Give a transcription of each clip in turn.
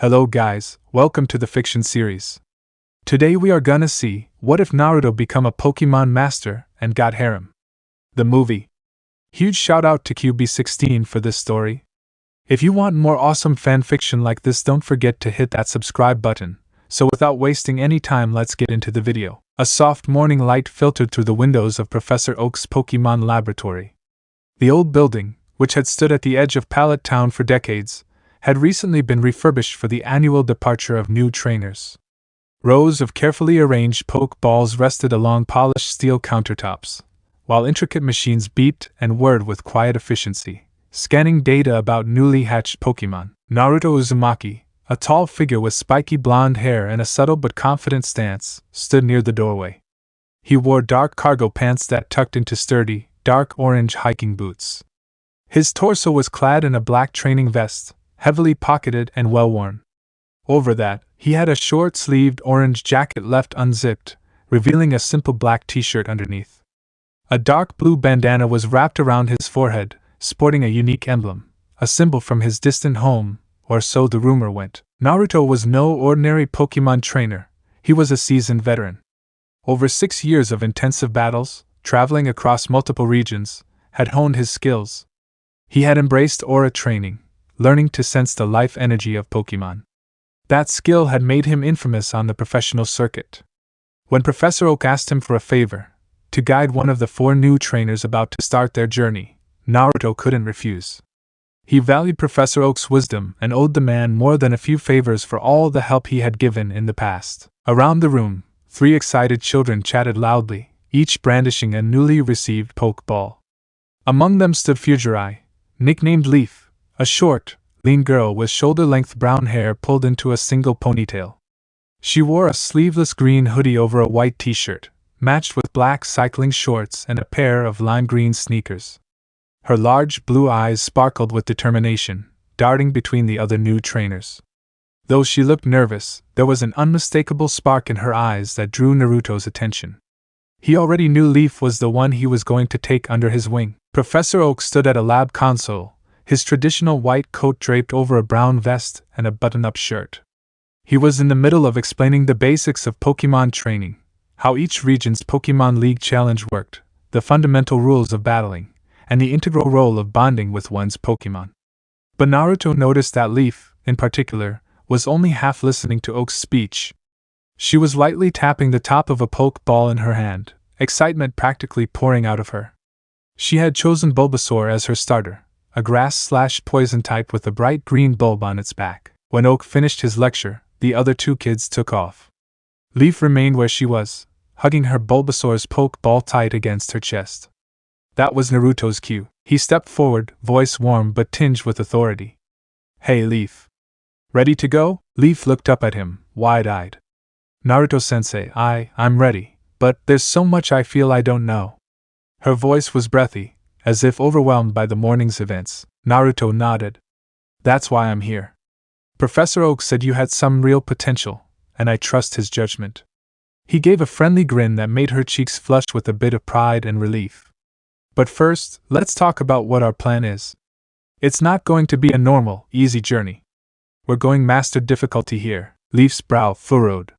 Hello guys, welcome to the fiction series. Today we are gonna see, what if Naruto become a Pokemon master and got Harem? The movie. Huge shout out to QB16 for this story. If you want more awesome fanfiction like this, don't forget to hit that subscribe button. So without wasting any time, let's get into the video. A soft morning light filtered through the windows of Professor Oak's Pokemon laboratory. The old building, which had stood at the edge of Pallet Town for decades, had recently been refurbished for the annual departure of new trainers. Rows of carefully arranged Pokeballs rested along polished steel countertops, while intricate machines beeped and whirred with quiet efficiency, scanning data about newly hatched Pokemon. Naruto Uzumaki, a tall figure with spiky blonde hair and a subtle but confident stance, stood near the doorway. He wore dark cargo pants that tucked into sturdy, dark orange hiking boots. His torso was clad in a black training vest, heavily pocketed and well-worn. Over that, he had a short-sleeved orange jacket left unzipped, revealing a simple black t-shirt underneath. A dark blue bandana was wrapped around his forehead, sporting a unique emblem, a symbol from his distant home, or so the rumor went. Naruto was no ordinary Pokemon trainer, he was a seasoned veteran. Over 6 years of intensive battles, traveling across multiple regions, had honed his skills. He had embraced aura training, learning to sense the life energy of Pokemon. That skill had made him infamous on the professional circuit. When Professor Oak asked him for a favor, to guide one of the 4 new trainers about to start their journey, Naruto couldn't refuse. He valued Professor Oak's wisdom and owed the man more than a few favors for all the help he had given in the past. Around the room, 3 excited children chatted loudly, each brandishing a newly received Pokeball. Among them stood Fujirai, nicknamed Leaf, a short, lean girl with shoulder-length brown hair pulled into a single ponytail. She wore a sleeveless green hoodie over a white t-shirt, matched with black cycling shorts and a pair of lime green sneakers. Her large blue eyes sparkled with determination, darting between the other new trainers. Though she looked nervous, there was an unmistakable spark in her eyes that drew Naruto's attention. He already knew Leaf was the one he was going to take under his wing. Professor Oak stood at a lab console, his traditional white coat draped over a brown vest and a button-up shirt. He was in the middle of explaining the basics of Pokemon training, how each region's Pokemon League challenge worked, the fundamental rules of battling, and the integral role of bonding with one's Pokemon. But Naruto noticed that Leaf, in particular, was only half listening to Oak's speech. She was lightly tapping the top of a Pokeball in her hand, excitement practically pouring out of her. She had chosen Bulbasaur as her starter, a grass/poison type with a bright green bulb on its back. When Oak finished his lecture, the other 2 kids took off. Leaf remained where she was, hugging her Bulbasaur's Pokeball tight against her chest. That was Naruto's cue. He stepped forward, voice warm but tinged with authority. "Hey Leaf. Ready to go?" Leaf looked up at him, wide-eyed. "Naruto-sensei, I'm ready, but there's so much I feel I don't know." Her voice was breathy, as if overwhelmed by the morning's events. Naruto nodded. "That's why I'm here. Professor Oak said you had some real potential, and I trust his judgment." He gave a friendly grin that made her cheeks flush with a bit of pride and relief. "But first, let's talk about what our plan is. It's not going to be a normal, easy journey. We're going master difficulty here." Leaf's brow furrowed.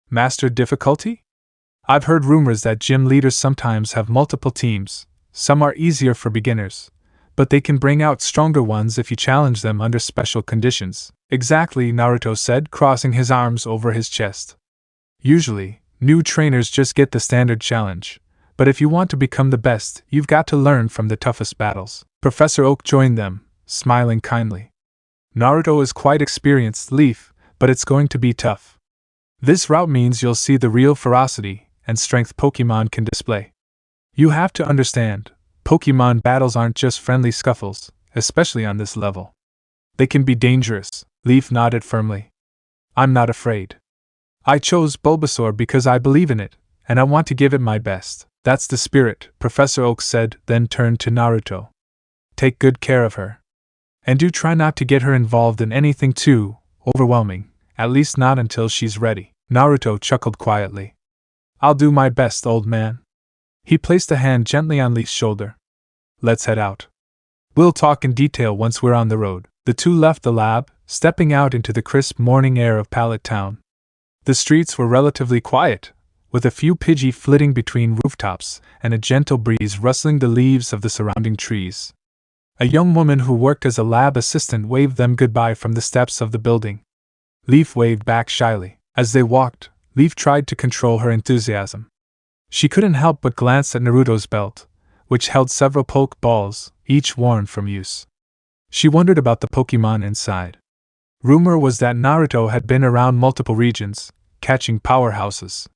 "Master difficulty? I've heard rumors that gym leaders sometimes have multiple teams. Some are easier for beginners, but they can bring out stronger ones if you challenge them under special conditions." "Exactly," Naruto said, crossing his arms over his chest. "Usually, new trainers just get the standard challenge, but if you want to become the best, you've got to learn from the toughest battles." Professor Oak joined them, smiling kindly. "Naruto is quite experienced, Leaf, but it's going to be tough. This route means you'll see the real ferocity and strength Pokemon can display. You have to understand, Pokemon battles aren't just friendly scuffles, especially on this level. They can be dangerous." Leaf nodded firmly. "I'm not afraid. I chose Bulbasaur because I believe in it, and I want to give it my best." "That's the spirit," Professor Oak said, then turned to Naruto. "Take good care of her. And do try not to get her involved in anything too overwhelming, at least not until she's ready." Naruto chuckled quietly. "I'll do my best, old man." He placed a hand gently on Leaf's shoulder. "Let's head out. We'll talk in detail once we're on the road." The 2 left the lab, stepping out into the crisp morning air of Pallet Town. The streets were relatively quiet, with a few Pidgey flitting between rooftops and a gentle breeze rustling the leaves of the surrounding trees. A young woman who worked as a lab assistant waved them goodbye from the steps of the building. Leaf waved back shyly. As they walked, Leaf tried to control her enthusiasm. She couldn't help but glance at Naruto's belt, which held several poke balls, each worn from use. She wondered about the Pokémon inside. Rumor was that Naruto had been around multiple regions, catching powerhouses.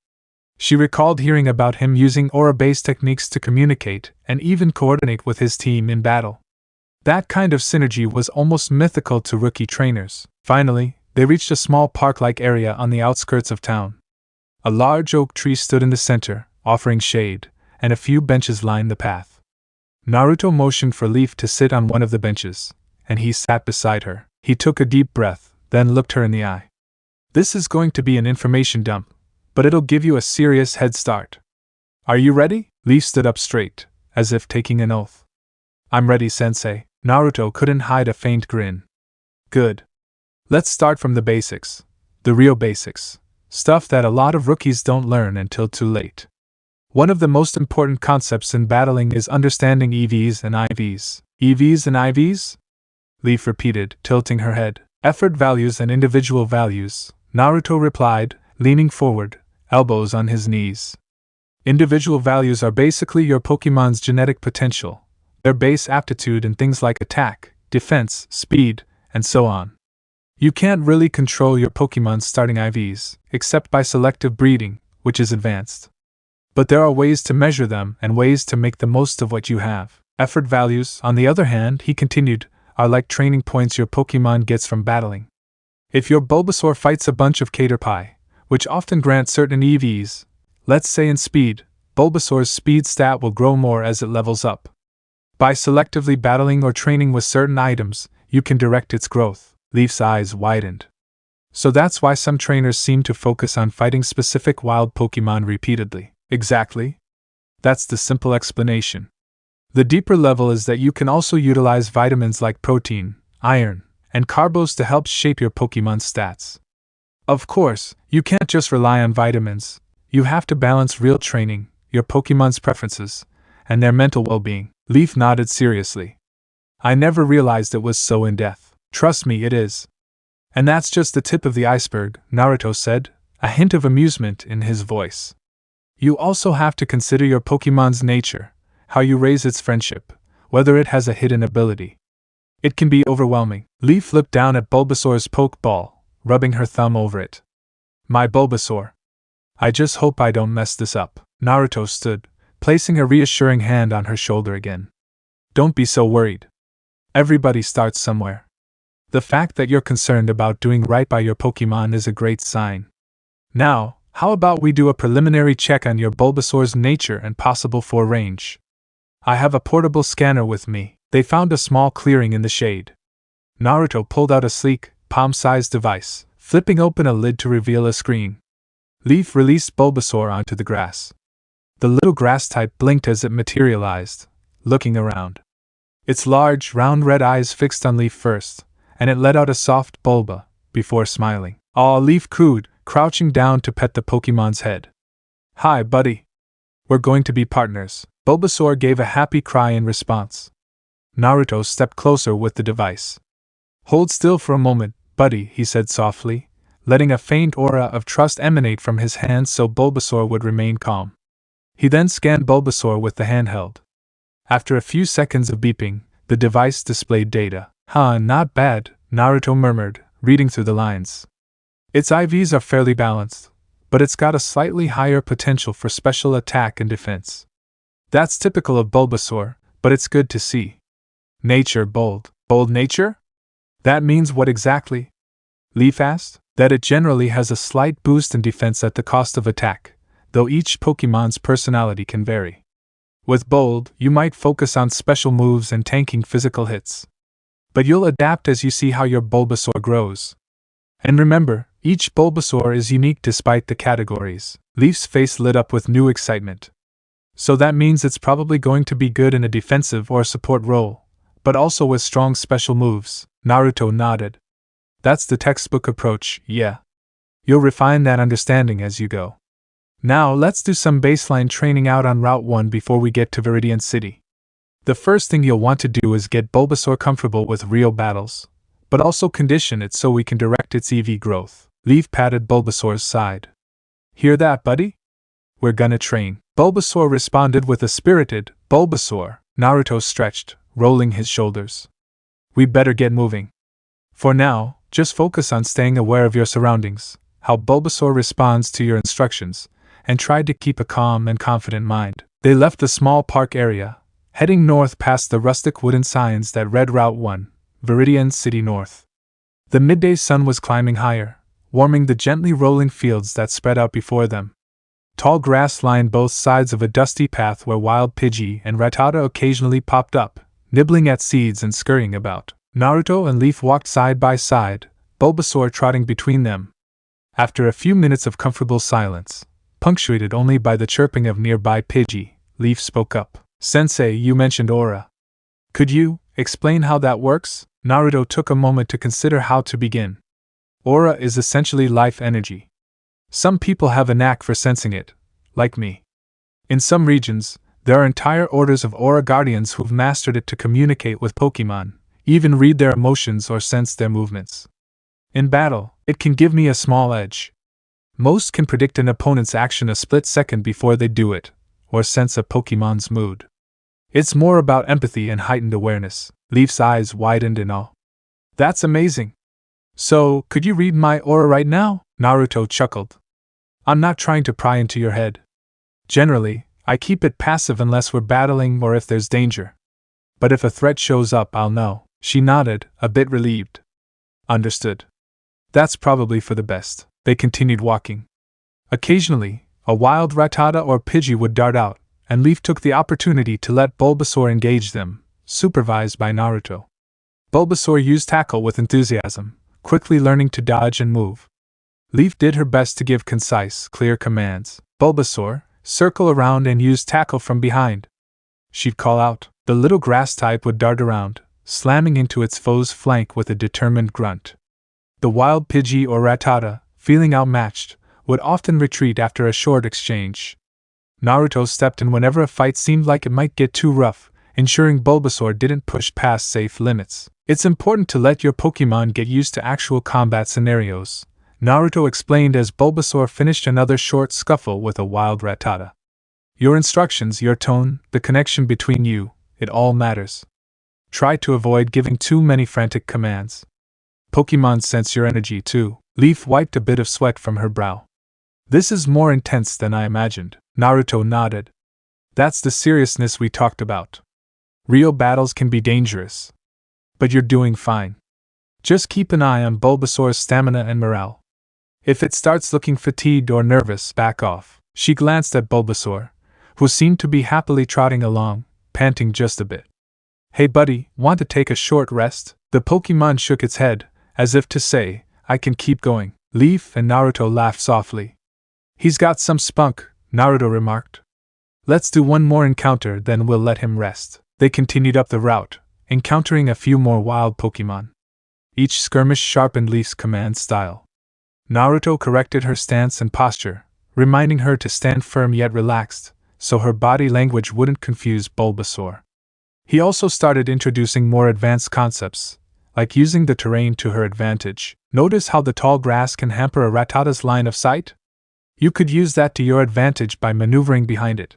She recalled hearing about him using aura-based techniques to communicate and even coordinate with his team in battle. That kind of synergy was almost mythical to rookie trainers. Finally, they reached a small park-like area on the outskirts of town. A large oak tree stood in the center, offering shade, and a few benches lined the path. Naruto motioned for Leaf to sit on one of the benches, and he sat beside her. He took a deep breath, then looked her in the eye. This is going to be an information dump, but it'll give you a serious head start. Are you ready? Leaf stood up straight, as if taking an oath. I'm ready, sensei. Naruto couldn't hide a faint grin. Good. Let's start from the basics. The real basics. Stuff that a lot of rookies don't learn until too late. One of the most important concepts in battling is understanding EVs and IVs. EVs and IVs? Leaf repeated, tilting her head. Effort values and individual values, Naruto replied, leaning forward, elbows on his knees. Individual values are basically your Pokémon's genetic potential, their base aptitude in things like attack, defense, speed, and so on. You can't really control your Pokémon's starting IVs, except by selective breeding, which is advanced. But there are ways to measure them and ways to make the most of what you have. Effort values, on the other hand, he continued, are like training points your Pokémon gets from battling. If your Bulbasaur fights a bunch of Caterpie, which often grant certain EVs, let's say in speed, Bulbasaur's speed stat will grow more as it levels up. By selectively battling or training with certain items, you can direct its growth. Leaf's eyes widened. So that's why some trainers seem to focus on fighting specific wild Pokémon repeatedly. Exactly. That's the simple explanation. The deeper level is that you can also utilize vitamins like protein, iron, and carbos to help shape your Pokémon's stats. Of course, you can't just rely on vitamins. You have to balance real training, your Pokémon's preferences, and their mental well-being. Leaf nodded seriously. I never realized it was so in-depth. Trust me, it is. And that's just the tip of the iceberg, Naruto said, a hint of amusement in his voice. You also have to consider your Pokémon's nature, how you raise its friendship, whether it has a hidden ability. It can be overwhelming. Leaf looked down at Bulbasaur's Pokeball, rubbing her thumb over it. My Bulbasaur. I just hope I don't mess this up. Naruto stood, placing a reassuring hand on her shoulder again. Don't be so worried. Everybody starts somewhere. The fact that you're concerned about doing right by your Pokémon is a great sign. Now, how about we do a preliminary check on your Bulbasaur's nature and possible forerange? I have a portable scanner with me. They found a small clearing in the shade. Naruto pulled out a sleek, palm-sized device, flipping open a lid to reveal a screen. Leaf released Bulbasaur onto the grass. The little grass type blinked as it materialized, looking around. Its large, round red eyes fixed on Leaf first, and it let out a soft bulba, before smiling. Aw, Leaf cooed, crouching down to pet the Pokémon's head. Hi, buddy. We're going to be partners. Bulbasaur gave a happy cry in response. Naruto stepped closer with the device. Hold still for a moment, buddy, he said softly, letting a faint aura of trust emanate from his hands so Bulbasaur would remain calm. He then scanned Bulbasaur with the handheld. After a few seconds of beeping, the device displayed data. Huh, not bad, Naruto murmured, reading through the lines. Its IVs are fairly balanced, but it's got a slightly higher potential for special attack and defense. That's typical of Bulbasaur, but it's good to see. Nature bold. Bold nature? That means what exactly? Leaf asked. That it generally has a slight boost in defense at the cost of attack, though each Pokémon's personality can vary. With bold, you might focus on special moves and tanking physical hits. But you'll adapt as you see how your Bulbasaur grows. And remember, each Bulbasaur is unique despite the categories. Leaf's face lit up with new excitement. So that means it's probably going to be good in a defensive or support role, but also with strong special moves. Naruto nodded. That's the textbook approach, yeah. You'll refine that understanding as you go. Now let's do some baseline training out on Route 1 before we get to Viridian City. The first thing you'll want to do is get Bulbasaur comfortable with real battles, but also condition it so we can direct its EV growth. Leaf patted Bulbasaur's side. Hear that, buddy? We're gonna train. Bulbasaur responded with a spirited, Bulbasaur. Naruto stretched, rolling his shoulders. We better get moving. For now, just focus on staying aware of your surroundings, how Bulbasaur responds to your instructions, and try to keep a calm and confident mind. They left the small park area, heading north past the rustic wooden signs that read Route 1, Viridian City North. The midday sun was climbing higher, warming the gently rolling fields that spread out before them. Tall grass lined both sides of a dusty path where wild Pidgey and Rattata occasionally popped up, nibbling at seeds and scurrying about. Naruto and Leaf walked side by side, Bulbasaur trotting between them. After a few minutes of comfortable silence, punctuated only by the chirping of nearby Pidgey, Leaf spoke up. Sensei, you mentioned aura. Could you explain how that works? Naruto took a moment to consider how to begin. Aura is essentially life energy. Some people have a knack for sensing it, like me. In some regions, there are entire orders of aura guardians who've mastered it to communicate with Pokémon, even read their emotions or sense their movements. In battle, it can give me a small edge. Most can predict an opponent's action a split second before they do it, or sense a Pokémon's mood. It's more about empathy and heightened awareness. Leaf's eyes widened in awe. That's amazing. So, could you read my aura right now? Naruto chuckled. I'm not trying to pry into your head. Generally, I keep it passive unless we're battling or if there's danger. But if a threat shows up, I'll know. She nodded, a bit relieved. Understood. That's probably for the best. They continued walking. Occasionally, a wild Rattata or Pidgey would dart out, and Leaf took the opportunity to let Bulbasaur engage them, supervised by Naruto. Bulbasaur used tackle with enthusiasm, quickly learning to dodge and move. Leaf did her best to give concise, clear commands. Bulbasaur, circle around and use tackle from behind. She'd call out. The little grass type would dart around, slamming into its foe's flank with a determined grunt. The wild Pidgey or Rattata, feeling outmatched, would often retreat after a short exchange. Naruto stepped in whenever a fight seemed like it might get too rough, ensuring Bulbasaur didn't push past safe limits. It's important to let your Pokémon get used to actual combat scenarios, Naruto explained as Bulbasaur finished another short scuffle with a wild Rattata. Your instructions, your tone, the connection between you, it all matters. Try to avoid giving too many frantic commands. Pokémon sense your energy too. Leaf wiped a bit of sweat from her brow. This is more intense than I imagined. Naruto nodded. That's the seriousness we talked about. Real battles can be dangerous. But you're doing fine. Just keep an eye on Bulbasaur's stamina and morale. If it starts looking fatigued or nervous, back off. She glanced at Bulbasaur, who seemed to be happily trotting along, panting just a bit. Hey buddy, want to take a short rest? The Pokémon shook its head, as if to say, I can keep going. Leaf and Naruto laughed softly. He's got some spunk, Naruto remarked. Let's do one more encounter, then we'll let him rest. They continued up the route, encountering a few more wild Pokémon. Each skirmish sharpened Leaf's command style. Naruto corrected her stance and posture, reminding her to stand firm yet relaxed, so her body language wouldn't confuse Bulbasaur. He also started introducing more advanced concepts, like using the terrain to her advantage. Notice how the tall grass can hamper a Rattata's line of sight? You could use that to your advantage by maneuvering behind it.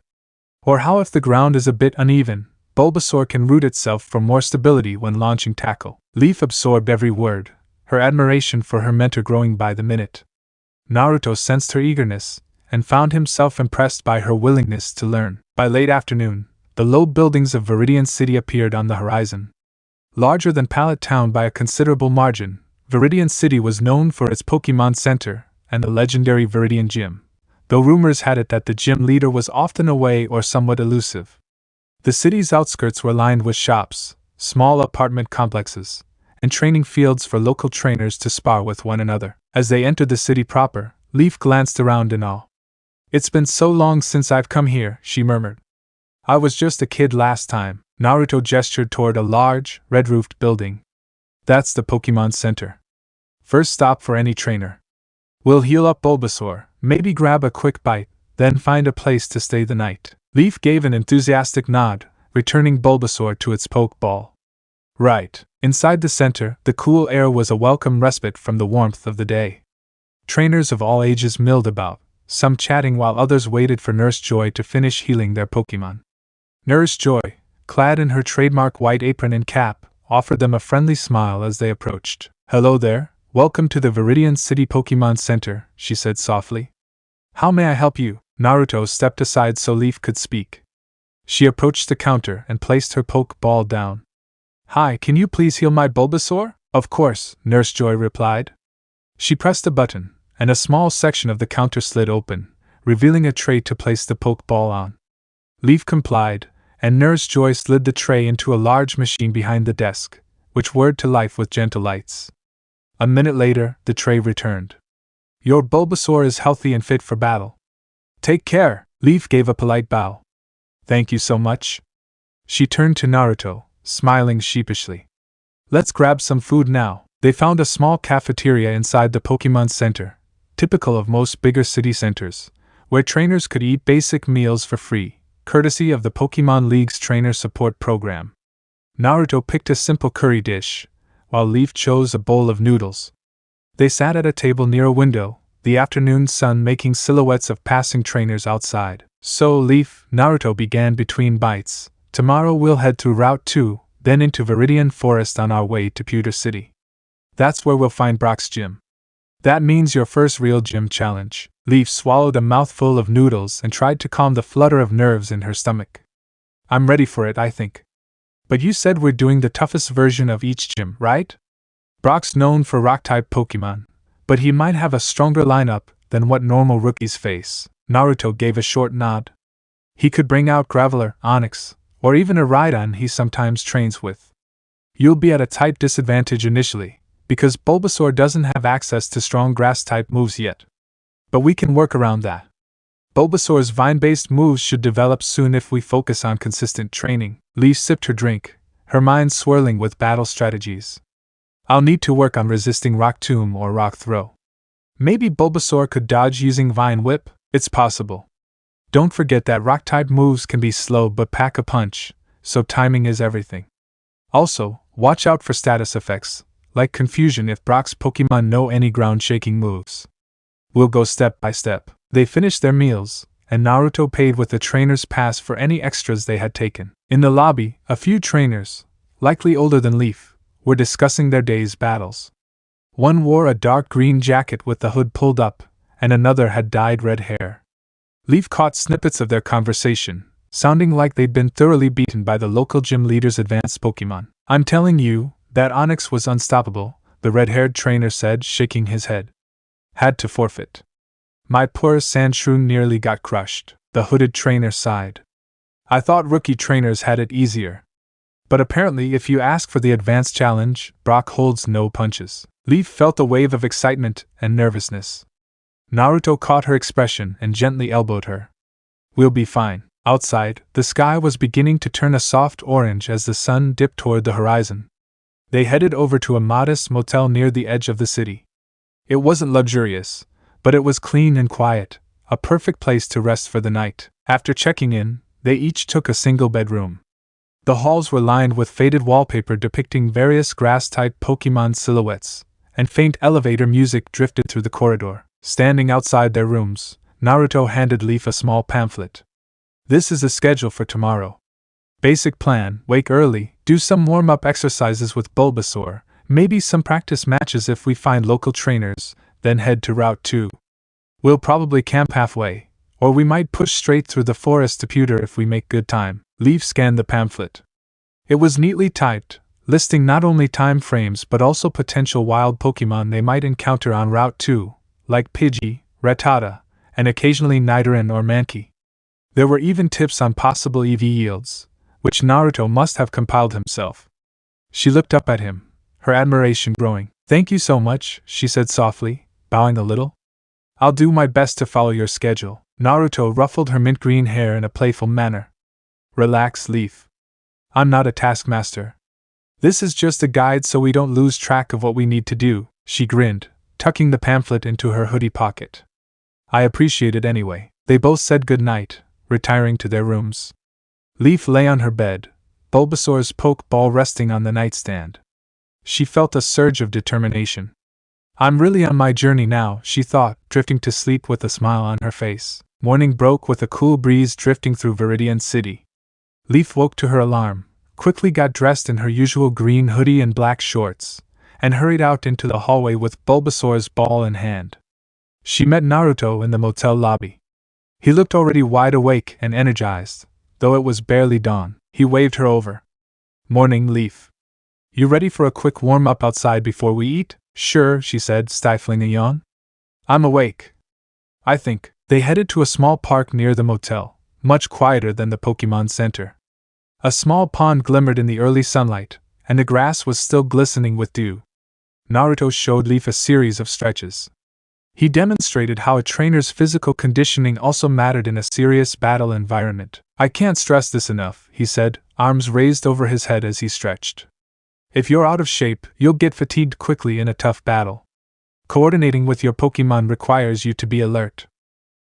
Or how if the ground is a bit uneven, Bulbasaur can root itself for more stability when launching tackle. Leaf absorbed every word, her admiration for her mentor growing by the minute. Naruto sensed her eagerness, and found himself impressed by her willingness to learn. By late afternoon, the low buildings of Viridian City appeared on the horizon. Larger than Pallet Town by a considerable margin, Viridian City was known for its Pokémon Center and the legendary Viridian Gym, though rumors had it that the gym leader was often away or somewhat elusive. The city's outskirts were lined with shops, small apartment complexes, and training fields for local trainers to spar with one another. As they entered the city proper, Leaf glanced around in awe. It's been so long since I've come here, she murmured. I was just a kid last time. Naruto gestured toward a large, red-roofed building. That's the Pokémon Center. First stop for any trainer. We'll heal up Bulbasaur, maybe grab a quick bite, then find a place to stay the night. Leaf gave an enthusiastic nod, returning Bulbasaur to its Pokeball. Right. Inside the center, the cool air was a welcome respite from the warmth of the day. Trainers of all ages milled about, some chatting while others waited for Nurse Joy to finish healing their Pokémon. Nurse Joy, clad in her trademark white apron and cap, offered them a friendly smile as they approached. "Hello there, welcome to the Viridian City Pokémon Center," she said softly. "How may I help you?" Naruto stepped aside so Leaf could speak. She approached the counter and placed her Pokeball down. "Hi, can you please heal my Bulbasaur?" "Of course," Nurse Joy replied. She pressed a button, and a small section of the counter slid open, revealing a tray to place the Pokeball on. Leaf complied, and Nurse Joy slid the tray into a large machine behind the desk, which whirred to life with gentle lights. A minute later, the tray returned. "Your Bulbasaur is healthy and fit for battle. Take care." Leaf gave a polite bow. "Thank you so much." She turned to Naruto, smiling sheepishly. "Let's grab some food now." They found a small cafeteria inside the Pokémon Center, typical of most bigger city centers, where trainers could eat basic meals for free, courtesy of the Pokémon League's trainer support program. Naruto picked a simple curry dish, while Leaf chose a bowl of noodles. They sat at a table near a window, the afternoon sun making silhouettes of passing trainers outside. "So, Leaf," Naruto began between bites, "tomorrow we'll head through Route 2, then into Viridian Forest on our way to Pewter City. That's where we'll find Brock's gym. That means your first real gym challenge." Leaf swallowed a mouthful of noodles and tried to calm the flutter of nerves in her stomach. "I'm ready for it, I think. But you said we're doing the toughest version of each gym, right? Brock's known for rock-type Pokémon, but he might have a stronger lineup than what normal rookies face." Naruto gave a short nod. "He could bring out Graveler, Onix, or even a Rhydon he sometimes trains with. You'll be at a tight disadvantage initially, because Bulbasaur doesn't have access to strong grass-type moves yet. But we can work around that. Bulbasaur's vine-based moves should develop soon if we focus on consistent training." Leaf sipped her drink, her mind swirling with battle strategies. "I'll need to work on resisting Rock Tomb or Rock Throw. Maybe Bulbasaur could dodge using Vine Whip. It's possible. Don't forget that rock-type moves can be slow but pack a punch, so timing is everything. Also, watch out for status effects, like confusion if Brock's Pokémon know any ground-shaking moves. We'll go step by step." They finished their meals, and Naruto paid with the trainer's pass for any extras they had taken. In the lobby, a few trainers, likely older than Leaf, were discussing their day's battles. One wore a dark green jacket with the hood pulled up, and another had dyed red hair. Leaf caught snippets of their conversation, sounding like they'd been thoroughly beaten by the local gym leader's advanced Pokémon. "I'm telling you, that Onix was unstoppable," the red-haired trainer said, shaking his head. "Had to forfeit. My poor Sandshrew nearly got crushed," the hooded trainer sighed. "I thought rookie trainers had it easier. But apparently if you ask for the advanced challenge, Brock holds no punches." Leaf felt a wave of excitement and nervousness. Naruto caught her expression and gently elbowed her. "We'll be fine." Outside, the sky was beginning to turn a soft orange as the sun dipped toward the horizon. They headed over to a modest motel near the edge of the city. It wasn't luxurious, but it was clean and quiet, a perfect place to rest for the night. After checking in, they each took a single bedroom. The halls were lined with faded wallpaper depicting various grass-type Pokémon silhouettes, and faint elevator music drifted through the corridor. Standing outside their rooms, Naruto handed Leaf a small pamphlet. "This is the schedule for tomorrow. Basic plan: wake early, do some warm-up exercises with Bulbasaur, maybe some practice matches if we find local trainers, then head to Route 2. We'll probably camp halfway, or we might push straight through the forest to Pewter if we make good time." Leaf scanned the pamphlet. It was neatly typed, listing not only time frames but also potential wild Pokémon they might encounter on Route 2, like Pidgey, Rattata, and occasionally Nidoran or Mankey. There were even tips on possible EV yields, which Naruto must have compiled himself. She looked up at him, her admiration growing. "Thank you so much," she said softly, bowing a little. "I'll do my best to follow your schedule." Naruto ruffled her mint green hair in a playful manner. "Relax, Leaf. I'm not a taskmaster. This is just a guide so we don't lose track of what we need to do." She grinned, tucking the pamphlet into her hoodie pocket. I appreciate it anyway. They both said good night, retiring to their rooms. Leaf lay on her bed, Bulbasaur's Pokeball resting on the nightstand. She felt a surge of determination. I'm really on my journey now, she thought, drifting to sleep with a smile on her face. Morning broke with a cool breeze drifting through Viridian City. Leaf woke to her alarm, quickly got dressed in her usual green hoodie and black shorts, and hurried out into the hallway with Bulbasaur's ball in hand. She met Naruto in the motel lobby. He looked already wide awake and energized, though it was barely dawn. He waved her over. Morning, Leaf. You ready for a quick warm-up outside before we eat? Sure, she said, stifling a yawn. I'm awake. I think. They headed to a small park near the motel, much quieter than the Pokémon Center. A small pond glimmered in the early sunlight, and the grass was still glistening with dew. Naruto showed Leaf a series of stretches. He demonstrated how a trainer's physical conditioning also mattered in a serious battle environment. I can't stress this enough, he said, arms raised over his head as he stretched. If you're out of shape, you'll get fatigued quickly in a tough battle. Coordinating with your Pokémon requires you to be alert.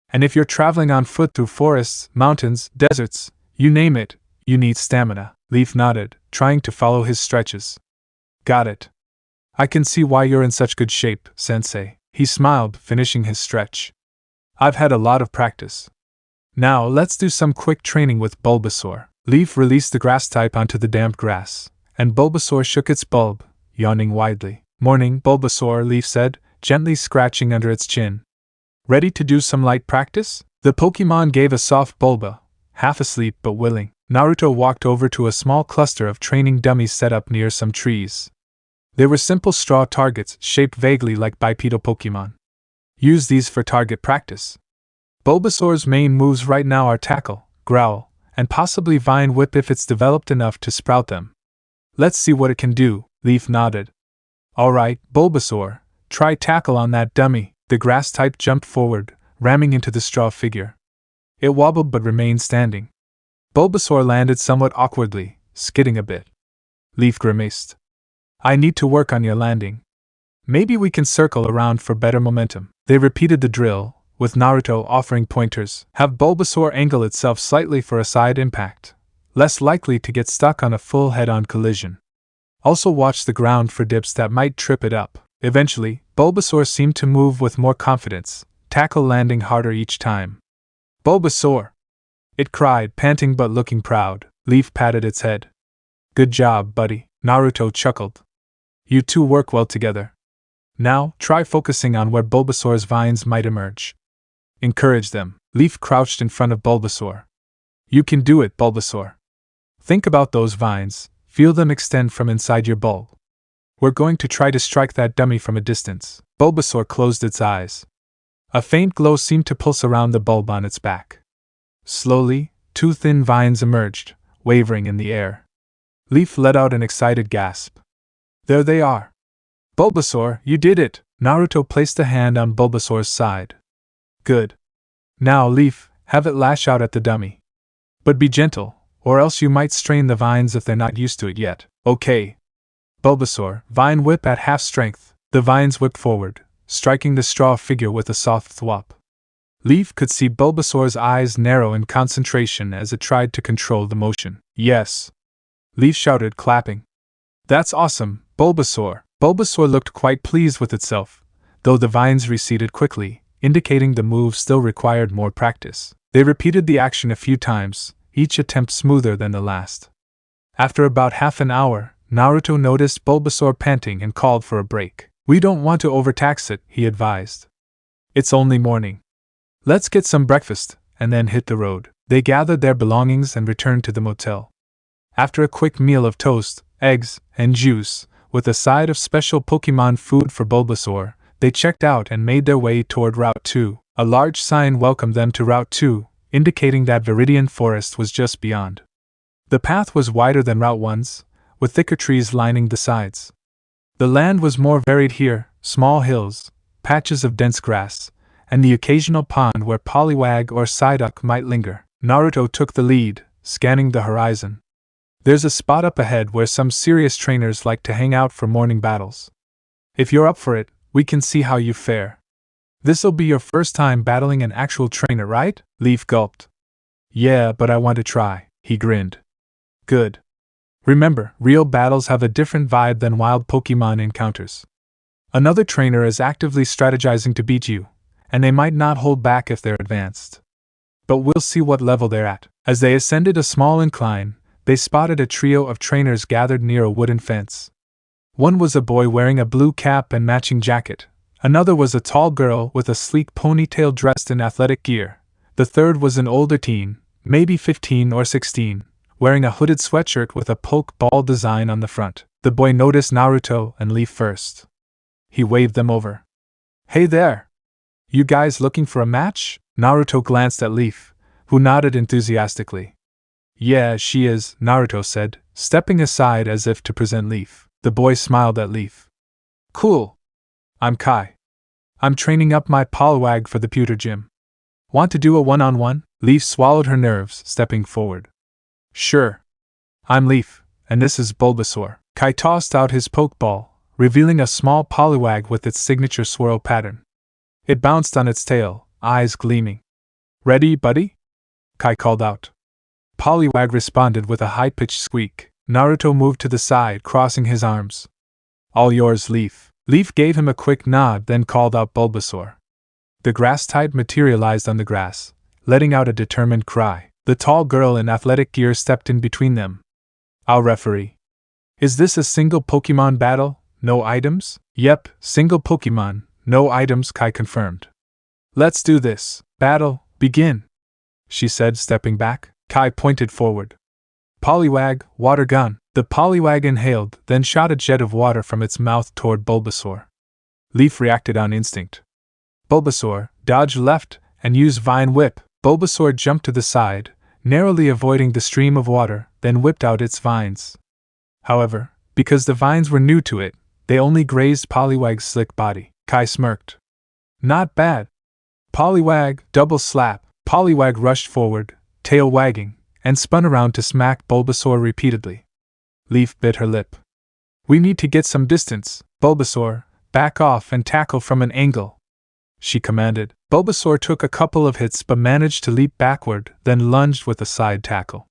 And if you're traveling on foot through forests, mountains, deserts, you name it, you need stamina. Leaf nodded, trying to follow his stretches. Got it. I can see why you're in such good shape, Sensei. He smiled, finishing his stretch. I've had a lot of practice. Now let's do some quick training with Bulbasaur. Leaf released the grass type onto the damp grass, and Bulbasaur shook its bulb, yawning widely. Morning, Bulbasaur, Leaf said, gently scratching under its chin. Ready to do some light practice? The Pokémon gave a soft Bulba, half asleep but willing. Naruto walked over to a small cluster of training dummies set up near some trees. They were simple straw targets shaped vaguely like bipedal Pokémon. Use these for target practice. Bulbasaur's main moves right now are Tackle, Growl, and possibly Vine Whip if it's developed enough to sprout them. Let's see what it can do, Leaf nodded. Alright, Bulbasaur, try Tackle on that dummy. The grass type jumped forward, ramming into the straw figure. It wobbled but remained standing. Bulbasaur landed somewhat awkwardly, skidding a bit. Leaf grimaced. I need to work on your landing. Maybe we can circle around for better momentum. They repeated the drill, with Naruto offering pointers. Have Bulbasaur angle itself slightly for a side impact, less likely to get stuck on a full head-on collision. Also watch the ground for dips that might trip it up. Eventually, Bulbasaur seemed to move with more confidence, Tackle landing harder each time. Bulbasaur! It cried, panting but looking proud. Leaf patted its head. Good job, buddy, Naruto chuckled. You two work well together. Now, try focusing on where Bulbasaur's vines might emerge. Encourage them. Leaf crouched in front of Bulbasaur. You can do it, Bulbasaur. Think about those vines, feel them extend from inside your bulb. We're going to try to strike that dummy from a distance. Bulbasaur closed its eyes. A faint glow seemed to pulse around the bulb on its back. Slowly, two thin vines emerged, wavering in the air. Leaf let out an excited gasp. There they are. Bulbasaur, you did it! Naruto placed a hand on Bulbasaur's side. Good. Now, Leaf, have it lash out at the dummy. But be gentle, or else you might strain the vines if they're not used to it yet. Okay. Bulbasaur, Vine Whip at half strength. The vines whipped forward, striking the straw figure with a soft thwop. Leaf could see Bulbasaur's eyes narrow in concentration as it tried to control the motion. Yes! Leaf shouted, clapping. That's awesome, Bulbasaur! Bulbasaur looked quite pleased with itself, though the vines receded quickly, indicating the move still required more practice. They repeated the action a few times, each attempt smoother than the last. After about half an hour, Naruto noticed Bulbasaur panting and called for a break. We don't want to overtax it, he advised. It's only morning. Let's get some breakfast, and then hit the road. They gathered their belongings and returned to the motel. After a quick meal of toast, eggs, and juice, with a side of special Pokémon food for Bulbasaur, they checked out and made their way toward Route 2. A large sign welcomed them to Route 2, indicating that Viridian Forest was just beyond. The path was wider than Route 1's, with thicker trees lining the sides. The land was more varied here, small hills, patches of dense grass, and the occasional pond where Poliwag or Psyduck might linger. Naruto took the lead, scanning the horizon. There's a spot up ahead where some serious trainers like to hang out for morning battles. If you're up for it, We can see how you fare. This'll be your first time battling an actual trainer, right? Leaf gulped. Yeah, but I want to try, he grinned. Good. Remember, real battles have a different vibe than wild Pokémon encounters. Another trainer is actively strategizing to beat you, and they might not hold back if they're advanced. But we'll see what level they're at. As they ascended a small incline, they spotted a trio of trainers gathered near a wooden fence. One was a boy wearing a blue cap and matching jacket. Another was a tall girl with a sleek ponytail dressed in athletic gear. The third was an older teen, maybe 15 or 16, wearing a hooded sweatshirt with a poke ball design on the front. The boy noticed Naruto and Leaf first. He waved them over. Hey there! You guys looking for a match? Naruto glanced at Leaf, who nodded enthusiastically. Yeah, she is, Naruto said, stepping aside as if to present Leaf. The boy smiled at Leaf. Cool. I'm Kai. I'm training up my Poliwag for the Pewter gym. Want to do a one-on-one? Leaf swallowed her nerves, stepping forward. Sure. I'm Leaf, and this is Bulbasaur. Kai tossed out his Pokeball, revealing a small Poliwag with its signature swirl pattern. It bounced on its tail, eyes gleaming. Ready, buddy? Kai called out. Poliwag responded with a high-pitched squeak. Naruto moved to the side, crossing his arms. All yours, Leaf. Leaf gave him a quick nod, then called out Bulbasaur. The grass type materialized on the grass, letting out a determined cry. The tall girl in athletic gear stepped in between them. I'll referee. Is this a single Pokémon battle? No items? Yep, single Pokémon, no items, Kai confirmed. Let's do this. Battle, begin, she said, stepping back. Kai pointed forward. Poliwag, water gun. The Poliwag inhaled, then shot a jet of water from its mouth toward Bulbasaur. Leaf reacted on instinct. Bulbasaur dodged left and used Vine Whip. Bulbasaur jumped to the side, narrowly avoiding the stream of water, then whipped out its vines. However, because the vines were new to it, they only grazed Poliwag's slick body. Kai smirked. Not bad. Poliwag, double slap. Poliwag rushed forward, tail wagging, and spun around to smack Bulbasaur repeatedly. Leaf bit her lip. We need to get some distance, Bulbasaur, back off and tackle from an angle, she commanded. Bulbasaur took a couple of hits but managed to leap backward, then lunged with a side tackle.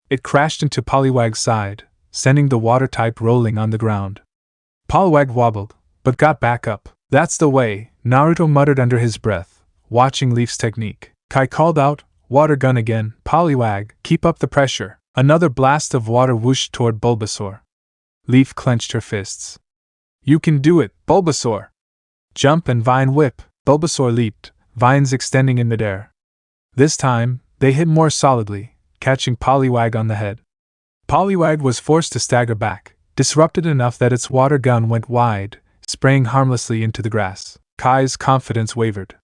It crashed into Poliwag's side, sending the water type rolling on the ground. Poliwag wobbled, but got back up. That's the way, Naruto muttered under his breath, watching Leaf's technique. Kai called out, water gun again, Poliwag, keep up the pressure. Another blast of water whooshed toward Bulbasaur. Leaf clenched her fists. You can do it, Bulbasaur! Jump and Vine Whip. Bulbasaur leaped, vines extending in midair. This time, they hit more solidly, catching Poliwag on the head. Poliwag was forced to stagger back, disrupted enough that its water gun went wide, spraying harmlessly into the grass. Kai's confidence wavered.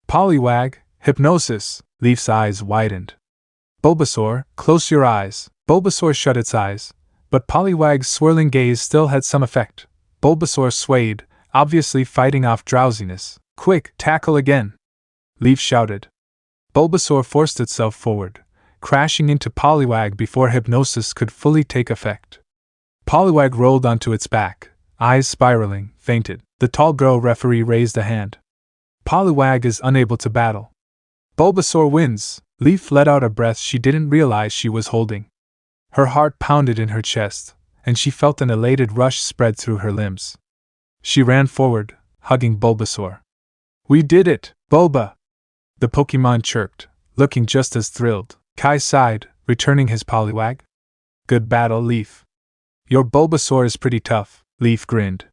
Poliwag, hypnosis! Leaf's eyes widened. Bulbasaur, close your eyes. Bulbasaur shut its eyes, but Poliwag's swirling gaze still had some effect. Bulbasaur swayed, obviously fighting off drowsiness. Quick, tackle again! Leaf shouted. Bulbasaur forced itself forward, crashing into Poliwag before hypnosis could fully take effect. Poliwag rolled onto its back, eyes spiraling, fainted. The tall girl referee raised a hand. Poliwag is unable to battle. Bulbasaur wins! Leaf let out a breath she didn't realize she was holding. Her heart pounded in her chest, and she felt an elated rush spread through her limbs. She ran forward, hugging Bulbasaur. We did it, Bulba! The Pokémon chirped, looking just as thrilled. Kai sighed, returning his Poliwag. Good battle, Leaf. Your Bulbasaur is pretty tough, Leaf grinned.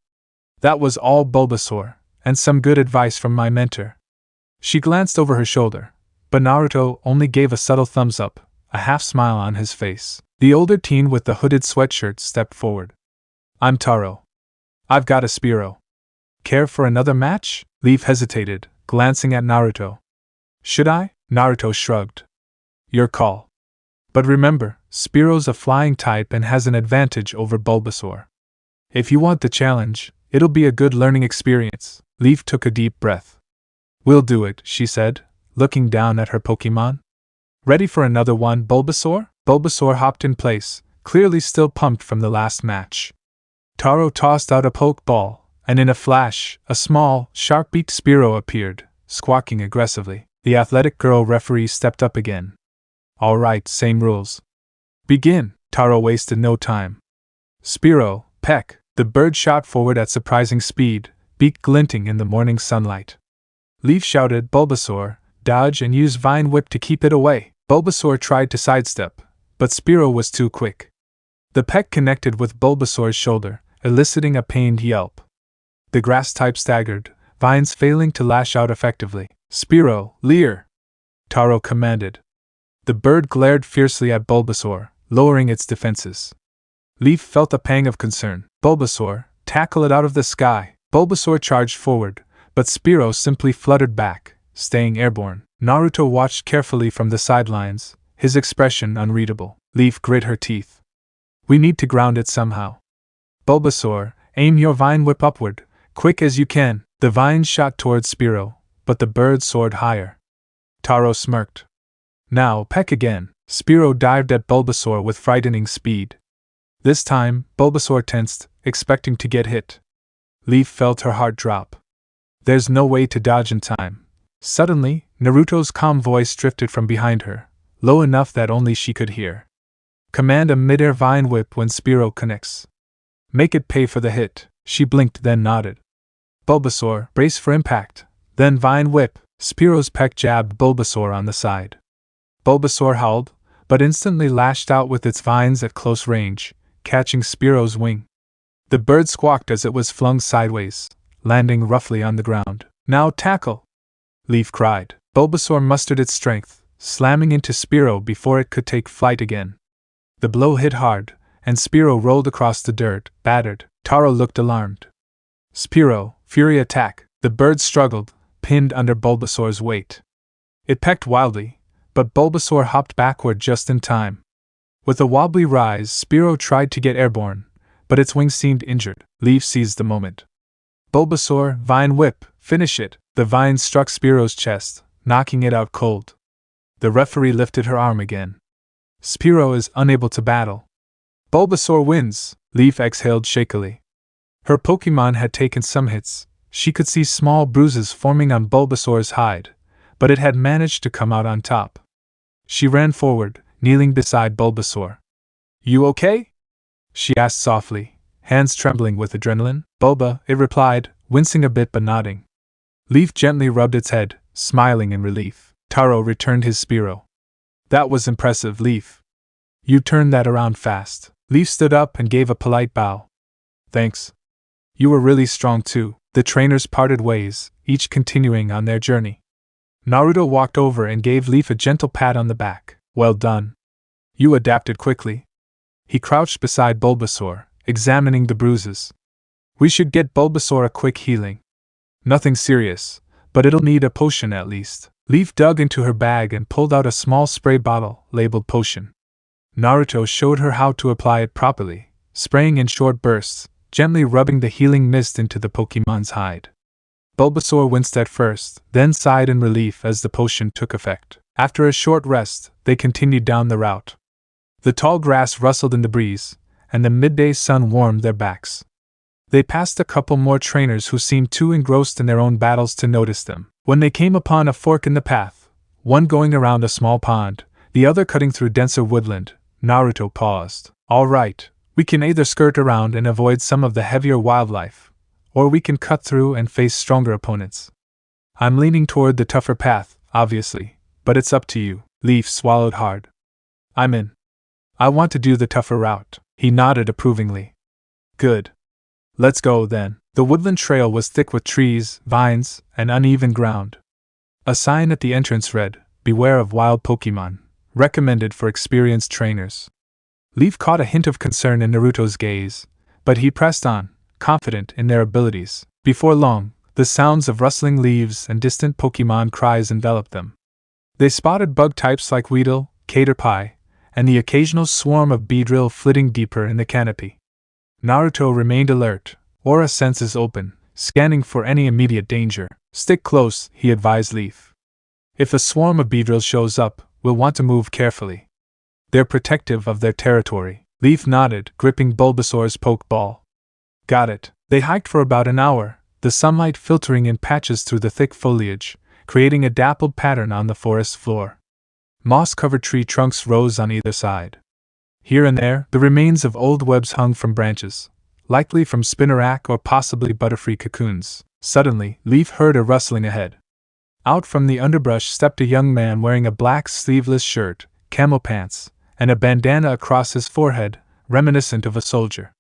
That was all Bulbasaur, and some good advice from my mentor. She glanced over her shoulder, but Naruto only gave a subtle thumbs up, a half-smile on his face. The older teen with the hooded sweatshirt stepped forward. I'm Taro. I've got a Spearow. Care for another match? Leaf hesitated, glancing at Naruto. Should I? Naruto shrugged. Your call. But remember, Spearow's a flying type and has an advantage over Bulbasaur. If you want the challenge, it'll be a good learning experience. Leaf took a deep breath. We'll do it, she said, looking down at her Pokémon. Ready for another one, Bulbasaur? Bulbasaur hopped in place, clearly still pumped from the last match. Taro tossed out a Pokeball, and in a flash, a small, sharp-beaked Spearow appeared, squawking aggressively. The athletic girl referee stepped up again. All right, same rules. Begin. Taro wasted no time. Spearow, peck. The bird shot forward at surprising speed, beak glinting in the morning sunlight. Leaf shouted, Bulbasaur, dodge and use Vine Whip to keep it away. Bulbasaur tried to sidestep, but Spearow was too quick. The peck connected with Bulbasaur's shoulder, eliciting a pained yelp. The grass type staggered, vines failing to lash out effectively. Spearow, leer! Taro commanded. The bird glared fiercely at Bulbasaur, lowering its defenses. Leaf felt a pang of concern. Bulbasaur, tackle it out of the sky. Bulbasaur charged forward, but Spearow simply fluttered back, staying airborne. Naruto watched carefully from the sidelines, his expression unreadable. Leaf grit her teeth. We need to ground it somehow. Bulbasaur, aim your Vine Whip upward, quick as you can. The vines shot towards Spearow, but the bird soared higher. Taro smirked. Now, peck again. Spearow dived at Bulbasaur with frightening speed. This time, Bulbasaur tensed, expecting to get hit. Leaf felt her heart drop. There's no way to dodge in time. Suddenly, Naruto's calm voice drifted from behind her, low enough that only she could hear. Command a mid-air Vine Whip when Spearow connects. Make it pay for the hit. She blinked, then nodded. Bulbasaur, brace for impact. Then Vine Whip. Spearow's peck jabbed Bulbasaur on the side. Bulbasaur howled, but instantly lashed out with its vines at close range, catching Spearow's wing. The bird squawked as it was flung sideways, landing roughly on the ground. Now tackle! Leaf cried. Bulbasaur mustered its strength, slamming into Spearow before it could take flight again. The blow hit hard, and Spearow rolled across the dirt, battered. Taro looked alarmed. Spearow, Fury attack! The bird struggled, pinned under Bulbasaur's weight. It pecked wildly, but Bulbasaur hopped backward just in time. With a wobbly rise, Spearow tried to get airborne, but its wings seemed injured. Leaf seized the moment. Bulbasaur, Vine Whip, finish it! The vine struck Spearow's chest, knocking it out cold. The referee lifted her arm again. Spearow is unable to battle. Bulbasaur wins! Leaf exhaled shakily. Her Pokémon had taken some hits. She could see small bruises forming on Bulbasaur's hide, but it had managed to come out on top. She ran forward, kneeling beside Bulbasaur. You okay? She asked softly, hands trembling with adrenaline. Bulba, it replied, wincing a bit but nodding. Leaf gently rubbed its head, smiling in relief. Taro returned his Spearow. That was impressive, Leaf. You turned that around fast. Leaf stood up and gave a polite bow. Thanks. You were really strong too. The trainers parted ways, each continuing on their journey. Naruto walked over and gave Leaf a gentle pat on the back. Well done. You adapted quickly. He crouched beside Bulbasaur, examining the bruises. We should get Bulbasaur a quick healing. Nothing serious, but it'll need a potion at least. Leaf dug into her bag and pulled out a small spray bottle, labeled potion. Naruto showed her how to apply it properly, spraying in short bursts, gently rubbing the healing mist into the Pokémon's hide. Bulbasaur winced at first, then sighed in relief as the potion took effect. After a short rest, they continued down the route. The tall grass rustled in the breeze, and the midday sun warmed their backs. They passed a couple more trainers who seemed too engrossed in their own battles to notice them. When they came upon a fork in the path, one going around a small pond, the other cutting through denser woodland, Naruto paused. All right, we can either skirt around and avoid some of the heavier wildlife, or we can cut through and face stronger opponents. I'm leaning toward the tougher path, obviously, but it's up to you. Leaf swallowed hard. I'm in. I want to do the tougher route. He nodded approvingly. Good. Let's go, then. The woodland trail was thick with trees, vines, and uneven ground. A sign at the entrance read, Beware of wild Pokémon, recommended for experienced trainers. Leaf caught a hint of concern in Naruto's gaze, but he pressed on, confident in their abilities. Before long, the sounds of rustling leaves and distant Pokémon cries enveloped them. They spotted bug types like Weedle, Caterpie, and the occasional swarm of Beedrill flitting deeper in the canopy. Naruto remained alert, aura senses open, scanning for any immediate danger. Stick close, he advised Leaf. If a swarm of Beedrill shows up, we'll want to move carefully. They're protective of their territory. Leaf nodded, gripping Bulbasaur's Pokeball. Got it. They hiked for about an hour, the sunlight filtering in patches through the thick foliage, creating a dappled pattern on the forest floor. Moss-covered tree trunks rose on either side. Here and there, the remains of old webs hung from branches, likely from spinnerack or possibly butterfree cocoons. Suddenly, Leaf heard a rustling ahead. Out from the underbrush stepped a young man wearing a black sleeveless shirt, camel pants, and a bandana across his forehead, reminiscent of a soldier.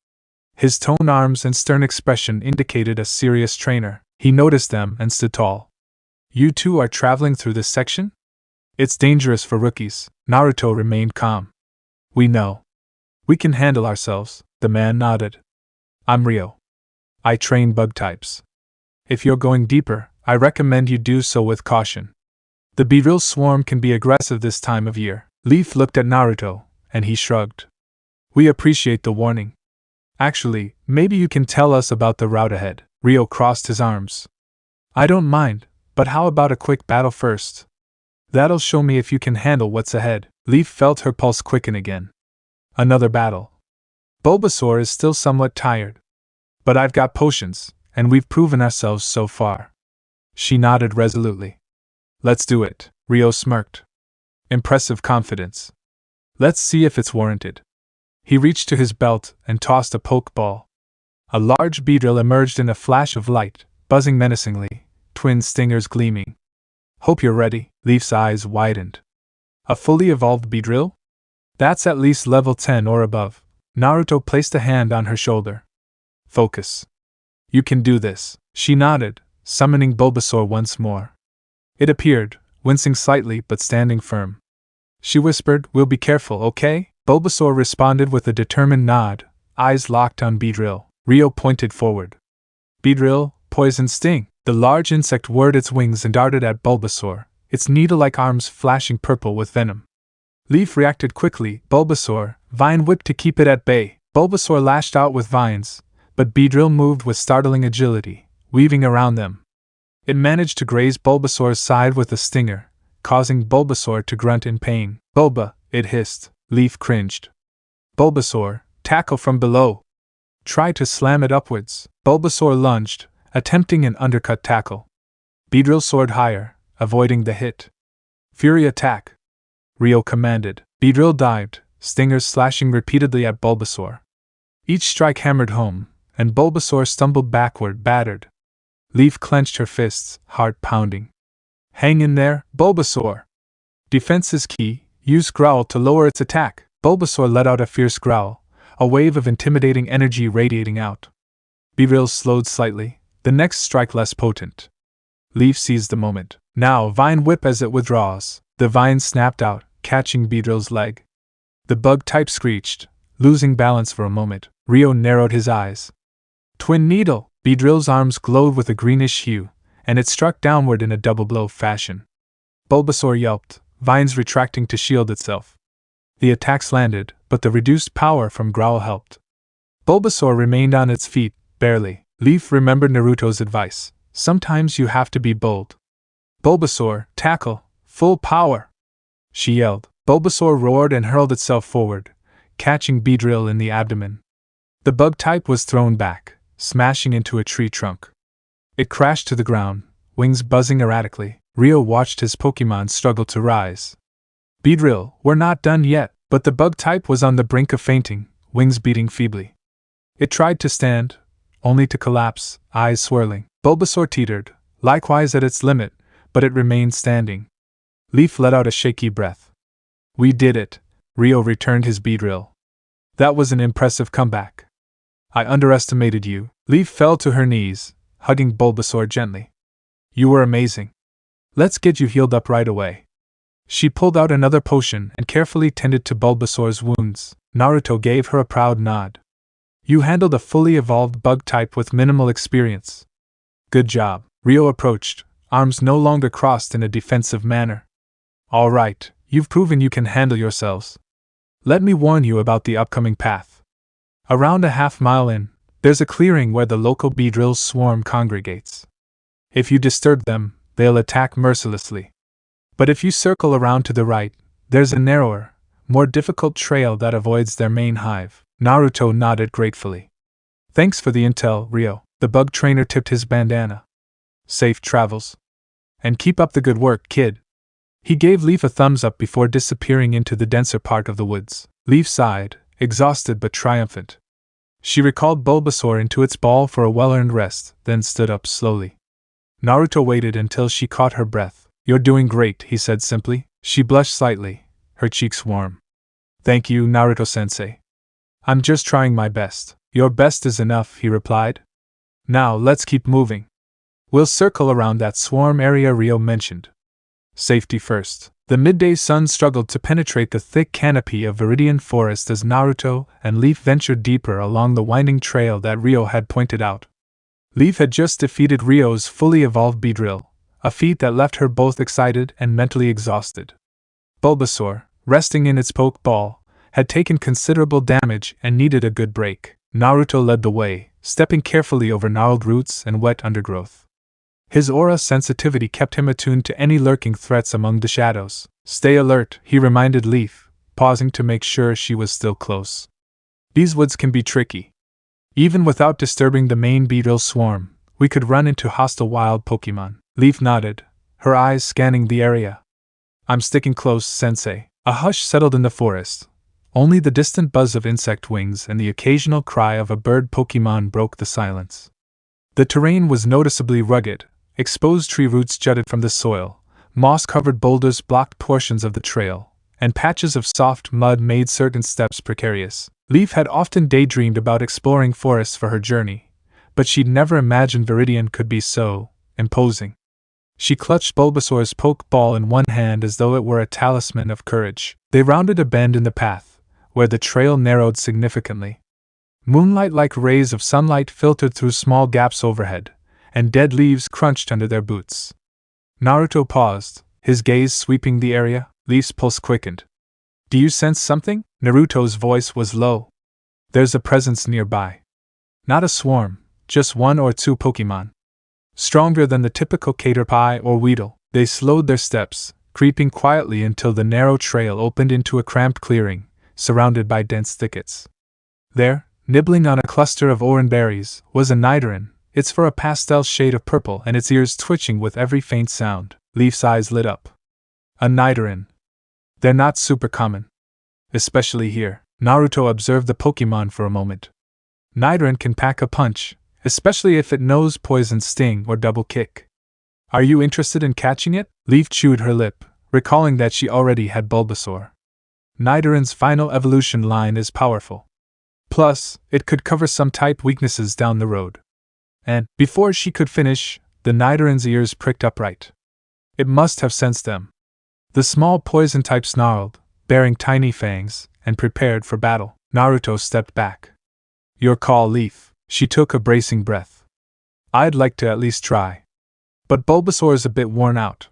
His toned arms and stern expression indicated a serious trainer. He noticed them and stood tall. "You two are traveling through this section? It's dangerous for rookies." Naruto remained calm. "We know. We can handle ourselves," the man nodded. "I'm Rio. I train bug types. If you're going deeper, I recommend you do so with caution. The beetle swarm can be aggressive this time of year." Leaf looked at Naruto, and he shrugged. "We appreciate the warning. Actually, maybe you can tell us about the route ahead." Rio crossed his arms. "I don't mind, but how about a quick battle first? That'll show me if you can handle what's ahead." Leaf felt her pulse quicken again. "Another battle. Bulbasaur is still somewhat tired. But I've got potions, and we've proven ourselves so far." She nodded resolutely. "Let's do it," Rio smirked. Impressive confidence. "Let's see if it's warranted." He reached to his belt and tossed a pokeball. A large beedrill emerged in a flash of light, buzzing menacingly, twin stingers gleaming. "Hope you're ready." Leaf's eyes widened. "A fully evolved beedrill? That's at least level 10 or above." Naruto placed a hand on her shoulder. "Focus. You can do this." She nodded, summoning Bulbasaur once more. It appeared, wincing slightly but standing firm. She whispered, "We'll be careful, okay?" Bulbasaur responded with a determined nod, eyes locked on Beedrill. Rio pointed forward. "Beedrill, poison sting." The large insect whirred its wings and darted at Bulbasaur, its needle-like arms flashing purple with venom. Leaf reacted quickly. "Bulbasaur, Vine Whip to keep it at bay." Bulbasaur lashed out with vines, but Beedrill moved with startling agility, weaving around them. It managed to graze Bulbasaur's side with a stinger, causing Bulbasaur to grunt in pain. "Bulba," it hissed. Leaf cringed. "Bulbasaur, tackle from below." "Try to slam it upwards." Bulbasaur lunged, attempting an undercut tackle. Beedrill soared higher, avoiding the hit. "Fury attack," Rio commanded. Beedrill dived, stingers slashing repeatedly at Bulbasaur. Each strike hammered home, and Bulbasaur stumbled backward, battered. Leaf clenched her fists, heart pounding. "Hang in there, Bulbasaur!" "Defense is key. Use Growl to lower its attack." Bulbasaur let out a fierce growl, a wave of intimidating energy radiating out. Beedrill slowed slightly, the next strike less potent. Leaf seized the moment. "Now Vine Whip." As it withdraws, the vine snapped out, catching Beedrill's leg. The bug type screeched, losing balance for a moment. Rio narrowed his eyes. "Twin Needle!" Beedrill's arms glowed with a greenish hue, and it struck downward in a double blow fashion. Bulbasaur yelped, vines retracting to shield itself. The attacks landed, but the reduced power from Growl helped. Bulbasaur remained on its feet, barely. Leaf remembered Naruto's advice: sometimes you have to be bold. "Bulbasaur, tackle, full power!" she yelled. Bulbasaur roared and hurled itself forward, catching Beedrill in the abdomen. The bug type was thrown back, smashing into a tree trunk. It crashed to the ground, wings buzzing erratically. Rio watched his Pokémon struggle to rise. "Beedrill, we're not done yet." But the bug type was on the brink of fainting, wings beating feebly. It tried to stand, only to collapse, eyes swirling. Bulbasaur teetered, likewise at its limit, but it remained standing. Leaf let out a shaky breath. "We did it," Rio returned his Beedrill. "That was an impressive comeback. I underestimated you." Leaf fell to her knees, hugging Bulbasaur gently. "You were amazing. Let's get you healed up right away." She pulled out another potion and carefully tended to Bulbasaur's wounds. Naruto gave her a proud nod. "You handled a fully evolved bug type with minimal experience. Good job." Rio approached, arms no longer crossed in a defensive manner. "All right, you've proven you can handle yourselves. Let me warn you about the upcoming path. Around a half-mile in, there's a clearing where the local Beedrill swarm congregates. If you disturb them, they'll attack mercilessly. But if you circle around to the right, there's a narrower, more difficult trail that avoids their main hive." Naruto nodded gratefully. Thanks for the intel, Rio. The bug trainer tipped his bandana. Safe travels. And keep up the good work, kid. He gave Leaf a thumbs up before disappearing into the denser part of the woods. Leaf sighed, exhausted but triumphant. She recalled Bulbasaur into its ball for a well-earned rest, then stood up slowly. Naruto waited until she caught her breath. You're doing great, he said simply. She blushed slightly, her cheeks warm. Thank you, Naruto-sensei. I'm just trying my best. Your best is enough, he replied. Now let's keep moving. We'll circle around that swarm area Rio mentioned. Safety first. The midday sun struggled to penetrate the thick canopy of Viridian forest as Naruto and Leaf ventured deeper along the winding trail that Rio had pointed out. Leaf had just defeated Rio's fully evolved Beedrill, a feat that left her both excited and mentally exhausted. Bulbasaur, resting in its Pokeball, had taken considerable damage and needed a good break. Naruto led the way, stepping carefully over gnarled roots and wet undergrowth. His aura sensitivity kept him attuned to any lurking threats among the shadows. Stay alert, he reminded Leaf, pausing to make sure she was still close. These woods can be tricky. Even without disturbing the main Beedrill swarm, we could run into hostile wild Pokémon. Leaf nodded, her eyes scanning the area. I'm sticking close, Sensei. A hush settled in the forest. Only the distant buzz of insect wings and the occasional cry of a bird Pokémon broke the silence. The terrain was noticeably rugged. Exposed tree roots jutted from the soil, moss-covered boulders blocked portions of the trail, and patches of soft mud made certain steps precarious. Leaf had often daydreamed about exploring forests for her journey, but she'd never imagined Viridian could be so imposing. She clutched Bulbasaur's Pokeball in one hand as though it were a talisman of courage. They rounded a bend in the path, where the trail narrowed significantly. Moonlight-like rays of sunlight filtered through small gaps overhead, and dead leaves crunched under their boots. Naruto paused, his gaze sweeping the area. Leaf's pulse quickened. Do you sense something? Naruto's voice was low. There's a presence nearby. Not a swarm, just one or two Pokémon. Stronger than the typical Caterpie or Weedle. They slowed their steps, creeping quietly until the narrow trail opened into a cramped clearing, surrounded by dense thickets. There, nibbling on a cluster of oranberries, was a Nidoran, its fur a pastel shade of purple and its ears twitching with every faint sound. Leaf's eyes lit up. A Nidoran. They're not super common. Especially here. Naruto observed the Pokémon for a moment. Nidoran can pack a punch, especially if it knows poison sting or double kick. Are you interested in catching it? Leaf chewed her lip, recalling that she already had Bulbasaur. Nidoran's final evolution line is powerful. Plus, it could cover some type weaknesses down the road. And, before she could finish, the Nidoran's ears pricked upright. It must have sensed them. The small poison type snarled, bearing tiny fangs, and prepared for battle. Naruto stepped back. Your call, Leaf. She took a bracing breath. I'd like to at least try. But Bulbasaur's a bit worn out.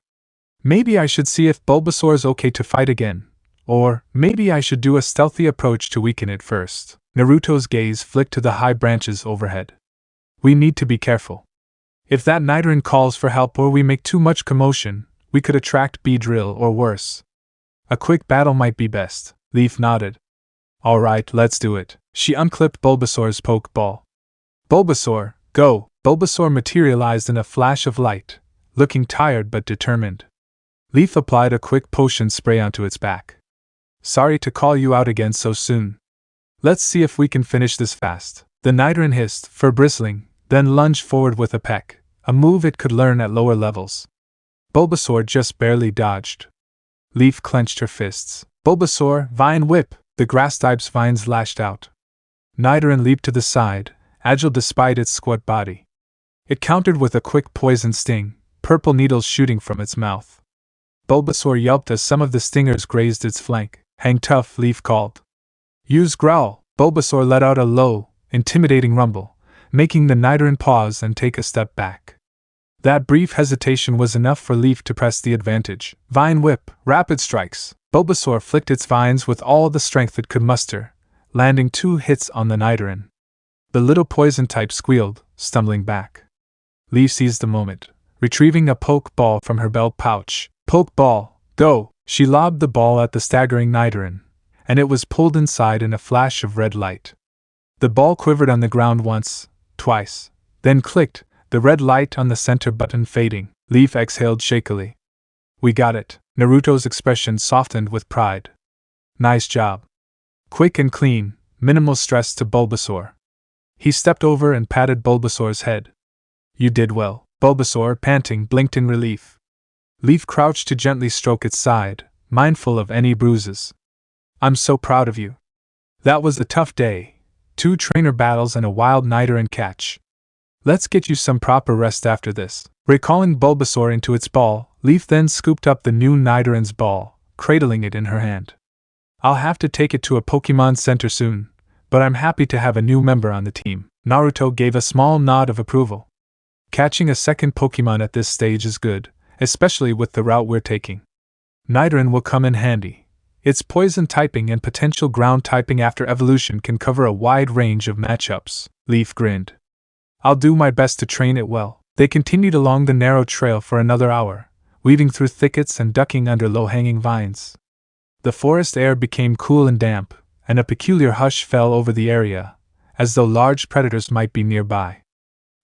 Maybe I should see if Bulbasaur's okay to fight again. Or, maybe I should do a stealthy approach to weaken it first. Naruto's gaze flicked to the high branches overhead. We need to be careful. If that Nidoran calls for help or we make too much commotion, we could attract Beedrill or worse. A quick battle might be best. Leaf nodded. Alright, let's do it. She unclipped Bulbasaur's Pokeball. Bulbasaur, go! Bulbasaur materialized in a flash of light, looking tired but determined. Leaf applied a quick potion spray onto its back. Sorry to call you out again so soon. Let's see if we can finish this fast. The Nidoran hissed, fur bristling, then lunged forward with a peck, a move it could learn at lower levels. Bulbasaur just barely dodged. Leaf clenched her fists. Bulbasaur, Vine Whip! The grass type's vines lashed out. Nidoran leaped to the side, agile despite its squat body. It countered with a quick poison sting, purple needles shooting from its mouth. Bulbasaur yelped as some of the stingers grazed its flank. Hang tough, Leaf called. Use Growl! Bulbasaur let out a low, intimidating rumble, making the Nidoran pause and take a step back. That brief hesitation was enough for Leaf to press the advantage. Vine Whip, Rapid Strikes! Bulbasaur flicked its vines with all the strength it could muster, landing 2 hits on the Nidoran. The little poison type squealed, stumbling back. Leaf seized the moment, retrieving a Pokeball from her belt pouch. Pokeball, go! She lobbed the ball at the staggering Nidoran, and it was pulled inside in a flash of red light. The ball quivered on the ground once, twice, then clicked, the red light on the center button fading. Leaf exhaled shakily. We got it. Naruto's expression softened with pride. Nice job. Quick and clean, minimal stress to Bulbasaur. He stepped over and patted Bulbasaur's head. You did well. Bulbasaur, panting, blinked in relief. Leaf crouched to gently stroke its side, mindful of any bruises. I'm so proud of you. That was a tough day. 2 trainer battles and a wild Nidoran catch. Let's get you some proper rest after this. Recalling Bulbasaur into its ball, Leaf then scooped up the new Nidoran's ball, cradling it in her hand. I'll have to take it to a Pokémon Center soon, but I'm happy to have a new member on the team. Naruto gave a small nod of approval. Catching a second Pokémon at this stage is good, especially with the route we're taking. Nidoran will come in handy. Its poison typing and potential ground typing after evolution can cover a wide range of matchups. Leaf grinned. I'll do my best to train it well. They continued along the narrow trail for another hour, weaving through thickets and ducking under low-hanging vines. The forest air became cool and damp, and a peculiar hush fell over the area, as though large predators might be nearby.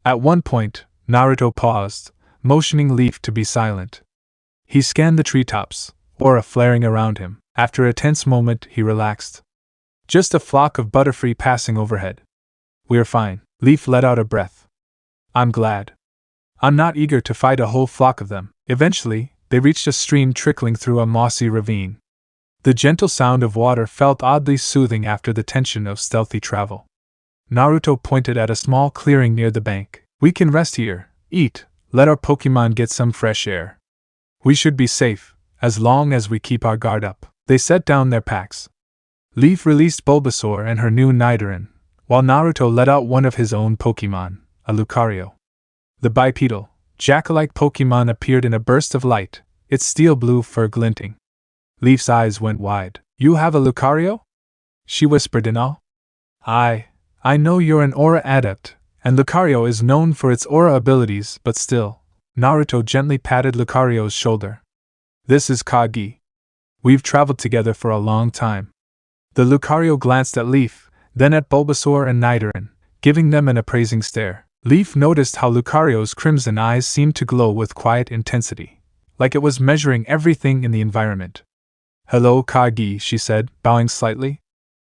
At one point, Naruto paused, motioning Leaf to be silent. He scanned the treetops, aura flaring around him. After a tense moment, he relaxed. Just a flock of butterfree passing overhead. We're fine. Leaf let out a breath. I'm glad. I'm not eager to fight a whole flock of them. Eventually, they reached a stream trickling through a mossy ravine. The gentle sound of water felt oddly soothing after the tension of stealthy travel. Naruto pointed at a small clearing near the bank. We can rest here, eat, let our Pokémon get some fresh air. We should be safe, as long as we keep our guard up. They set down their packs. Leaf released Bulbasaur and her new Nidoran, while Naruto let out one of his own Pokémon, a Lucario. The bipedal, jack-alike Pokémon appeared in a burst of light, its steel-blue fur glinting. Leaf's eyes went wide. You have a Lucario? She whispered in awe. I know you're an aura adept, and Lucario is known for its aura abilities, but still. Naruto gently patted Lucario's shoulder. This is Kagi. We've traveled together for a long time. The Lucario glanced at Leaf, then at Bulbasaur and Nidoran, giving them an appraising stare. Leaf noticed how Lucario's crimson eyes seemed to glow with quiet intensity, like it was measuring everything in the environment. Hello, Kagi, she said, bowing slightly.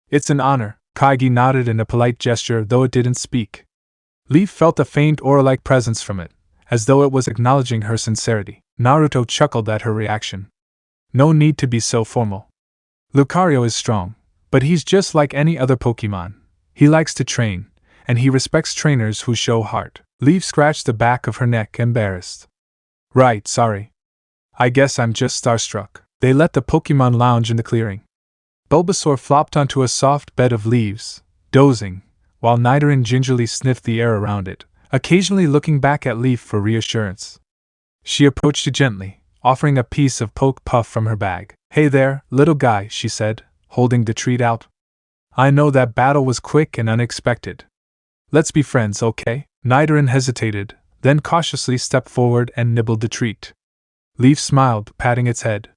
It's an honor. Kagi nodded in a polite gesture, though it didn't speak. Leaf felt a faint aura-like presence from it, as though it was acknowledging her sincerity. Naruto chuckled at her reaction. No need to be so formal. Lucario is strong, but he's just like any other Pokémon. He likes to train, and he respects trainers who show heart. Leaf scratched the back of her neck, embarrassed. Right, sorry. I guess I'm just starstruck. They let the Pokémon lounge in the clearing. Bulbasaur flopped onto a soft bed of leaves, dozing, while Nidoran gingerly sniffed the air around it, occasionally looking back at Leaf for reassurance. She approached it gently, offering a piece of poke puff from her bag. Hey there, little guy, she said, holding the treat out. I know that battle was quick and unexpected. Let's be friends, okay? Nidoran hesitated, then cautiously stepped forward and nibbled the treat. Leaf smiled, patting its head.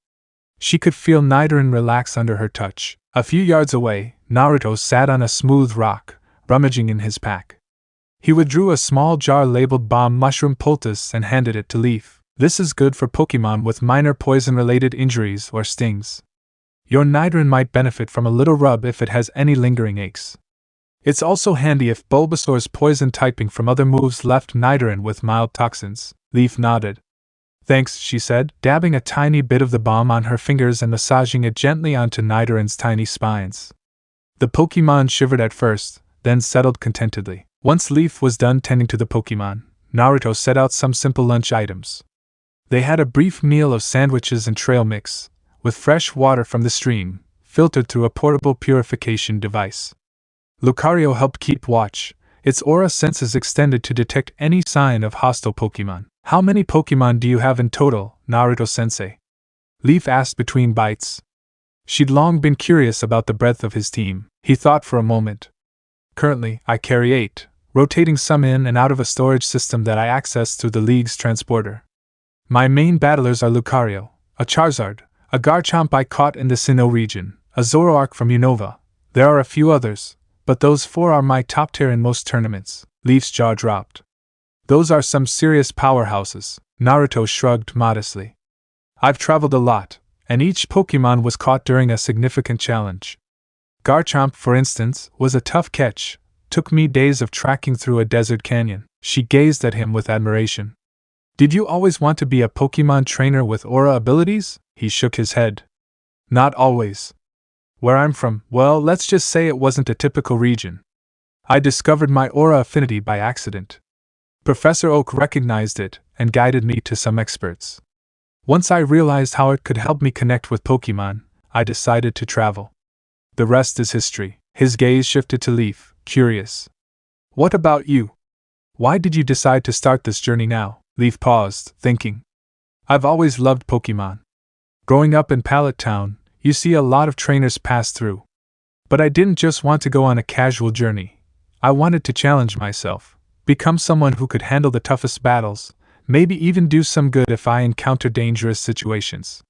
She could feel Nidoran relax under her touch. A few yards away, Naruto sat on a smooth rock, rummaging in his pack. He withdrew a small jar labeled Bomb Mushroom Poultice and handed it to Leaf. This is good for Pokémon with minor poison-related injuries or stings. Your Nidoran might benefit from a little rub if it has any lingering aches. It's also handy if Bulbasaur's poison typing from other moves left Nidoran with mild toxins. Leaf nodded. Thanks, she said, dabbing a tiny bit of the balm on her fingers and massaging it gently onto Nidoran's tiny spines. The Pokémon shivered at first, then settled contentedly. Once Leaf was done tending to the Pokémon, Naruto set out some simple lunch items. They had a brief meal of sandwiches and trail mix, with fresh water from the stream, filtered through a portable purification device. Lucario helped keep watch, its aura senses extended to detect any sign of hostile Pokémon. How many Pokémon do you have in total, Naruto-sensei? Leaf asked between bites. She'd long been curious about the breadth of his team. He thought for a moment. Currently, I carry 8, rotating some in and out of a storage system that I access through the League's transporter. My main battlers are Lucario, a Charizard, a Garchomp I caught in the Sinnoh region, a Zoroark from Unova. There are a few others, but those 4 are my top tier in most tournaments. Leaf's jaw dropped. Those are some serious powerhouses. Naruto shrugged modestly. I've traveled a lot, and each Pokémon was caught during a significant challenge. Garchomp, for instance, was a tough catch. Took me days of tracking through a desert canyon. She gazed at him with admiration. Did you always want to be a Pokémon trainer with aura abilities? He shook his head. Not always. Where I'm from, well, let's just say it wasn't a typical region. I discovered my aura affinity by accident. Professor Oak recognized it and guided me to some experts. Once I realized how it could help me connect with Pokémon, I decided to travel. The rest is history. His gaze shifted to Leaf, curious. What about you? Why did you decide to start this journey now? Leaf paused, thinking. I've always loved Pokémon. Growing up in Pallet Town, you see a lot of trainers pass through. But I didn't just want to go on a casual journey. I wanted to challenge myself, become someone who could handle the toughest battles, maybe even do some good if I encounter dangerous situations.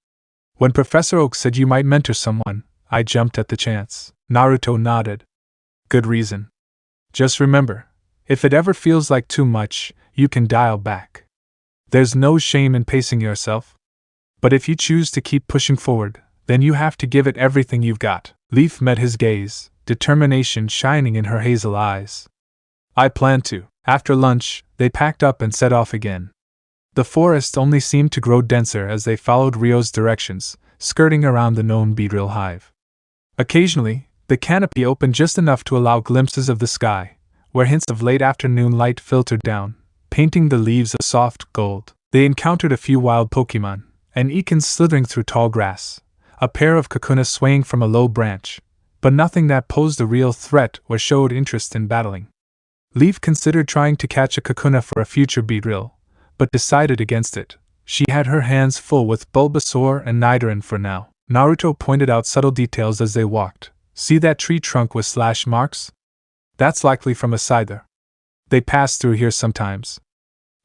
When Professor Oak said you might mentor someone, I jumped at the chance. Naruto nodded. Good reason. Just remember, if it ever feels like too much, you can dial back. There's no shame in pacing yourself. But if you choose to keep pushing forward, then you have to give it everything you've got. Leaf met his gaze, determination shining in her hazel eyes. I plan to. After lunch, they packed up and set off again. The forest only seemed to grow denser as they followed Rio's directions, skirting around the known beetle hive. Occasionally, the canopy opened just enough to allow glimpses of the sky, where hints of late afternoon light filtered down, painting the leaves a soft gold. They encountered a few wild Pokémon, an Ekin slithering through tall grass, a pair of Kakuna swaying from a low branch, but nothing that posed a real threat or showed interest in battling. Leaf considered trying to catch a Kakuna for a future beedrill, but decided against it. She had her hands full with Bulbasaur and Nidoran for now. Naruto pointed out subtle details as they walked. See that tree trunk with slash marks? That's likely from a scyther. They pass through here sometimes.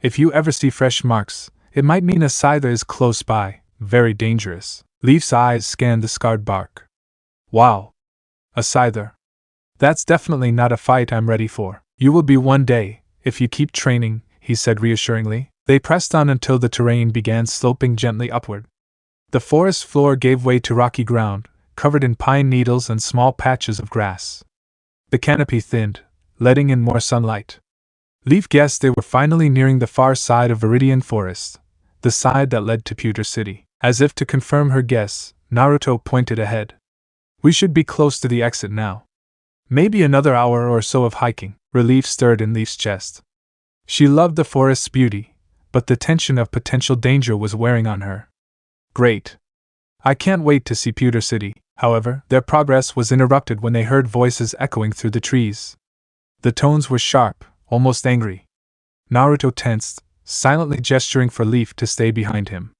If you ever see fresh marks, it might mean a scyther is close by. Very dangerous. Leaf's eyes scanned the scarred bark. Wow. A scyther. That's definitely not a fight I'm ready for. You will be one day, if you keep training, he said reassuringly. They pressed on until the terrain began sloping gently upward. The forest floor gave way to rocky ground, covered in pine needles and small patches of grass. The canopy thinned, letting in more sunlight. Leaf guessed they were finally nearing the far side of Viridian Forest, the side that led to Pewter City. As if to confirm her guess, Naruto pointed ahead. We should be close to the exit now. Maybe another hour or so of hiking. Relief stirred in Leaf's chest. She loved the forest's beauty, but the tension of potential danger was wearing on her. Great. I can't wait to see Pewter City. However, their progress was interrupted when they heard voices echoing through the trees. The tones were sharp, almost angry. Naruto tensed, silently gesturing for Leaf to stay behind him.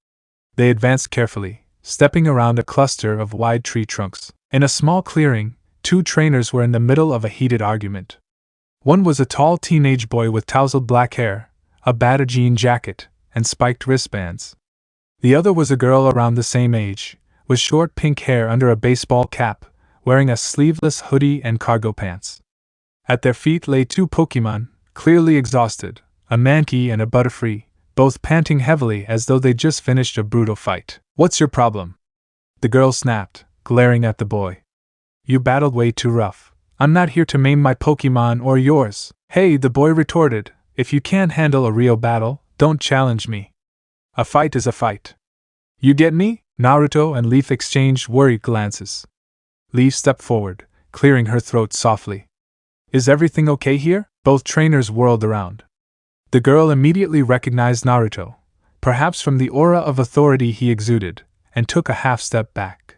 They advanced carefully, stepping around a cluster of wide tree trunks. In a small clearing, 2 trainers were in the middle of a heated argument. One was a tall teenage boy with tousled black hair, a battered jean jacket, and spiked wristbands. The other was a girl around the same age, with short pink hair under a baseball cap, wearing a sleeveless hoodie and cargo pants. At their feet lay 2 Pokémon, clearly exhausted, a Mankey and a Butterfree, both panting heavily as though they'd just finished a brutal fight. What's your problem? The girl snapped, glaring at the boy. You battled way too rough. I'm not here to maim my Pokémon or yours. Hey, the boy retorted, if you can't handle a real battle, don't challenge me. A fight is a fight. You get me? Naruto and Leaf exchanged worried glances. Leaf stepped forward, clearing her throat softly. Is everything okay here? Both trainers whirled around. The girl immediately recognized Naruto, perhaps from the aura of authority he exuded, and took a half step back.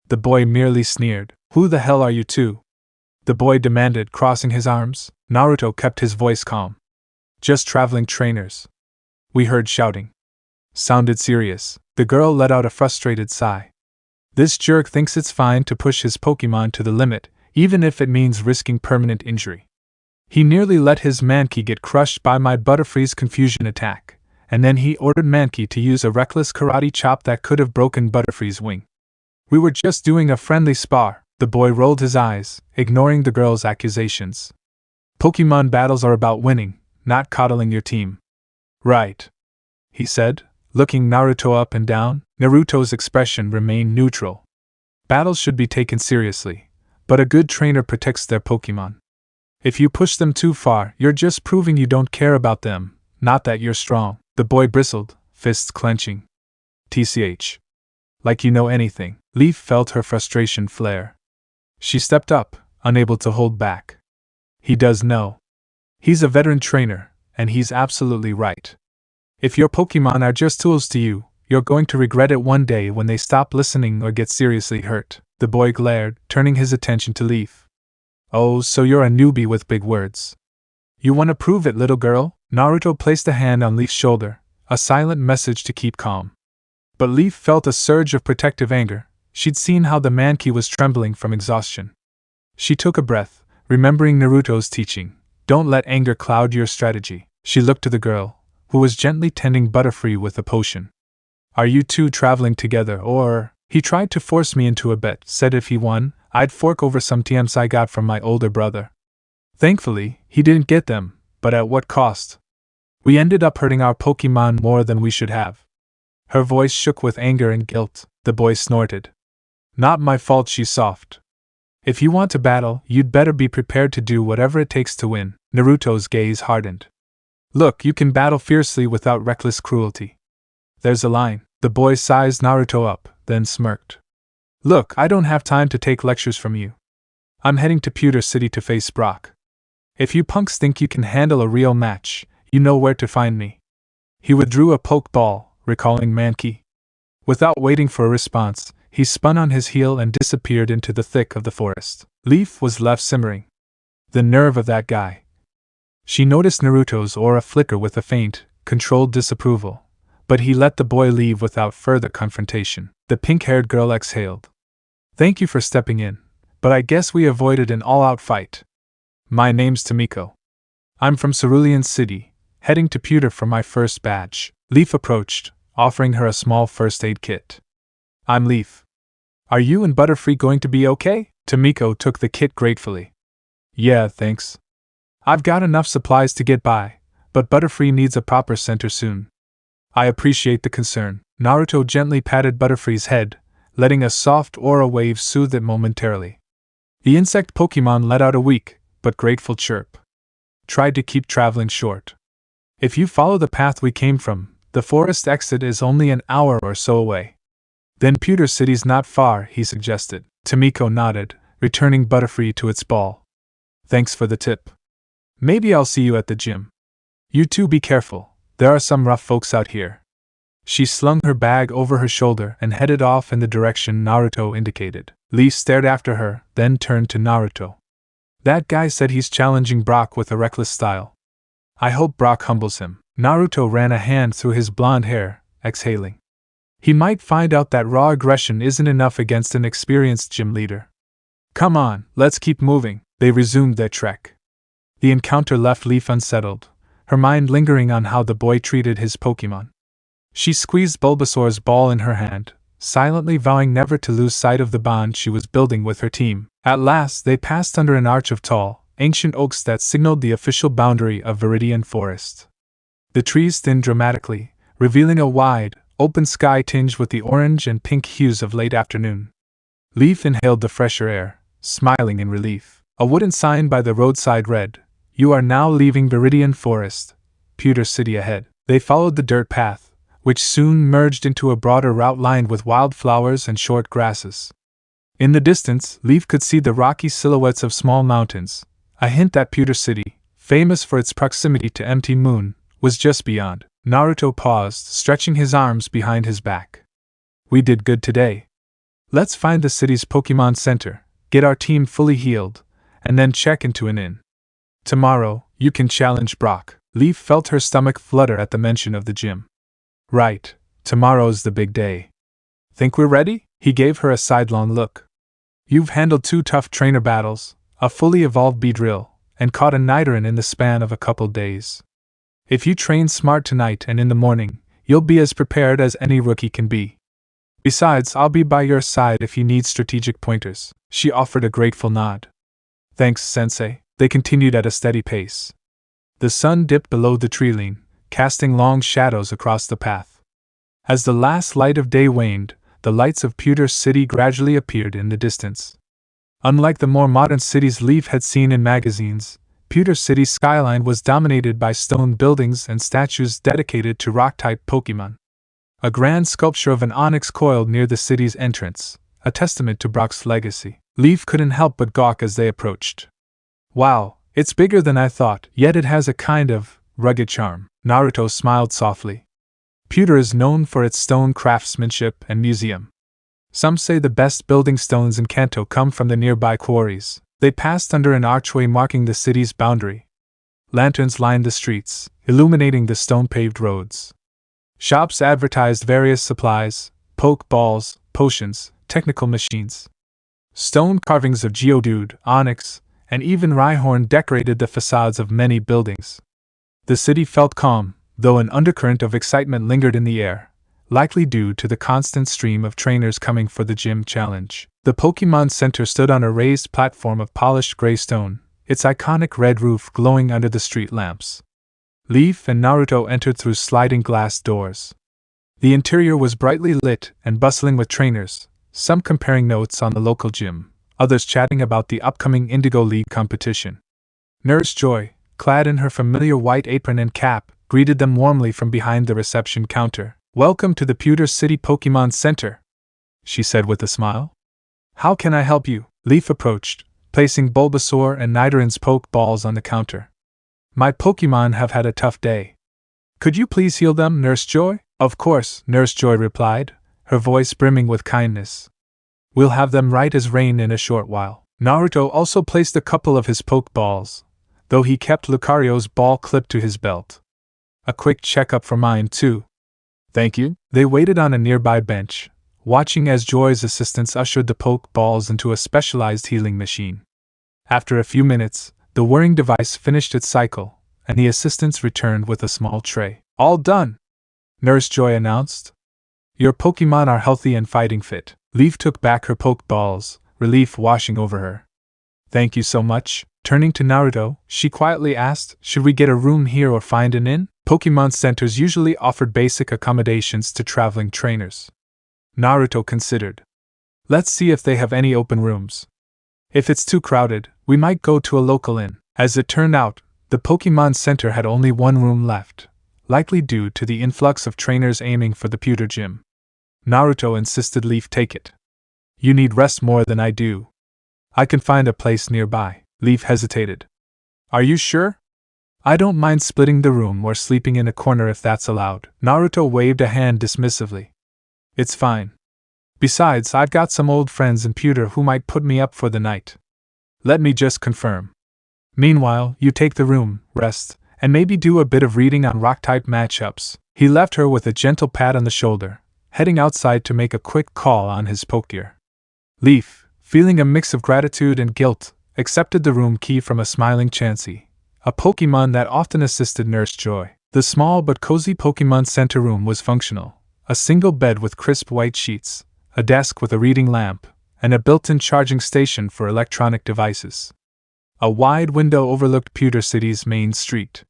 The boy merely sneered. Who the hell are you two? The boy demanded, crossing his arms. Naruto kept his voice calm. Just traveling trainers. We heard shouting. Sounded serious. The girl let out a frustrated sigh. This jerk thinks it's fine to push his Pokémon to the limit, even if it means risking permanent injury. He nearly let his Mankey get crushed by my Butterfree's confusion attack, and then he ordered Mankey to use a reckless karate chop that could have broken Butterfree's wing. We were just doing a friendly spar. The boy rolled his eyes, ignoring the girl's accusations. Pokémon battles are about winning, not coddling your team. Right, he said, looking Naruto up and down. Naruto's expression remained neutral. Battles should be taken seriously, but a good trainer protects their Pokémon. If you push them too far, you're just proving you don't care about them, not that you're strong. The boy bristled, fists clenching. TCH. Like you know anything. Leaf felt her frustration flare. She stepped up, unable to hold back. He does know. He's a veteran trainer, and he's absolutely right. If your Pokémon are just tools to you, you're going to regret it one day when they stop listening or get seriously hurt. The boy glared, turning his attention to Leaf. Oh, so you're a newbie with big words. You want to prove it, little girl? Naruto placed a hand on Leaf's shoulder, a silent message to keep calm. But Leaf felt a surge of protective anger. She'd seen how the Mankey was trembling from exhaustion. She took a breath, remembering Naruto's teaching. Don't let anger cloud your strategy. She looked to the girl, who was gently tending Butterfree with a potion. Are you two traveling together, or? He tried to force me into a bet, said if he won, I'd fork over some TMs I got from my older brother. Thankfully, he didn't get them, but at what cost? We ended up hurting our Pokémon more than we should have. Her voice shook with anger and guilt. The boy snorted. Not my fault, she soft. If you want to battle, you'd better be prepared to do whatever it takes to win. Naruto's gaze hardened. Look, you can battle fiercely without reckless cruelty. There's a line. The boy sized Naruto up, then smirked. Look, I don't have time to take lectures from you. I'm heading to Pewter City to face Brock. If you punks think you can handle a real match, you know where to find me. He withdrew a pokeball, recalling Mankey. Without waiting for a response, he spun on his heel and disappeared into the thick of the forest. Leaf was left simmering. The nerve of that guy. She noticed Naruto's aura flicker with a faint, controlled disapproval, but he let the boy leave without further confrontation. The pink-haired girl exhaled. Thank you for stepping in, but I guess we avoided an all-out fight. My name's Tomiko. I'm from Cerulean City, heading to Pewter for my first badge. Leaf approached, offering her a small first aid kit. I'm Leaf. Are you and Butterfree going to be okay? Tomiko took the kit gratefully. Yeah, thanks. I've got enough supplies to get by, but Butterfree needs a proper center soon. I appreciate the concern. Naruto gently patted Butterfree's head, letting a soft aura wave soothe it momentarily. The insect Pokémon let out a weak, but grateful chirp. Tried to keep traveling short. If you follow the path we came from, the forest exit is only an hour or so away. Then Pewter City's not far, he suggested. Tomiko nodded, returning Butterfree to its ball. Thanks for the tip. Maybe I'll see you at the gym. You two be careful, there are some rough folks out here. She slung her bag over her shoulder and headed off in the direction Naruto indicated. Lee stared after her, then turned to Naruto. That guy said he's challenging Brock with a reckless style. I hope Brock humbles him. Naruto ran a hand through his blonde hair, exhaling. He might find out that raw aggression isn't enough against an experienced gym leader. Come on, let's keep moving. They resumed their trek. The encounter left Leaf unsettled, her mind lingering on how the boy treated his Pokémon. She squeezed Bulbasaur's ball in her hand, silently vowing never to lose sight of the bond she was building with her team. At last they passed under an arch of tall, ancient oaks that signaled the official boundary of Viridian forest. The trees thinned dramatically, revealing a wide, open sky tinged with the orange and pink hues of late afternoon. Leaf inhaled the fresher air, smiling in relief. A wooden sign by the roadside read, "You are now leaving Viridian Forest, Pewter City ahead." They followed the dirt path, which soon merged into a broader route lined with wildflowers and short grasses. In the distance, Leaf could see the rocky silhouettes of small mountains, a hint that Pewter City, famous for its proximity to Empty Moon, was just beyond. Naruto paused, stretching his arms behind his back. We did good today. Let's find the city's Pokémon Center, get our team fully healed, and then check into an inn. Tomorrow, you can challenge Brock. Leaf felt her stomach flutter at the mention of the gym. Right, tomorrow's the big day. Think we're ready? He gave her a sidelong look. You've handled 2 tough trainer battles, a fully evolved B-drill, and caught a Nidoran in the span of a couple days. If you train smart tonight and in the morning, you'll be as prepared as any rookie can be. Besides, I'll be by your side if you need strategic pointers. She offered a grateful nod. Thanks, Sensei. They continued at a steady pace. The sun dipped below the treeline, casting long shadows across the path. As the last light of day waned, the lights of Pewter City gradually appeared in the distance. Unlike the more modern cities Leaf had seen in magazines, Pewter City's skyline was dominated by stone buildings and statues dedicated to rock-type Pokémon. A grand sculpture of an onyx coiled near the city's entrance, a testament to Brock's legacy. Leaf couldn't help but gawk as they approached. Wow, it's bigger than I thought, yet it has a kind of rugged charm. Naruto smiled softly. Pewter is known for its stone craftsmanship and museum. Some say the best building stones in Kanto come from the nearby quarries. They passed under an archway marking the city's boundary. Lanterns lined the streets, illuminating the stone-paved roads. Shops advertised various supplies, poke balls, potions, technical machines. Stone carvings of Geodude, Onyx, and even Rhyhorn decorated the facades of many buildings. The city felt calm, though an undercurrent of excitement lingered in the air, likely due to the constant stream of trainers coming for the gym challenge. The Pokémon Center stood on a raised platform of polished gray stone, its iconic red roof glowing under the street lamps. Leaf and Naruto entered through sliding glass doors. The interior was brightly lit and bustling with trainers, some comparing notes on the local gym, others chatting about the upcoming Indigo League competition. Nurse Joy, clad in her familiar white apron and cap, greeted them warmly from behind the reception counter. Welcome to the Pewter City Pokémon Center, she said with a smile. How can I help you? Leaf approached, placing Bulbasaur and Nidorann's poke balls on the counter. My Pokémon have had a tough day. Could you please heal them, Nurse Joy? Of course, Nurse Joy replied, her voice brimming with kindness. We'll have them right as rain in a short while. Naruto also placed a couple of his poke balls, though he kept Lucario's ball clipped to his belt. A quick checkup for mine, too. Thank you. They waited on a nearby bench, watching as Joy's assistants ushered the poke balls into a specialized healing machine. After a few minutes, the whirring device finished its cycle, and the assistants returned with a small tray. All done, Nurse Joy announced. Your Pokémon are healthy and fighting fit. Leaf took back her poke balls, relief washing over her. Thank you so much. Turning to Naruto, she quietly asked, should we get a room here or find an inn? Pokémon centers usually offered basic accommodations to traveling trainers. Naruto considered. Let's see if they have any open rooms. If it's too crowded, we might go to a local inn. As it turned out, the Pokémon Center had only one room left, likely due to the influx of trainers aiming for the Pewter Gym. Naruto insisted Leaf take it. You need rest more than I do. I can find a place nearby. Leaf hesitated. Are you sure? I don't mind splitting the room or sleeping in a corner if that's allowed. Naruto waved a hand dismissively. It's fine. Besides, I've got some old friends in Pewter who might put me up for the night. Let me just confirm. Meanwhile, you take the room, rest, and maybe do a bit of reading on rock-type matchups. He left her with a gentle pat on the shoulder, heading outside to make a quick call on his Pokegear. Leaf, feeling a mix of gratitude and guilt, accepted the room key from a smiling Chansey, a Pokémon that often assisted Nurse Joy. The small but cozy Pokémon Center room was functional, a single bed with crisp white sheets, a desk with a reading lamp, and a built-in charging station for electronic devices. A wide window overlooked Pewter City's main street.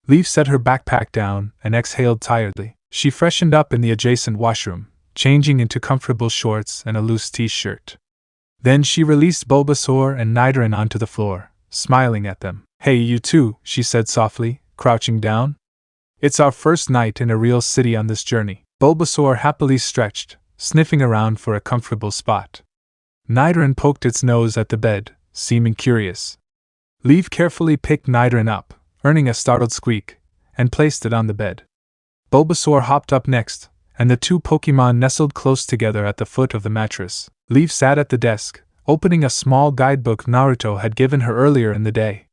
Leaf set her backpack down and exhaled tiredly. She freshened up in the adjacent washroom, changing into comfortable shorts and a loose t-shirt. Then she released Bulbasaur and Nidoran onto the floor, smiling at them. Hey, you two, she said softly, crouching down. It's our first night in a real city on this journey. Bulbasaur happily stretched, sniffing around for a comfortable spot. Nidoran poked its nose at the bed, seeming curious. Leaf carefully picked Nidoran up, earning a startled squeak, and placed it on the bed. Bulbasaur hopped up next, and the two Pokémon nestled close together at the foot of the mattress. Leaf sat at the desk, opening a small guidebook Naruto had given her earlier in the day.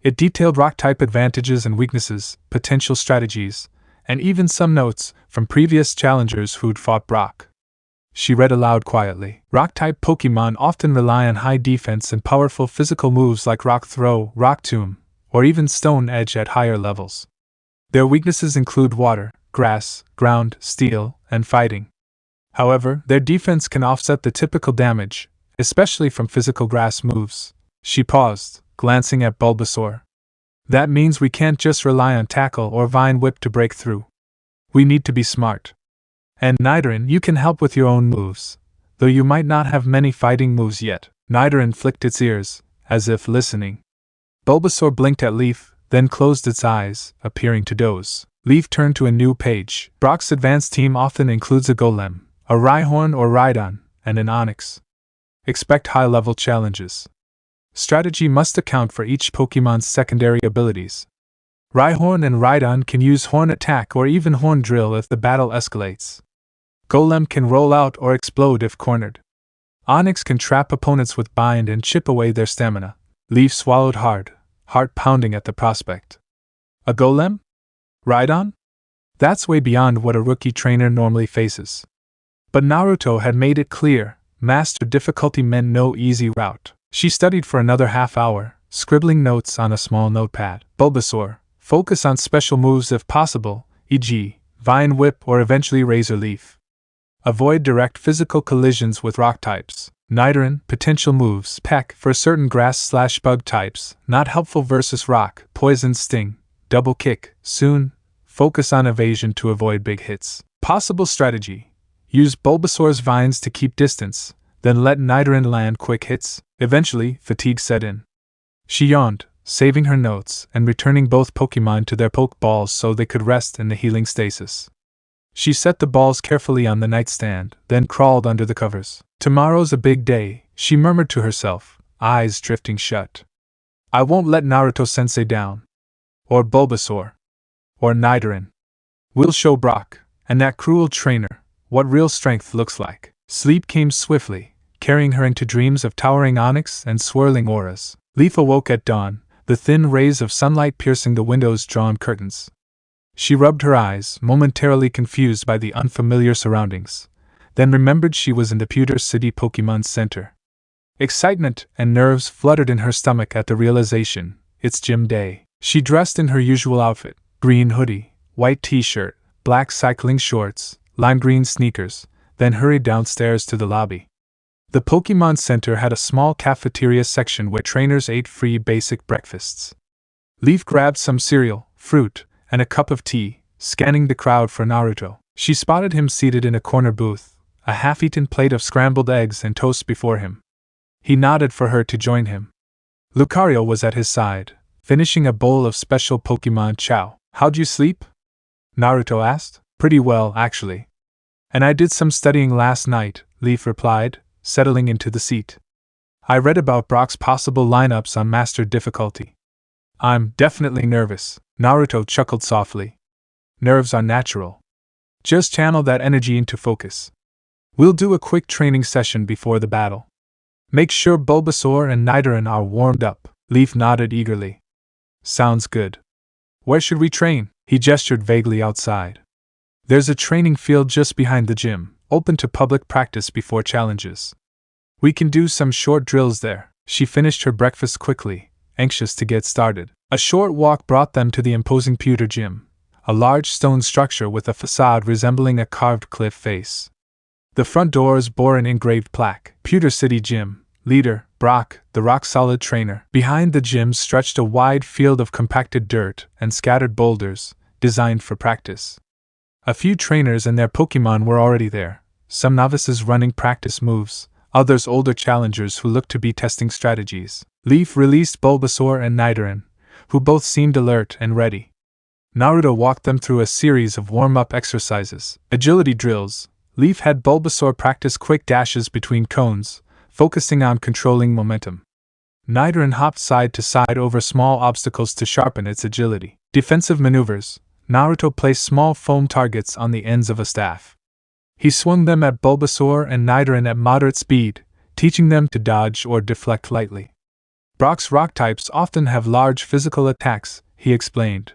It detailed rock-type advantages and weaknesses, potential strategies, and even some notes from previous challengers who'd fought Brock. She read aloud quietly. Rock-type Pokémon often rely on high defense and powerful physical moves like Rock Throw, Rock Tomb, or even Stone Edge at higher levels. Their weaknesses include water, grass, ground, steel, and fighting. However, their defense can offset the typical damage, especially from physical grass moves. She paused, glancing at Bulbasaur. That means we can't just rely on Tackle or Vine Whip to break through. We need to be smart. And Nidoran, you can help with your own moves, though you might not have many fighting moves yet. Nidoran flicked its ears, as if listening. Bulbasaur blinked at Leaf, then closed its eyes, appearing to doze. Leaf turned to a new page. Brock's advanced team often includes a Golem, a Rhyhorn or Rhydon, and an Onix. Expect high-level challenges. Strategy must account for each Pokémon's secondary abilities. Rhyhorn and Rhydon can use Horn Attack or even Horn Drill if the battle escalates. Golem can roll out or explode if cornered. Onix can trap opponents with Bind and chip away their stamina. Leaf swallowed hard, heart pounding at the prospect. A Golem? Rhydon? That's way beyond what a rookie trainer normally faces. But Naruto had made it clear, master difficulty meant no easy route. She studied for another half hour, scribbling notes on a small notepad. Bulbasaur, focus on special moves if possible, e.g., Vine Whip or eventually Razor Leaf. Avoid direct physical collisions with rock types. Nidoran, potential moves, Peck for certain grass/bug types, not helpful versus rock, Poison Sting, Double Kick, soon, focus on evasion to avoid big hits. Possible strategy. Use Bulbasaur's vines to keep distance, then let Nidoran land quick hits. Eventually, fatigue set in. She yawned, saving her notes and returning both Pokémon to their Pokeballs so they could rest in the healing stasis. She set the balls carefully on the nightstand, then crawled under the covers. Tomorrow's a big day, she murmured to herself, eyes drifting shut. I won't let Naruto-sensei down. Or Bulbasaur. Or Nidoran. We'll show Brock, and that cruel trainer, what real strength looks like. Sleep came swiftly, carrying her into dreams of towering Onix and swirling auras. Leaf awoke at dawn, the thin rays of sunlight piercing the window's drawn curtains. She rubbed her eyes, momentarily confused by the unfamiliar surroundings, then remembered she was in the Pewter City Pokémon Center. Excitement and nerves fluttered in her stomach at the realization, it's gym day. She dressed in her usual outfit, green hoodie, white t-shirt, black cycling shorts, lime green sneakers, then hurried downstairs to the lobby. The Pokémon Center had a small cafeteria section where trainers ate free basic breakfasts. Leaf grabbed some cereal, fruit, and a cup of tea, scanning the crowd for Naruto. She spotted him seated in a corner booth, a half-eaten plate of scrambled eggs and toast before him. He nodded for her to join him. Lucario was at his side, finishing a bowl of special Pokémon chow. How'd you sleep? Naruto asked. Pretty well, actually. And I did some studying last night, Leaf replied, settling into the seat. I read about Brock's possible lineups on Master difficulty. I'm definitely nervous, Naruto chuckled softly. Nerves are natural. Just channel that energy into focus. We'll do a quick training session before the battle. Make sure Bulbasaur and Nidoran are warmed up. Leaf nodded eagerly. Sounds good. Where should we train? He gestured vaguely outside. There's a training field just behind the gym, open to public practice before challenges. We can do some short drills there. She finished her breakfast quickly, anxious to get started. A short walk brought them to the imposing Pewter gym, a large stone structure with a facade resembling a carved cliff face. The front doors bore an engraved plaque, Pewter City Gym, leader, Brock, the rock-solid trainer. Behind the gym stretched a wide field of compacted dirt and scattered boulders, designed for practice. A few trainers and their Pokémon were already there, some novices running practice moves, others older challengers who looked to be testing strategies. Leaf released Bulbasaur and Nidoran, who both seemed alert and ready. Naruto walked them through a series of warm-up exercises. Agility drills. Leaf had Bulbasaur practice quick dashes between cones, focusing on controlling momentum. Nidoran hopped side to side over small obstacles to sharpen its agility. Defensive maneuvers. Naruto placed small foam targets on the ends of a staff. He swung them at Bulbasaur and Nidoran at moderate speed, teaching them to dodge or deflect lightly. Brock's rock types often have large physical attacks, he explained.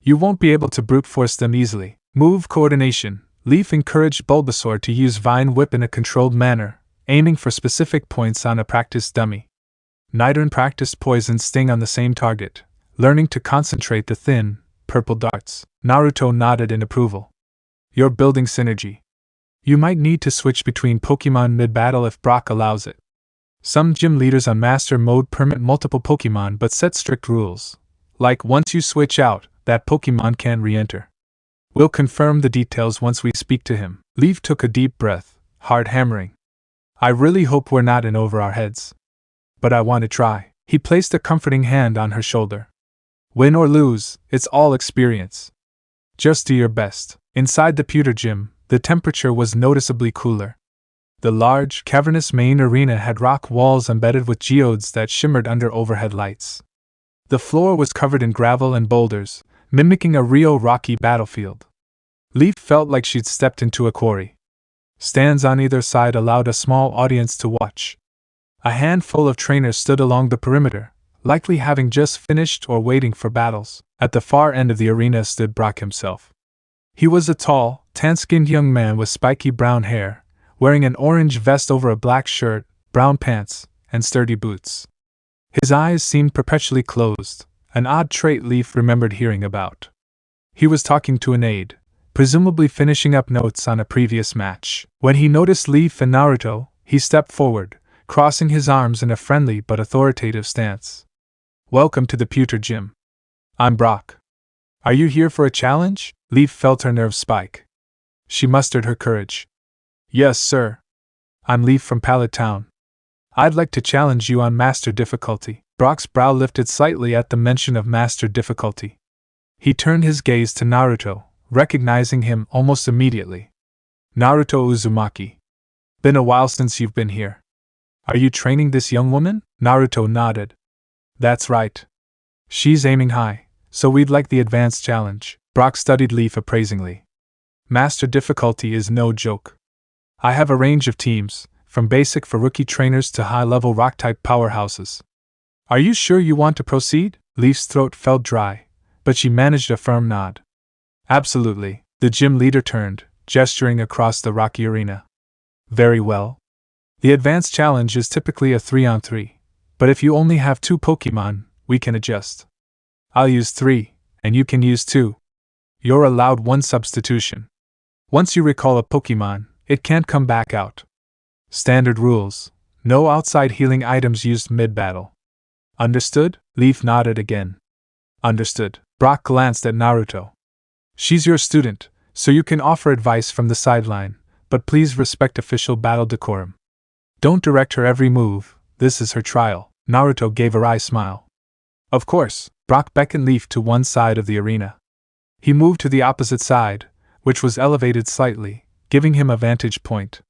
You won't be able to brute force them easily. Move coordination. Leaf encouraged Bulbasaur to use Vine Whip in a controlled manner, aiming for specific points on a practice dummy. Nidoran practiced Poison Sting on the same target, learning to concentrate the thin, purple darts. Naruto nodded in approval. You're building synergy. You might need to switch between Pokémon mid-battle if Brock allows it. Some gym leaders on Master Mode permit multiple Pokémon but set strict rules. Like once you switch out, that Pokémon can't re-enter. We'll confirm the details once we speak to him. Leaf took a deep breath, heart hammering. I really hope we're not in over our heads. But I want to try. He placed a comforting hand on her shoulder. Win or lose, it's all experience. Just do your best. Inside the Pewter gym, the temperature was noticeably cooler. The large, cavernous main arena had rock walls embedded with geodes that shimmered under overhead lights. The floor was covered in gravel and boulders, mimicking a real rocky battlefield. Leaf felt like she'd stepped into a quarry. Stands on either side allowed a small audience to watch. A handful of trainers stood along the perimeter, likely having just finished or waiting for battles. At the far end of the arena stood Brock himself. He was a tall, tan-skinned young man with spiky brown hair, wearing an orange vest over a black shirt, brown pants, and sturdy boots. His eyes seemed perpetually closed, an odd trait Leaf remembered hearing about. He was talking to an aide, presumably finishing up notes on a previous match. When he noticed Leaf and Naruto, he stepped forward, crossing his arms in a friendly but authoritative stance. Welcome to the Pewter gym. I'm Brock. Are you here for a challenge? Leaf felt her nerves spike. She mustered her courage. Yes, sir. I'm Leaf from Pallet Town. I'd like to challenge you on Master Difficulty. Brock's brow lifted slightly at the mention of Master Difficulty. He turned his gaze to Naruto, recognizing him almost immediately. Naruto Uzumaki. Been a while since you've been here. Are you training this young woman? Naruto nodded. That's right. She's aiming high, so we'd like the advanced challenge. Brock studied Leaf appraisingly. Master Difficulty is no joke. I have a range of teams, from basic for rookie trainers to high-level rock-type powerhouses. Are you sure you want to proceed? Leaf's throat felt dry, but she managed a firm nod. Absolutely. The gym leader turned, gesturing across the rocky arena. Very well. The advanced challenge is typically a 3-on-3, but if you only have 2 Pokémon, we can adjust. I'll use 3, and you can use 2. You're allowed 1 substitution. Once you recall a Pokémon, it can't come back out. Standard rules. No outside healing items used mid-battle. Understood? Leaf nodded again. Understood. Brock glanced at Naruto. She's your student, so you can offer advice from the sideline, but please respect official battle decorum. Don't direct her every move, this is her trial. Naruto gave a wry smile. Of course. Brock beckoned Leaf to one side of the arena. He moved to the opposite side, which was elevated slightly, giving him a vantage point.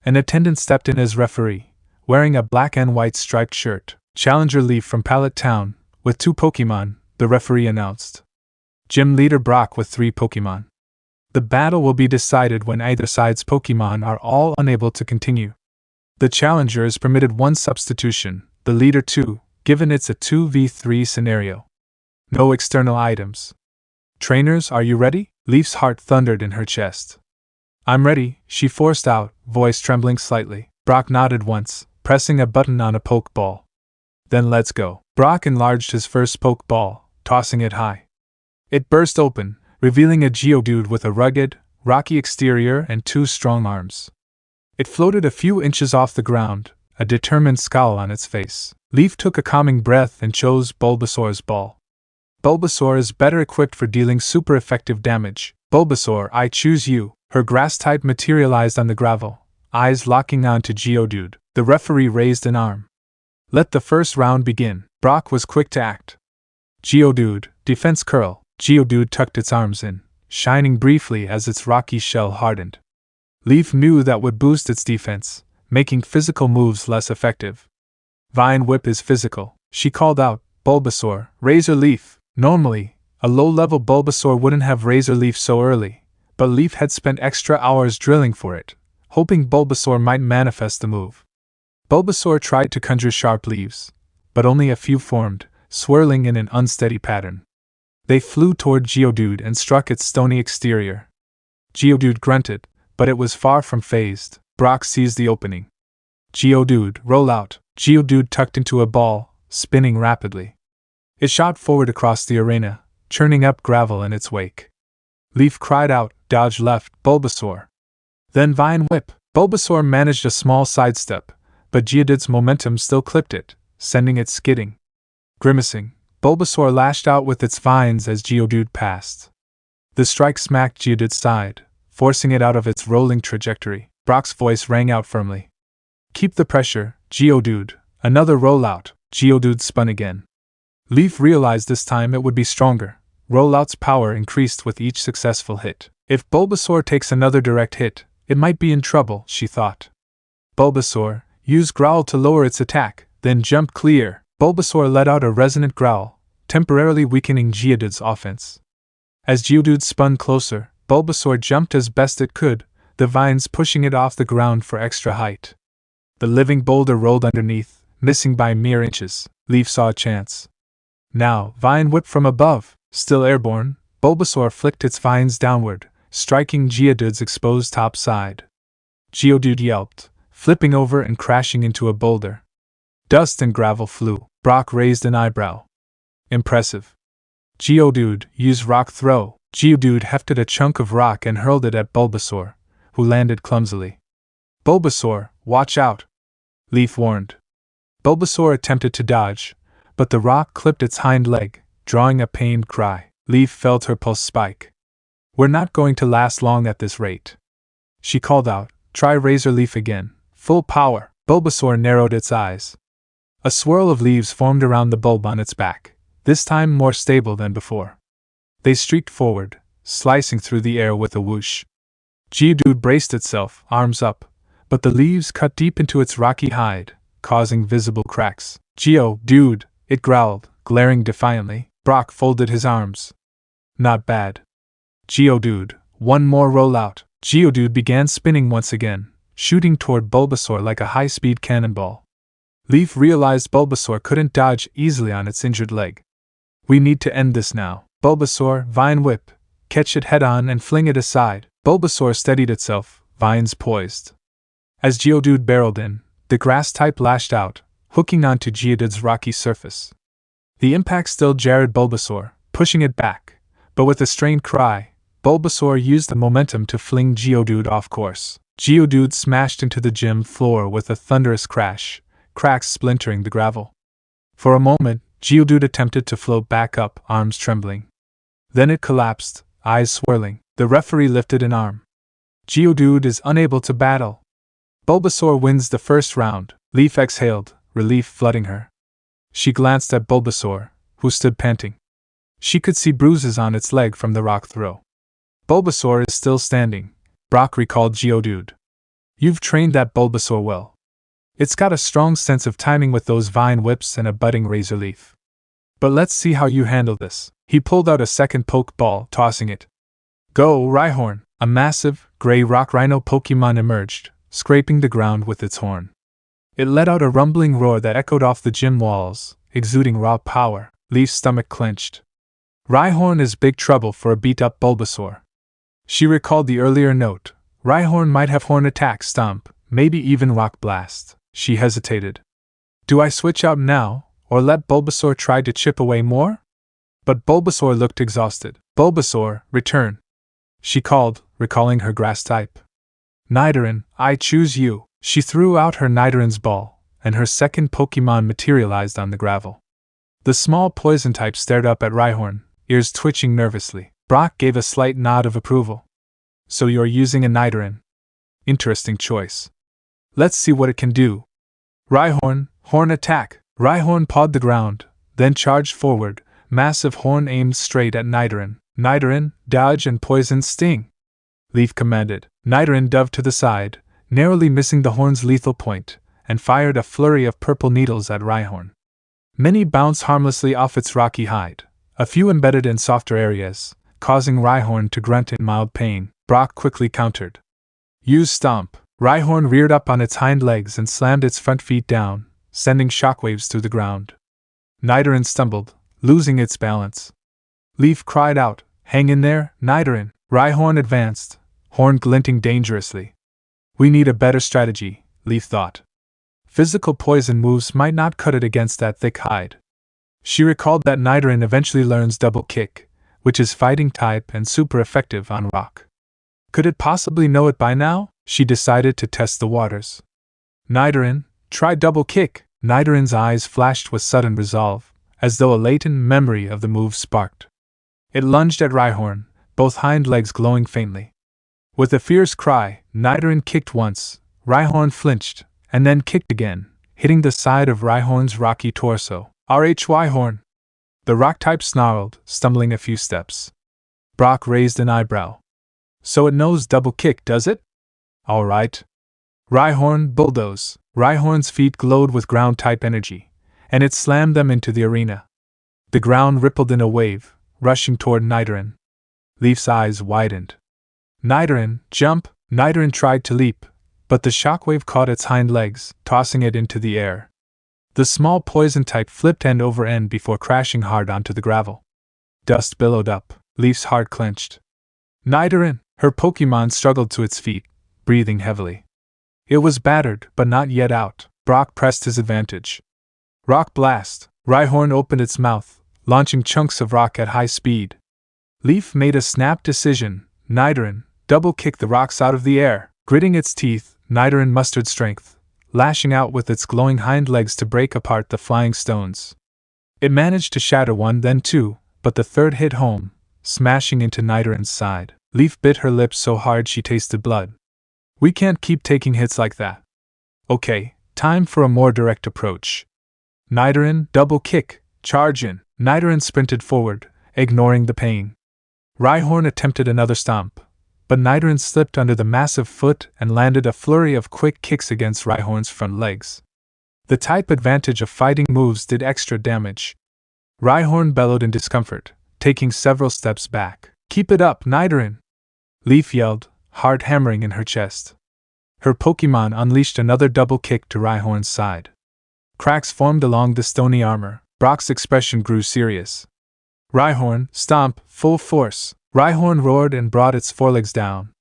An attendant stepped in as referee, wearing a black and white striped shirt. Challenger Leaf from Pallet Town, with 2 Pokémon, the referee announced. Gym leader Brock with 3 Pokémon. The battle will be decided when either side's Pokémon are all unable to continue. The challenger is permitted 1 substitution, the leader 2, given it's a 2v3 scenario. No external items. Trainers, are you ready? Leaf's heart thundered in her chest. I'm ready, she forced out, voice trembling slightly. Brock nodded once, pressing a button on a Pokeball. Then let's go. Brock enlarged his first Pokeball, tossing it high. It burst open, revealing a Geodude with a rugged, rocky exterior and 2 strong arms. It floated a few inches off the ground, a determined scowl on its face. Leaf took a calming breath and chose Bulbasaur's ball. Bulbasaur is better equipped for dealing super effective damage. Bulbasaur, I choose you. Her grass type materialized on the gravel, eyes locking on to Geodude. The referee raised an arm. Let the first round begin. Brock was quick to act. Geodude, defense curl. Geodude tucked its arms in, shining briefly as its rocky shell hardened. Leaf knew that would boost its defense, making physical moves less effective. Vine Whip is physical, she called out. Bulbasaur, Razor Leaf. Normally, a low-level Bulbasaur wouldn't have Razor Leaf so early, but Leaf had spent extra hours drilling for it, hoping Bulbasaur might manifest the move. Bulbasaur tried to conjure sharp leaves, but only a few formed, swirling in an unsteady pattern. They flew toward Geodude and struck its stony exterior. Geodude grunted, but it was far from fazed. Brock seized the opening. Geodude, roll out. Geodude tucked into a ball, spinning rapidly. It shot forward across the arena, churning up gravel in its wake. Leaf cried out, dodge left, Bulbasaur. Then Vine Whip. Bulbasaur managed a small sidestep, but Geodude's momentum still clipped it, sending it skidding. Grimacing, Bulbasaur lashed out with its vines as Geodude passed. The strike smacked Geodude's side, forcing it out of its rolling trajectory. Brock's voice rang out firmly. Keep the pressure, Geodude. Another rollout. Geodude spun again. Leaf realized this time it would be stronger. Rollout's power increased with each successful hit. If Bulbasaur takes another direct hit, it might be in trouble, she thought. Bulbasaur, use Growl to lower its attack, then jump clear. Bulbasaur let out a resonant growl, temporarily weakening Geodude's offense. As Geodude spun closer, Bulbasaur jumped as best it could, the vines pushing it off the ground for extra height. The living boulder rolled underneath, missing by mere inches. Leaf saw a chance. Now, Vine Whip from above, still airborne, Bulbasaur flicked its vines downward, striking Geodude's exposed top side. Geodude yelped, flipping over and crashing into a boulder. Dust and gravel flew. Brock raised an eyebrow. Impressive. Geodude, use Rock Throw. Geodude hefted a chunk of rock and hurled it at Bulbasaur, who landed clumsily. Bulbasaur, watch out! Leaf warned. Bulbasaur attempted to dodge, but the rock clipped its hind leg, drawing a pained cry. Leaf felt her pulse spike. We're not going to last long at this rate. She called out, try Razor Leaf again, full power. Bulbasaur narrowed its eyes. A swirl of leaves formed around the bulb on its back, this time more stable than before. They streaked forward, slicing through the air with a whoosh. Geodude braced itself, arms up, but the leaves cut deep into its rocky hide, causing visible cracks. Geodude, it growled, glaring defiantly. Brock folded his arms. Not bad. Geodude, one more rollout. Geodude began spinning once again, shooting toward Bulbasaur like a high-speed cannonball. Leaf realized Bulbasaur couldn't dodge easily on its injured leg. We need to end this now. Bulbasaur, Vine Whip. Catch it head-on and fling it aside. Bulbasaur steadied itself, vines poised. As Geodude barreled in, the grass type lashed out, hooking onto Geodude's rocky surface. The impact still jarred Bulbasaur, pushing it back, but with a strained cry, Bulbasaur used the momentum to fling Geodude off course. Geodude smashed into the gym floor with a thunderous crash, cracks splintering the gravel. For a moment, Geodude attempted to float back up, arms trembling. Then it collapsed, eyes swirling. The referee lifted an arm. Geodude is unable to battle. Bulbasaur wins the first round. Leaf exhaled, relief flooding her. She glanced at Bulbasaur, who stood panting. She could see bruises on its leg from the rock throw. Bulbasaur is still standing. Brock recalled Geodude. You've trained that Bulbasaur well. It's got a strong sense of timing with those vine whips and a budding razor leaf. But let's see how you handle this. He pulled out a second Pokeball, tossing it. Go, Rhyhorn! A massive, gray rock rhino Pokémon emerged, scraping the ground with its horn. It let out a rumbling roar that echoed off the gym walls, exuding raw power. Leaf's stomach clenched. Rhyhorn is big trouble for a beat-up Bulbasaur. She recalled the earlier note. Rhyhorn might have Horn Attack, Stomp, maybe even Rock Blast. She hesitated. Do I switch out now, or let Bulbasaur try to chip away more? But Bulbasaur looked exhausted. Bulbasaur, return. She called, recalling her grass type. Nidoran, I choose you. She threw out her Nidoran's ball, and her second Pokémon materialized on the gravel. The small poison type stared up at Rhyhorn, ears twitching nervously. Brock gave a slight nod of approval. So you're using a Nidoran. Interesting choice. Let's see what it can do. Rhyhorn, Horn Attack. Rhyhorn pawed the ground, then charged forward, massive horn aimed straight at Nidoran. Nidoran, dodge and poison sting. Leaf commanded. Nidoran dove to the side, narrowly missing the horn's lethal point, and fired a flurry of purple needles at Rhyhorn. Many bounced harmlessly off its rocky hide, a few embedded in softer areas, causing Rhyhorn to grunt in mild pain. Brock quickly countered. Use Stomp. Rhyhorn reared up on its hind legs and slammed its front feet down, sending shockwaves through the ground. Nidoran stumbled, losing its balance. Leaf cried out, Hang in there, Nidoran! Rhyhorn advanced, horn glinting dangerously. We need a better strategy, Leaf thought. Physical poison moves might not cut it against that thick hide. She recalled that Nidoran eventually learns Double Kick, which is fighting type and super effective on rock. Could it possibly know it by now? She decided to test the waters. Nidoran, try double kick. Nidoran's eyes flashed with sudden resolve, as though a latent memory of the move sparked. It lunged at Rhyhorn, both hind legs glowing faintly. With a fierce cry, Nidoran kicked once, Rhyhorn flinched, and then kicked again, hitting the side of Rhyhorn's rocky torso. Rhyhorn! The rock type snarled, stumbling a few steps. Brock raised an eyebrow. So it knows double kick, does it? Alright. Rhyhorn bulldoze. Rhyhorn's feet glowed with ground-type energy, and it slammed them into the arena. The ground rippled in a wave, rushing toward Nidoran. Leaf's eyes widened. Nidoran, jump! Nidoran tried to leap, but the shockwave caught its hind legs, tossing it into the air. The small poison type flipped end over end before crashing hard onto the gravel. Dust billowed up. Leaf's heart clenched. Nidoran! Her Pokémon struggled to its feet, breathing heavily. It was battered, but not yet out. Brock pressed his advantage. Rock Blast! Rhyhorn opened its mouth, launching chunks of rock at high speed. Leaf made a snap decision. Nidoran, double kick the rocks out of the air. Gritting its teeth, Nidoran mustered strength, lashing out with its glowing hind legs to break apart the flying stones. It managed to shatter one, then two, but the third hit home, smashing into Nidoran's side. Leaf bit her lips so hard she tasted blood. We can't keep taking hits like that. Okay, time for a more direct approach. Nidoran, double kick, charge in. Nidoran sprinted forward, ignoring the pain. Rhyhorn attempted another stomp, but Nidoran slipped under the massive foot and landed a flurry of quick kicks against Rhyhorn's front legs. The type advantage of fighting moves did extra damage. Rhyhorn bellowed in discomfort, taking several steps back. Keep it up, Nidoran! Leaf yelled, heart hammering in her chest. Her Pokémon unleashed another double kick to Rhyhorn's side. Cracks formed along the stony armor. Brock's expression grew serious. Rhyhorn, stomp, full force! Rhyhorn roared and brought its forelegs down.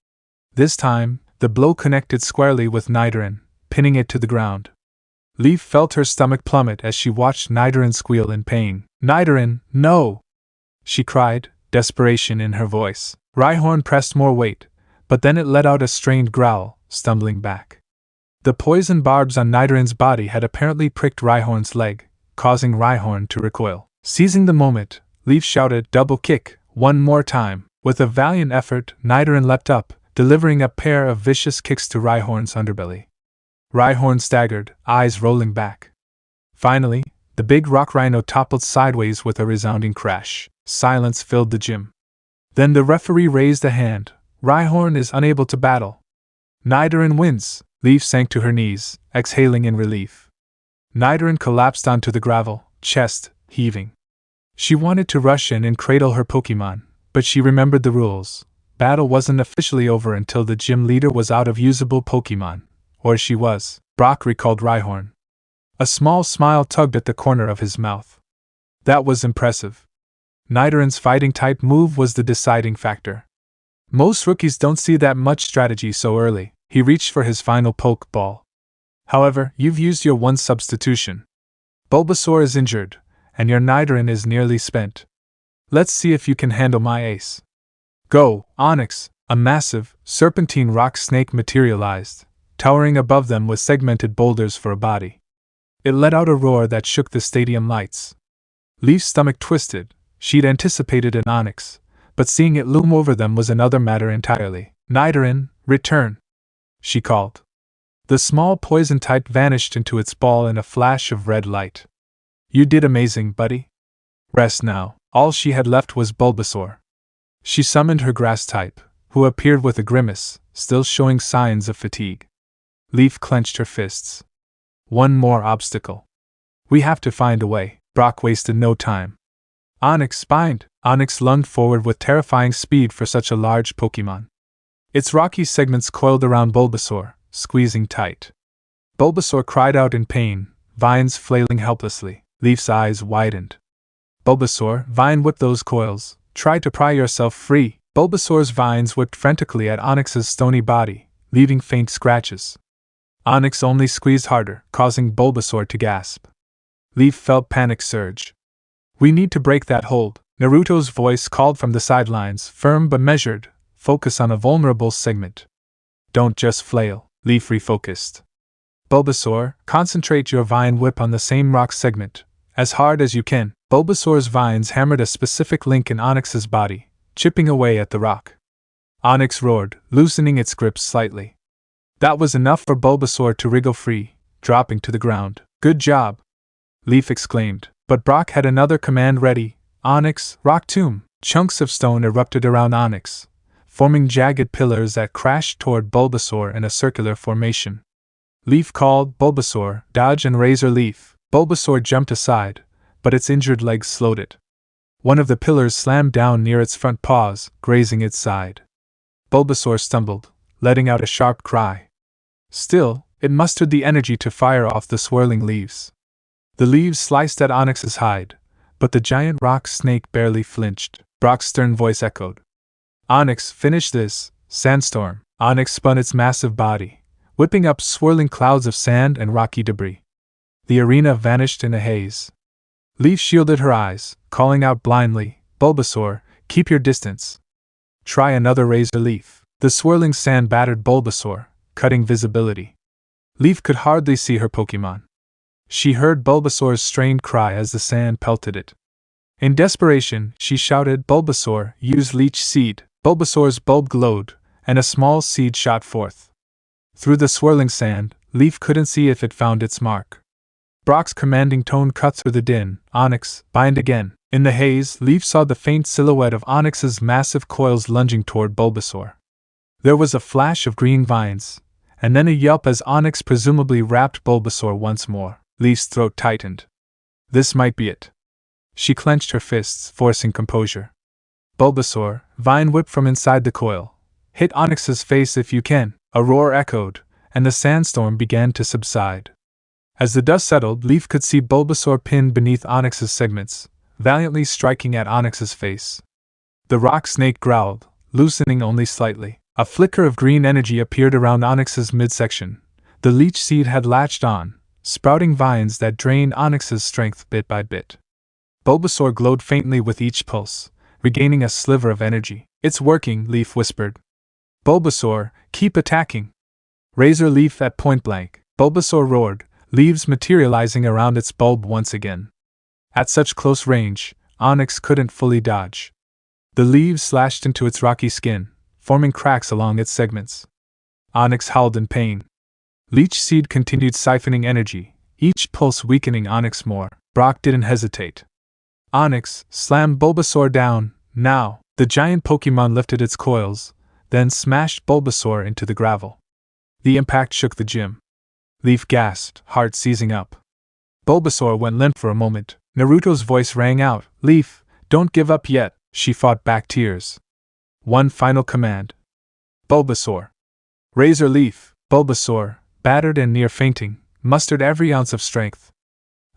This time, the blow connected squarely with Nidoran, pinning it to the ground. Leaf felt her stomach plummet as she watched Nidoran squeal in pain. Nidoran, no! She cried, desperation in her voice. Rhyhorn pressed more weight, but then it let out a strained growl, stumbling back. The poison barbs on Nidoran's body had apparently pricked Rhyhorn's leg, causing Rhyhorn to recoil. Seizing the moment, Leaf shouted, double kick, one more time. With a valiant effort, Nidoran leapt up, delivering a pair of vicious kicks to Rhyhorn's underbelly. Rhyhorn staggered, eyes rolling back. Finally, the big rock rhino toppled sideways with a resounding crash. Silence filled the gym. Then the referee raised a hand. Rhyhorn is unable to battle. Nidoran wins. Leaf sank to her knees, exhaling in relief. Nidoran collapsed onto the gravel, chest heaving. She wanted to rush in and cradle her Pokémon, but she remembered the rules. Battle wasn't officially over until the gym leader was out of usable Pokémon. Or she was. Brock recalled Rhyhorn. A small smile tugged at the corner of his mouth. That was impressive. Nidoran's fighting-type move was the deciding factor. Most rookies don't see that much strategy so early. He reached for his final Pokeball. However, you've used your one substitution. Bulbasaur is injured, and your Nidoran is nearly spent. Let's see if you can handle my ace. Go, Onyx! A massive, serpentine rock snake materialized, towering above them with segmented boulders for a body. It let out a roar that shook the stadium lights. Leaf's stomach twisted. She'd anticipated an Onyx, but seeing it loom over them was another matter entirely. Nidoran, return! She called. The small poison type vanished into its ball in a flash of red light. You did amazing, buddy. Rest now. All she had left was Bulbasaur. She summoned her grass type, who appeared with a grimace, still showing signs of fatigue. Leaf clenched her fists. One more obstacle. We have to find a way. Brock wasted no time. Onyx bind! Onyx lunged forward with terrifying speed for such a large Pokémon. Its rocky segments coiled around Bulbasaur, squeezing tight. Bulbasaur cried out in pain, vines flailing helplessly. Leaf's eyes widened. Bulbasaur, vine whip those coils. Try to pry yourself free. Bulbasaur's vines whipped frantically at Onyx's stony body, leaving faint scratches. Onyx only squeezed harder, causing Bulbasaur to gasp. Leaf felt panic surge. We need to break that hold. Naruto's voice called from the sidelines, firm but measured, focus on a vulnerable segment. Don't just flail, Leaf refocused. Bulbasaur, concentrate your vine whip on the same rock segment, as hard as you can. Bulbasaur's vines hammered a specific link in Onyx's body, chipping away at the rock. Onyx roared, loosening its grip slightly. That was enough for Bulbasaur to wriggle free, dropping to the ground. Good job! Leaf exclaimed, but Brock had another command ready. Onyx, Rock Tomb! Chunks of stone erupted around Onyx, forming jagged pillars that crashed toward Bulbasaur in a circular formation. Leaf called, Bulbasaur, dodge and Razor Leaf. Bulbasaur jumped aside, but its injured legs slowed it. One of the pillars slammed down near its front paws, grazing its side. Bulbasaur stumbled, letting out a sharp cry. Still, it mustered the energy to fire off the swirling leaves. The leaves sliced at Onyx's hide, but the giant rock snake barely flinched. Brock's stern voice echoed. Onyx, finish this, Sandstorm. Onyx spun its massive body, whipping up swirling clouds of sand and rocky debris. The arena vanished in a haze. Leaf shielded her eyes, calling out blindly, Bulbasaur, keep your distance. Try another Razor Leaf. The swirling sand battered Bulbasaur, cutting visibility. Leaf could hardly see her Pokémon. She heard Bulbasaur's strained cry as the sand pelted it. In desperation, she shouted, Bulbasaur, use Leech Seed. Bulbasaur's bulb glowed, and a small seed shot forth. Through the swirling sand, Leaf couldn't see if it found its mark. Brock's commanding tone cut through the din. Onyx, bind again. In the haze, Leaf saw the faint silhouette of Onyx's massive coils lunging toward Bulbasaur. There was a flash of green vines, and then a yelp as Onyx presumably wrapped Bulbasaur once more. Leaf's throat tightened. This might be it. She clenched her fists, forcing composure. Bulbasaur, vine whip from inside the coil. Hit Onyx's face if you can. A roar echoed, and the sandstorm began to subside. As the dust settled, Leaf could see Bulbasaur pinned beneath Onyx's segments, valiantly striking at Onyx's face. The rock snake growled, loosening only slightly. A flicker of green energy appeared around Onyx's midsection. The leech seed had latched on, sprouting vines that drained Onyx's strength bit by bit. Bulbasaur glowed faintly with each pulse, regaining a sliver of energy. It's working, Leaf whispered. Bulbasaur, keep attacking. Razor Leaf at point blank. Bulbasaur roared, leaves materializing around its bulb once again. At such close range, Onyx couldn't fully dodge. The leaves slashed into its rocky skin, forming cracks along its segments. Onyx howled in pain. Leech Seed continued siphoning energy, each pulse weakening Onyx more. Brock didn't hesitate. Onyx, slam Bulbasaur down, now! The giant Pokémon lifted its coils, then smashed Bulbasaur into the gravel. The impact shook the gym. Leaf gasped, heart seizing up. Bulbasaur went limp for a moment. Naruto's voice rang out, Leaf, don't give up yet. She fought back tears. One final command. Bulbasaur. Razor Leaf. Bulbasaur, battered and near fainting, mustered every ounce of strength.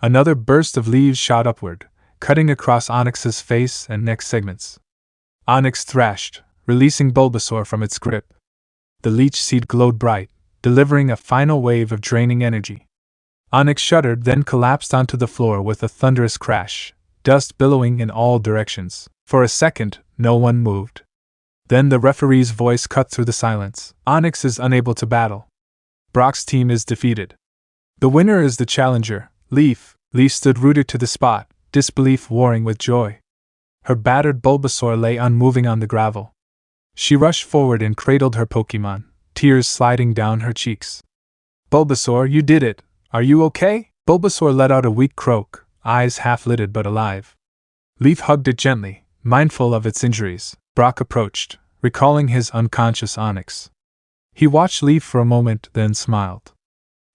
Another burst of leaves shot upward, cutting across Onyx's face and neck segments. Onyx thrashed, releasing Bulbasaur from its grip. The leech seed glowed bright, delivering a final wave of draining energy. Onyx shuddered, then collapsed onto the floor with a thunderous crash, dust billowing in all directions. For a second, no one moved. Then the referee's voice cut through the silence. Onyx is unable to battle. Brock's team is defeated. The winner is the challenger, Leaf. Leaf stood rooted to the spot, disbelief warring with joy. Her battered Bulbasaur lay unmoving on the gravel. She rushed forward and cradled her Pokémon, tears sliding down her cheeks. Bulbasaur, you did it! Are you okay? Bulbasaur let out a weak croak, eyes half-lidded but alive. Leaf hugged it gently, mindful of its injuries. Brock approached, recalling his unconscious Onyx. He watched Leaf for a moment, then smiled.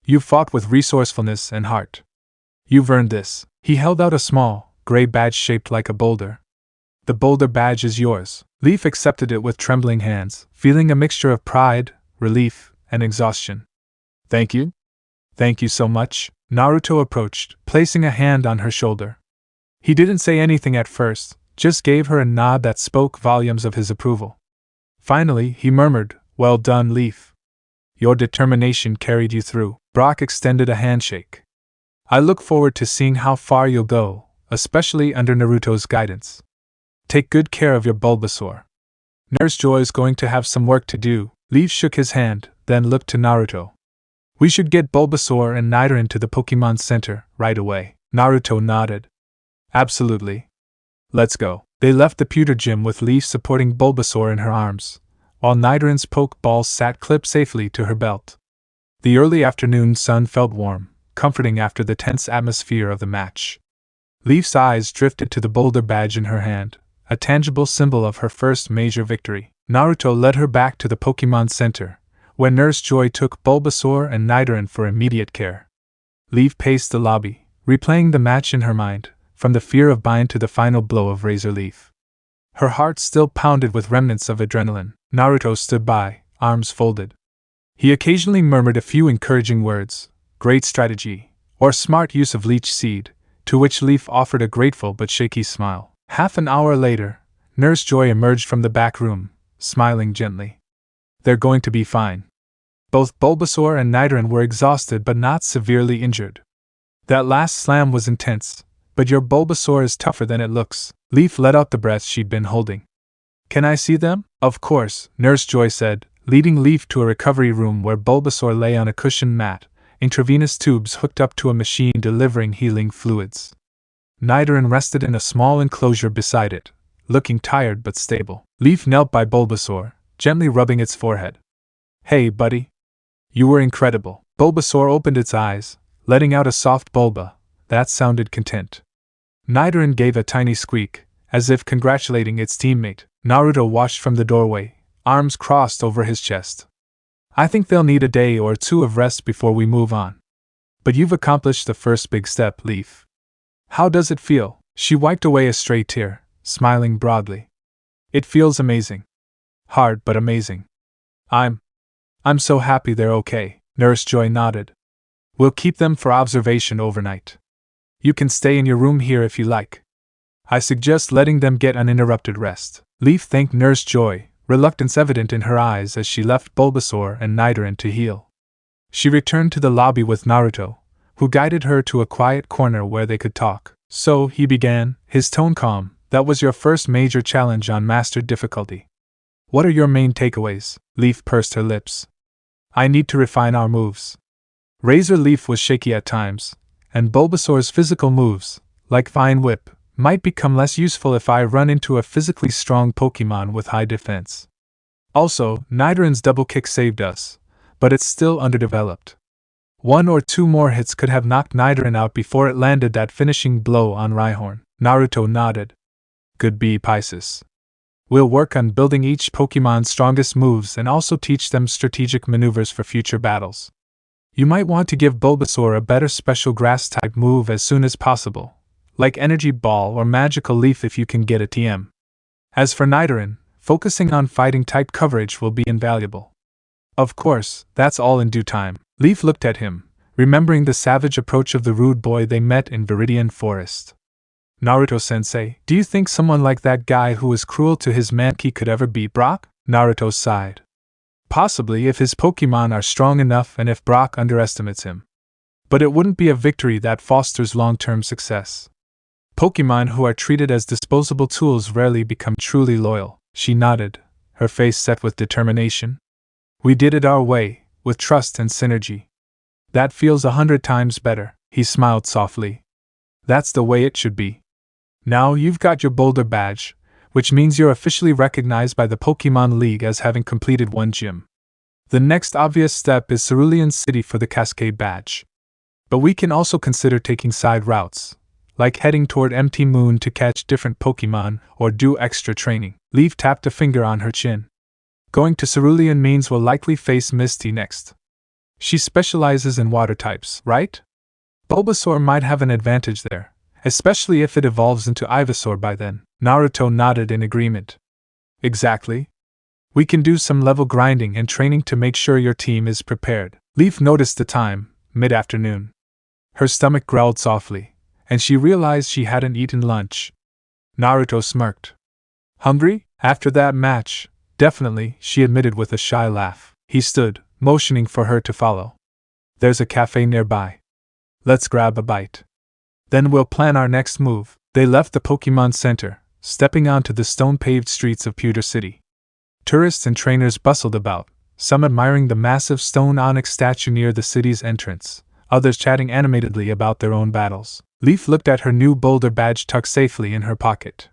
You fought with resourcefulness and heart. You've earned this. He held out a small, gray badge shaped like a boulder. The boulder badge is yours. Leaf accepted it with trembling hands, feeling a mixture of pride, relief, and exhaustion. Thank you? Thank you so much. Naruto approached, placing a hand on her shoulder. He didn't say anything at first, just gave her a nod that spoke volumes of his approval. Finally, he murmured, Well done, Leaf. Your determination carried you through. Brock extended a handshake. I look forward to seeing how far you'll go, especially under Naruto's guidance. Take good care of your Bulbasaur. Nurse Joy's going to have some work to do. Leaf shook his hand, then looked to Naruto. We should get Bulbasaur and Nidoran to the Pokémon Center right away. Naruto nodded. Absolutely. Let's go. They left the Pewter gym with Leaf supporting Bulbasaur in her arms, while Nidoran's Pokeball sat clipped safely to her belt. The early afternoon sun felt warm, comforting after the tense atmosphere of the match. Leaf's eyes drifted to the boulder badge in her hand, a tangible symbol of her first major victory. Naruto led her back to the Pokémon Center, where Nurse Joy took Bulbasaur and Nidoran for immediate care. Leaf paced the lobby, replaying the match in her mind, from the fear of bind to the final blow of Razor Leaf. Her heart still pounded with remnants of adrenaline. Naruto stood by, arms folded. He occasionally murmured a few encouraging words, great strategy, or smart use of leech seed, to which Leaf offered a grateful but shaky smile. Half an hour later, Nurse Joy emerged from the back room, smiling gently. They're going to be fine. Both Bulbasaur and Nidoran were exhausted but not severely injured. That last slam was intense, but your Bulbasaur is tougher than it looks. Leaf let out the breath she'd been holding. Can I see them? Of course, Nurse Joy said, leading Leaf to a recovery room where Bulbasaur lay on a cushioned mat, intravenous tubes hooked up to a machine delivering healing fluids. Nidoran rested in a small enclosure beside it, looking tired but stable. Leaf knelt by Bulbasaur, gently rubbing its forehead. Hey, buddy. You were incredible. Bulbasaur opened its eyes, letting out a soft bulba that sounded content. Nidoran gave a tiny squeak, as if congratulating its teammate. Naruto watched from the doorway, arms crossed over his chest. I think they'll need a day or two of rest before we move on. But you've accomplished the first big step, Leaf. How does it feel? She wiped away a stray tear, smiling broadly. It feels amazing. Hard but amazing. I'm so happy they're okay. Nurse Joy nodded. We'll keep them for observation overnight. You can stay in your room here if you like. I suggest letting them get uninterrupted rest. Leaf thanked Nurse Joy, reluctance evident in her eyes as she left Bulbasaur and Nidoran to heal. She returned to the lobby with Naruto, who guided her to a quiet corner where they could talk. So, he began, his tone calm, that was your first major challenge on mastered difficulty. What are your main takeaways? Leaf pursed her lips. I need to refine our moves. Razor Leaf was shaky at times, and Bulbasaur's physical moves, like Vine Whip, might become less useful if I run into a physically strong Pokémon with high defense. Also, Nidoran's double kick saved us, but it's still underdeveloped. 1 or 2 more hits could have knocked Nidoran out before it landed that finishing blow on Rhyhorn. Naruto nodded. Good B, Pisces. We'll work on building each Pokémon's strongest moves and also teach them strategic maneuvers for future battles. You might want to give Bulbasaur a better special grass-type move as soon as possible, like Energy Ball or Magical Leaf if you can get a TM. As for Nidoran, focusing on fighting-type coverage will be invaluable. Of course, that's all in due time. Leaf looked at him, remembering the savage approach of the rude boy they met in Viridian Forest. Naruto-sensei, do you think someone like that guy who was cruel to his Mankey could ever beat Brock? Naruto sighed. Possibly if his Pokémon are strong enough and if Brock underestimates him. But it wouldn't be a victory that fosters long-term success. Pokémon who are treated as disposable tools rarely become truly loyal. She nodded, her face set with determination. We did it our way, with trust and synergy. That feels 100 times better. He smiled softly. That's the way it should be. Now you've got your Boulder badge, which means you're officially recognized by the Pokémon League as having completed 1 gym. The next obvious step is Cerulean City for the Cascade badge. But we can also consider taking side routes, like heading toward Empty Moon to catch different Pokémon or do extra training. Leaf tapped a finger on her chin. Going to Cerulean means we'll likely face Misty next. She specializes in water types, right? Bulbasaur might have an advantage there, especially if it evolves into Ivysaur by then. Naruto nodded in agreement. Exactly. We can do some level grinding and training to make sure your team is prepared. Leaf noticed the time, mid-afternoon. Her stomach growled softly, and she realized she hadn't eaten lunch. Naruto smirked. Hungry? After that match, definitely, she admitted with a shy laugh. He stood, motioning for her to follow. There's a cafe nearby. Let's grab a bite. Then we'll plan our next move. They left the Pokémon Center, stepping onto the stone-paved streets of Pewter City. Tourists and trainers bustled about, some admiring the massive stone onyx statue near the city's entrance, others chatting animatedly about their own battles. Leaf looked at her new boulder badge tucked safely in her pocket.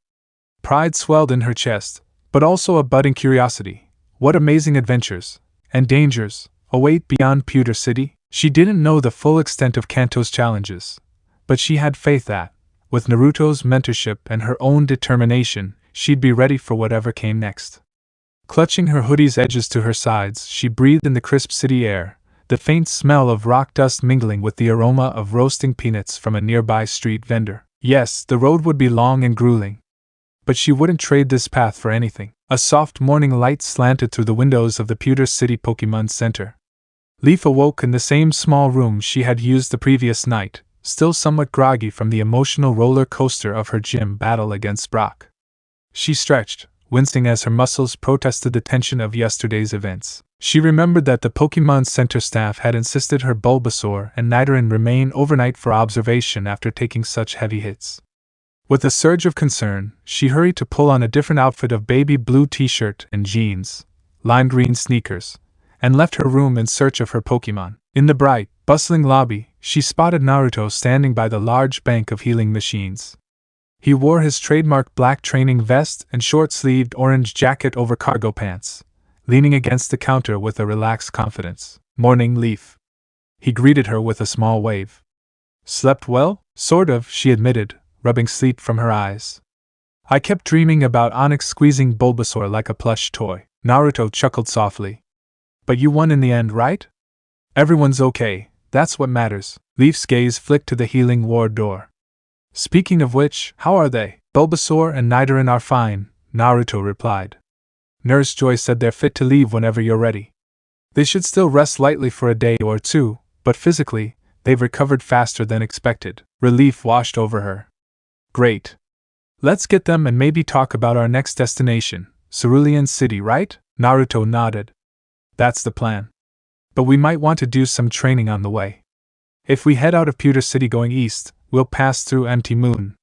Pride swelled in her chest, but also a budding curiosity. What amazing adventures and dangers await beyond Pewter City? She didn't know the full extent of Kanto's challenges, but she had faith that, with Naruto's mentorship and her own determination, she'd be ready for whatever came next. Clutching her hoodie's edges to her sides, she breathed in the crisp city air, the faint smell of rock dust mingling with the aroma of roasting peanuts from a nearby street vendor. Yes, the road would be long and grueling, but she wouldn't trade this path for anything. A soft morning light slanted through the windows of the Pewter City Pokémon Center. Leaf awoke in the same small room she had used the previous night, still somewhat groggy from the emotional roller coaster of her gym battle against Brock. She stretched, wincing as her muscles protested the tension of yesterday's events. She remembered that the Pokémon Center staff had insisted her Bulbasaur and Nidoran remain overnight for observation after taking such heavy hits. With a surge of concern, she hurried to pull on a different outfit of baby blue t-shirt and jeans, lime green sneakers, and left her room in search of her Pokémon. In the bright, bustling lobby, she spotted Naruto standing by the large bank of healing machines. He wore his trademark black training vest and short-sleeved orange jacket over cargo pants, leaning against the counter with a relaxed confidence. "Morning, Leaf." He greeted her with a small wave. "Slept well?" "Sort of," she admitted, rubbing sleep from her eyes. "I kept dreaming about Onyx squeezing Bulbasaur like a plush toy." Naruto chuckled softly. "But you won in the end, right?" "Everyone's okay, that's what matters." Leaf's gaze flicked to the healing ward door. "Speaking of which, how are they?" "Bulbasaur and Nidoran are fine," Naruto replied. "Nurse Joy said they're fit to leave whenever you're ready. They should still rest lightly for a day or two, but physically, they've recovered faster than expected." Relief washed over her. "Great. Let's get them and maybe talk about our next destination, Cerulean City, right?" Naruto nodded. "That's the plan. But we might want to do some training on the way. If we head out of Pewter City going east, we'll pass through Empty Moon.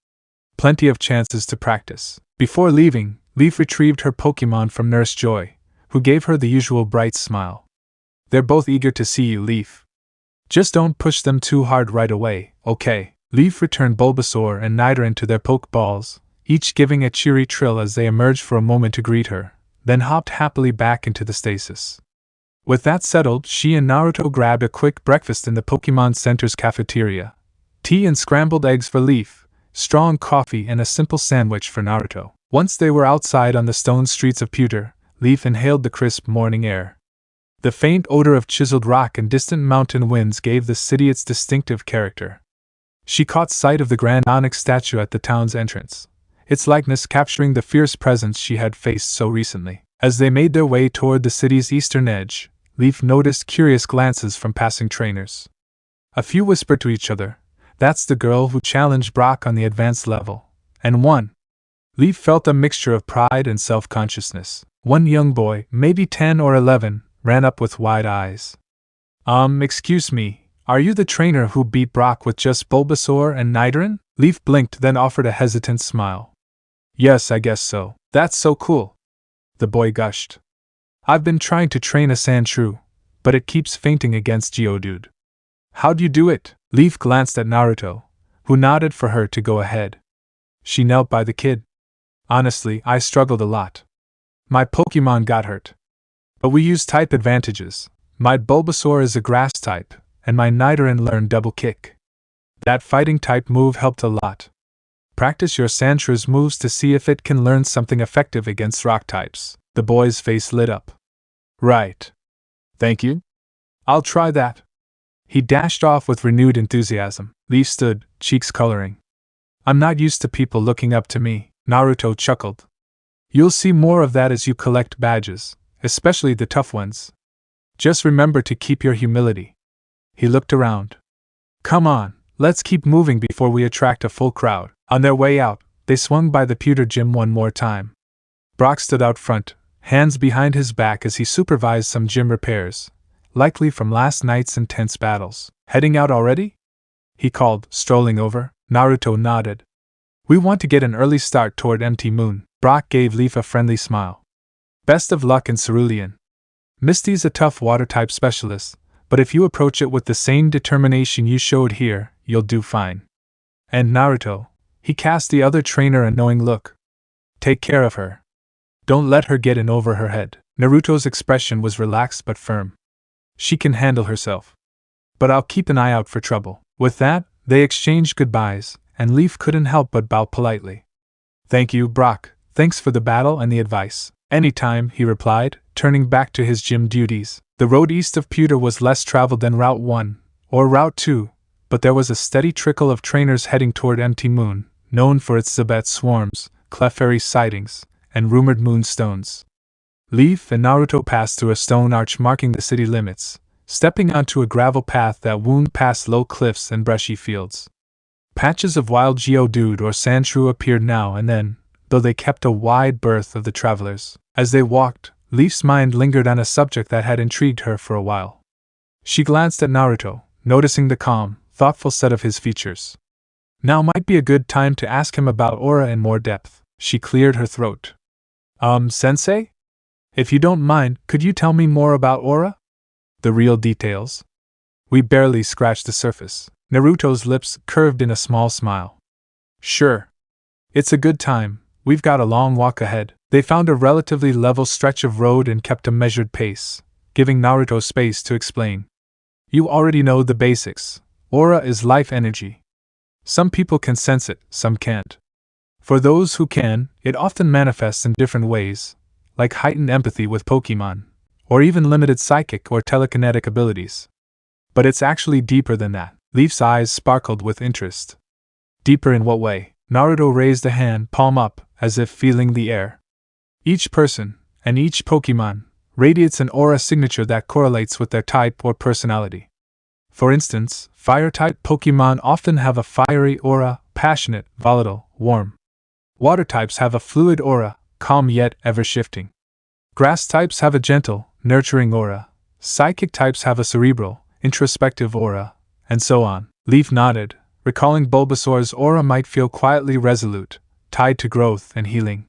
Plenty of chances to practice." Before leaving, Leaf retrieved her Pokémon from Nurse Joy, who gave her the usual bright smile. "They're both eager to see you, Leaf. Just don't push them too hard right away, okay?" Leaf returned Bulbasaur and Nidoran to their Pokeballs, each giving a cheery trill as they emerged for a moment to greet her, then hopped happily back into the stasis. With that settled, she and Naruto grabbed a quick breakfast in the Pokémon Center's cafeteria. Tea and scrambled eggs for Leaf, strong coffee and a simple sandwich for Naruto. Once they were outside on the stone streets of Pewter, Leaf inhaled the crisp morning air. The faint odor of chiseled rock and distant mountain winds gave the city its distinctive character. She caught sight of the grand onyx statue at the town's entrance, its likeness capturing the fierce presence she had faced so recently. As they made their way toward the city's eastern edge, Leaf noticed curious glances from passing trainers. A few whispered to each other, "That's the girl who challenged Brock on the advanced level, and won." Leaf felt a mixture of pride and self-consciousness. One young boy, maybe 10 or 11, ran up with wide eyes. Excuse me, are you the trainer who beat Brock with just Bulbasaur and Nidoran?" Leaf blinked, then offered a hesitant smile. "Yes, I guess so." "That's so cool," the boy gushed. "I've been trying to train a Sandshrew, but it keeps fainting against Geodude." "How'd you do it?" Leaf glanced at Naruto, who nodded for her to go ahead. She knelt by the kid. "Honestly, I struggled a lot. My Pokémon got hurt. But we used type advantages. My Bulbasaur is a grass type, and my Nidoran learned double kick. That fighting type move helped a lot. Practice your Sandshrew's moves to see if it can learn something effective against rock types." The boy's face lit up. "Right. Thank you. I'll try that." He dashed off with renewed enthusiasm. Leaf stood, cheeks coloring. "I'm not used to people looking up to me," Naruto chuckled. "You'll see more of that as you collect badges, especially the tough ones. Just remember to keep your humility." He looked around. "Come on, let's keep moving before we attract a full crowd." On their way out, they swung by the Pewter gym one more time. Brock stood out front, hands behind his back as he supervised some gym repairs, likely from last night's intense battles. "Heading out already?" he called, strolling over. Naruto nodded. "We want to get an early start toward Empty Moon." Brock gave Leaf a friendly smile. "Best of luck in Cerulean." Misty's a tough water-type specialist, but if you approach it with the same determination you showed here, you'll do fine. And Naruto, he cast the other trainer a knowing look. Take care of her. Don't let her get in over her head. Naruto's expression was relaxed but firm. She can handle herself. But I'll keep an eye out for trouble. With that, they exchanged goodbyes, and Leaf couldn't help but bow politely. Thank you, Brock. Thanks for the battle and the advice. Anytime, he replied, turning back to his gym duties. The road east of Pewter was less traveled than Route 1, or Route 2, but there was a steady trickle of trainers heading toward Empty Moon, known for its Zabet swarms, Clefairy sightings, and rumored moonstones. Leaf and Naruto passed through a stone arch marking the city limits, stepping onto a gravel path that wound past low cliffs and brushy fields. Patches of wild geodude or sandshrew appeared now and then, though they kept a wide berth of the travelers. As they walked, Leaf's mind lingered on a subject that had intrigued her for a while. She glanced at Naruto, noticing the calm, thoughtful set of his features. Now might be a good time to ask him about aura in more depth. She cleared her throat. Sensei? If you don't mind, could you tell me more about aura? The real details? We barely scratched the surface. Naruto's lips curved in a small smile. Sure. It's a good time. We've got a long walk ahead. They found a relatively level stretch of road and kept a measured pace, giving Naruto space to explain. You already know the basics. Aura is life energy. Some people can sense it, some can't. For those who can, it often manifests in different ways, like heightened empathy with Pokémon, or even limited psychic or telekinetic abilities. But it's actually deeper than that. Leaf's eyes sparkled with interest. Deeper in what way? Naruto raised a hand, palm up, as if feeling the air. Each person, and each Pokémon, radiates an aura signature that correlates with their type or personality. For instance, fire-type Pokémon often have a fiery aura, passionate, volatile, warm. Water types have a fluid aura, calm yet ever-shifting. Grass types have a gentle, nurturing aura. Psychic types have a cerebral, introspective aura, and so on. Leaf nodded, recalling Bulbasaur's aura might feel quietly resolute, tied to growth and healing.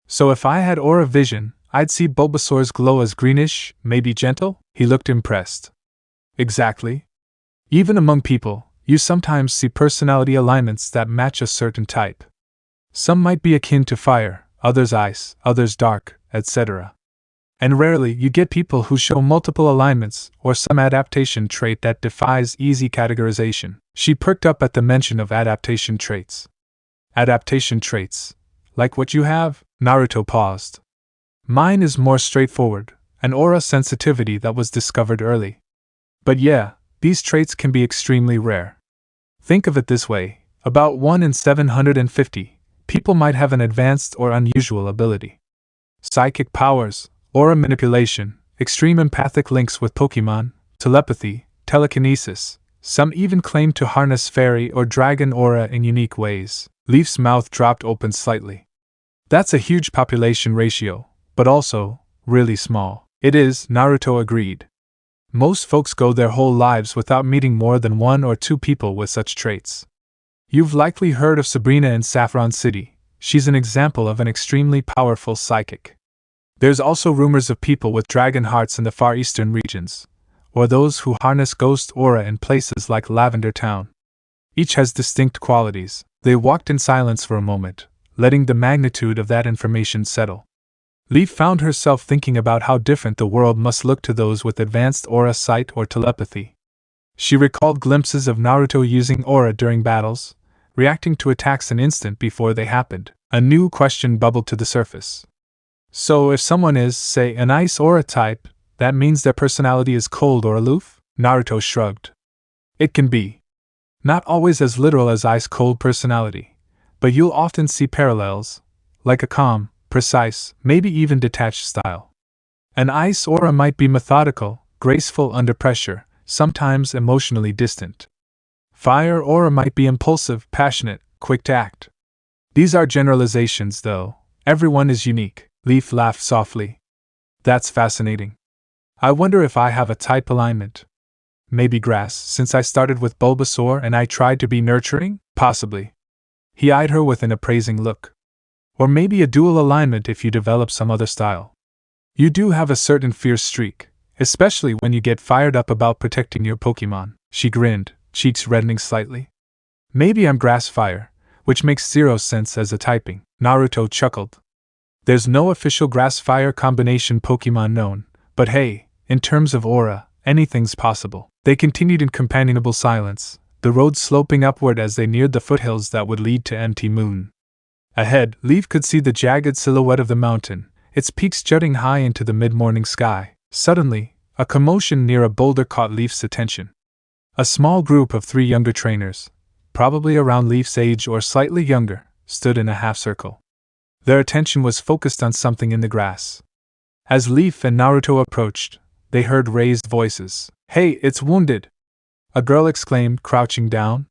So if I had aura vision, I'd see Bulbasaur's glow as greenish, maybe gentle? He looked impressed. Exactly. Even among people, you sometimes see personality alignments that match a certain type. Some might be akin to fire, others ice, others dark, etc. And rarely you get people who show multiple alignments or some adaptation trait that defies easy categorization. She perked up at the mention of adaptation traits. Adaptation traits? Like what you have? Naruto paused. Mine is more straightforward, an aura sensitivity that was discovered early. But yeah, these traits can be extremely rare. Think of it this way, about 1 in 750 people might have an advanced or unusual ability. Psychic powers, aura manipulation, extreme empathic links with Pokémon, telepathy, telekinesis. Some even claim to harness fairy or dragon aura in unique ways. Leaf's mouth dropped open slightly. That's a huge population ratio, but also, really small. It is, Naruto agreed. Most folks go their whole lives without meeting more than 1 or 2 people with such traits. You've likely heard of Sabrina in Saffron City. She's an example of an extremely powerful psychic. There's also rumors of people with dragon hearts in the far eastern regions, or those who harness ghost aura in places like Lavender Town. Each has distinct qualities. They walked in silence for a moment, letting the magnitude of that information settle. Leaf found herself thinking about how different the world must look to those with advanced aura sight or telepathy. She recalled glimpses of Naruto using aura during battles, reacting to attacks an instant before they happened. A new question bubbled to the surface. So if someone is, say, an ice aura type, that means their personality is cold or aloof? Naruto shrugged. It can be. Not always as literal as ice-cold personality, but you'll often see parallels, like a calm, precise, maybe even detached style. An ice aura might be methodical, graceful under pressure, sometimes emotionally distant. Fire aura might be impulsive, passionate, quick to act. These are generalizations, though. Everyone is unique. Leaf laughed softly. That's fascinating. I wonder if I have a type alignment. Maybe grass, since I started with Bulbasaur and I tried to be nurturing? Possibly. He eyed her with an appraising look. Or maybe a dual alignment if you develop some other style. You do have a certain fierce streak, especially when you get fired up about protecting your Pokémon. She grinned, cheeks reddening slightly. Maybe I'm grass fire, which makes zero sense as a typing. Naruto chuckled. There's no official grass fire combination Pokémon known, but hey, in terms of aura, anything's possible. They continued in companionable silence, the road sloping upward as they neared the foothills that would lead to Empty Moon. Ahead, Leaf could see the jagged silhouette of the mountain, its peaks jutting high into the mid-morning sky. Suddenly, a commotion near a boulder caught Leaf's attention. A small group of 3 younger trainers, probably around Leaf's age or slightly younger, stood in a half-circle. Their attention was focused on something in the grass. As Leaf and Naruto approached, they heard raised voices. "Hey, it's wounded!" a girl exclaimed, crouching down.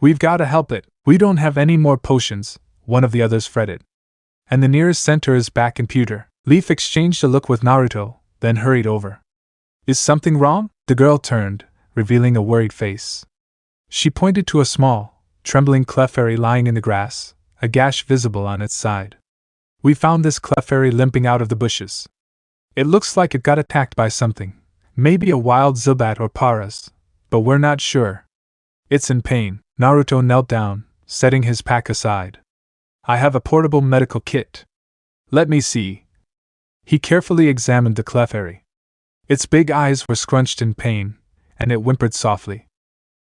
"We've gotta help it. We don't have any more potions," one of the others fretted. "And the nearest center is back in Pewter." Leaf exchanged a look with Naruto, then hurried over. "Is something wrong?" The girl turned, revealing a worried face. She pointed to a small, trembling Clefairy lying in the grass, a gash visible on its side. "We found this Clefairy limping out of the bushes. It looks like it got attacked by something, maybe a wild Zubat or Paras, but we're not sure. It's in pain." Naruto knelt down, setting his pack aside. "I have a portable medical kit. Let me see." He carefully examined the Clefairy. Its big eyes were scrunched in pain, and it whimpered softly.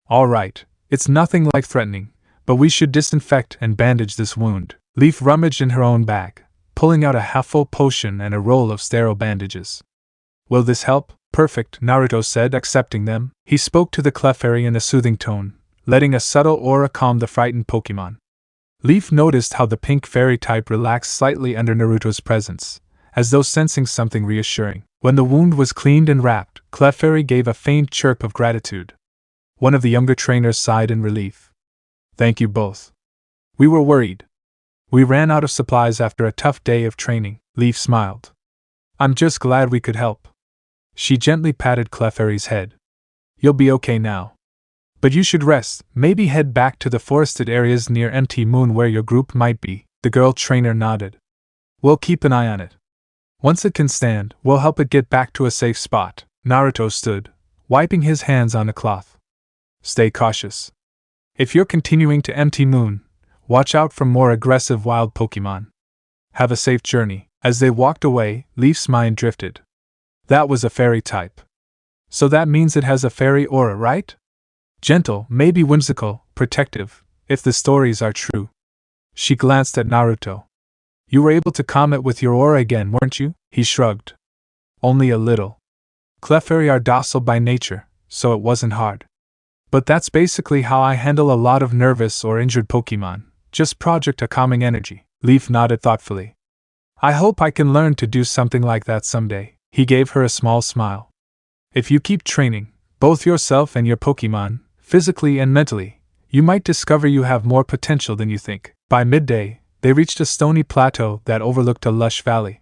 "All right, it's nothing like threatening, but we should disinfect and bandage this wound." Leaf rummaged in her own bag, pulling out a half-full potion and a roll of sterile bandages. "Will this help?" "Perfect," Naruto said, accepting them. He spoke to the Clefairy in a soothing tone, letting a subtle aura calm the frightened Pokémon. Leaf noticed how the pink fairy type relaxed slightly under Naruto's presence, as though sensing something reassuring. When the wound was cleaned and wrapped, Clefairy gave a faint chirp of gratitude. One of the younger trainers sighed in relief. "Thank you both. We were worried. We ran out of supplies after a tough day of training." Leaf smiled. "I'm just glad we could help." She gently patted Clefairy's head. "You'll be okay now. But you should rest, maybe head back to the forested areas near Empty Moon where your group might be." The girl trainer nodded. "We'll keep an eye on it. Once it can stand, we'll help it get back to a safe spot." Naruto stood, wiping his hands on a cloth. "Stay cautious. If you're continuing to Empty Moon, watch out for more aggressive wild Pokémon. Have a safe journey." As they walked away, Leaf's mind drifted. That was a fairy type. So that means it has a fairy aura, right? Gentle, maybe whimsical, protective, if the stories are true. She glanced at Naruto. "You were able to calm it with your aura again, weren't you?" He shrugged. "Only a little. Clefairy are docile by nature, so it wasn't hard. But that's basically how I handle a lot of nervous or injured Pokémon, just project a calming energy." Leaf nodded thoughtfully. "I hope I can learn to do something like that someday." He gave her a small smile. "If you keep training, both yourself and your Pokémon, physically and mentally, you might discover you have more potential than you think." By midday, they reached a stony plateau that overlooked a lush valley.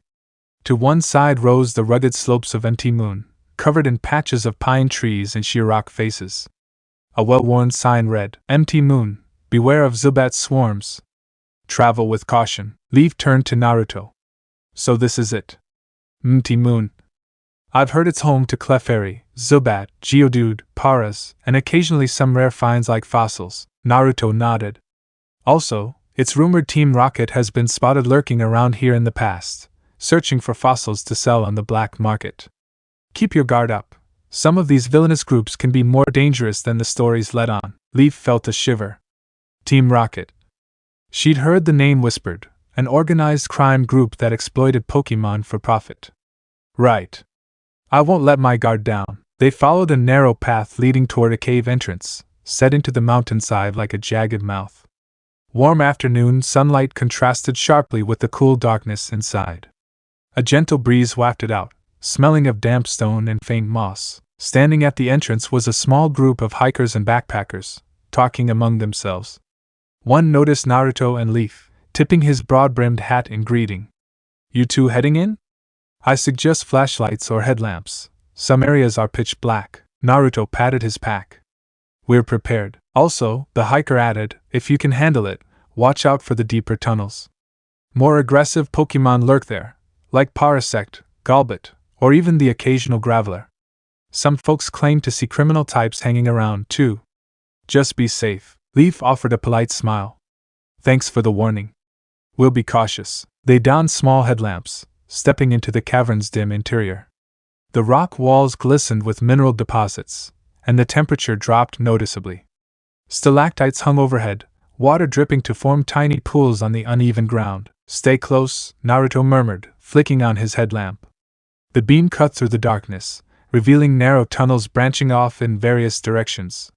To one side rose the rugged slopes of Empty Moon, covered in patches of pine trees and sheer rock faces. A well-worn sign read, "Empty Moon, beware of Zubat swarms. Travel with caution." Leaf turned to Naruto. "So this is it. Empty Moon. I've heard it's home to Clefairy, Zubat, Geodude, Paras, and occasionally some rare finds like fossils." Naruto nodded. "Also, it's rumored Team Rocket has been spotted lurking around here in the past, searching for fossils to sell on the black market. Keep your guard up. Some of these villainous groups can be more dangerous than the stories let on." Leaf felt a shiver. Team Rocket. She'd heard the name whispered, an organized crime group that exploited Pokémon for profit. Right. I won't let my guard down. They followed a narrow path leading toward a cave entrance, set into the mountainside like a jagged mouth. Warm afternoon sunlight contrasted sharply with the cool darkness inside. A gentle breeze wafted out, smelling of damp stone and faint moss. Standing at the entrance was a small group of hikers and backpackers, talking among themselves. One noticed Naruto and Leaf, tipping his broad-brimmed hat in greeting. "You two heading in? I suggest flashlights or headlamps. Some areas are pitch black." Naruto patted his pack. "We're prepared." Also, the hiker added, "if you can handle it, watch out for the deeper tunnels. More aggressive Pokémon lurk there, like Parasect, Golbat, or even the occasional Graveler. Some folks claim to see criminal types hanging around, too. Just be safe. Leaf offered a polite smile. Thanks for the warning. We'll be cautious. They donned small headlamps, stepping into the cavern's dim interior. The rock walls glistened with mineral deposits, and the temperature dropped noticeably. Stalactites hung overhead, water dripping to form tiny pools on the uneven ground. Stay close, Naruto murmured, flicking on his headlamp. The beam cut through the darkness, revealing narrow tunnels branching off in various directions.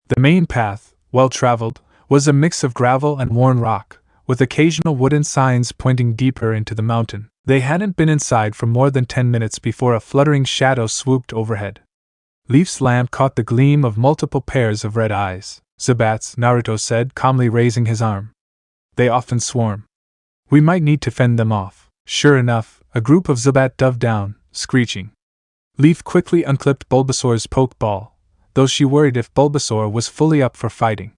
The main path, well-traveled, was a mix of gravel and worn rock, with occasional wooden signs pointing deeper into the mountain. They hadn't been inside for more than 10 minutes before a fluttering shadow swooped overhead. Leaf's lamp caught the gleam of multiple pairs of red eyes. Zubats, Naruto said, calmly raising his arm. They often swarm. We might need to fend them off. Sure enough, a group of Zubat dove down, screeching. Leaf quickly unclipped Bulbasaur's Pokeball, though she worried if Bulbasaur was fully up for fighting.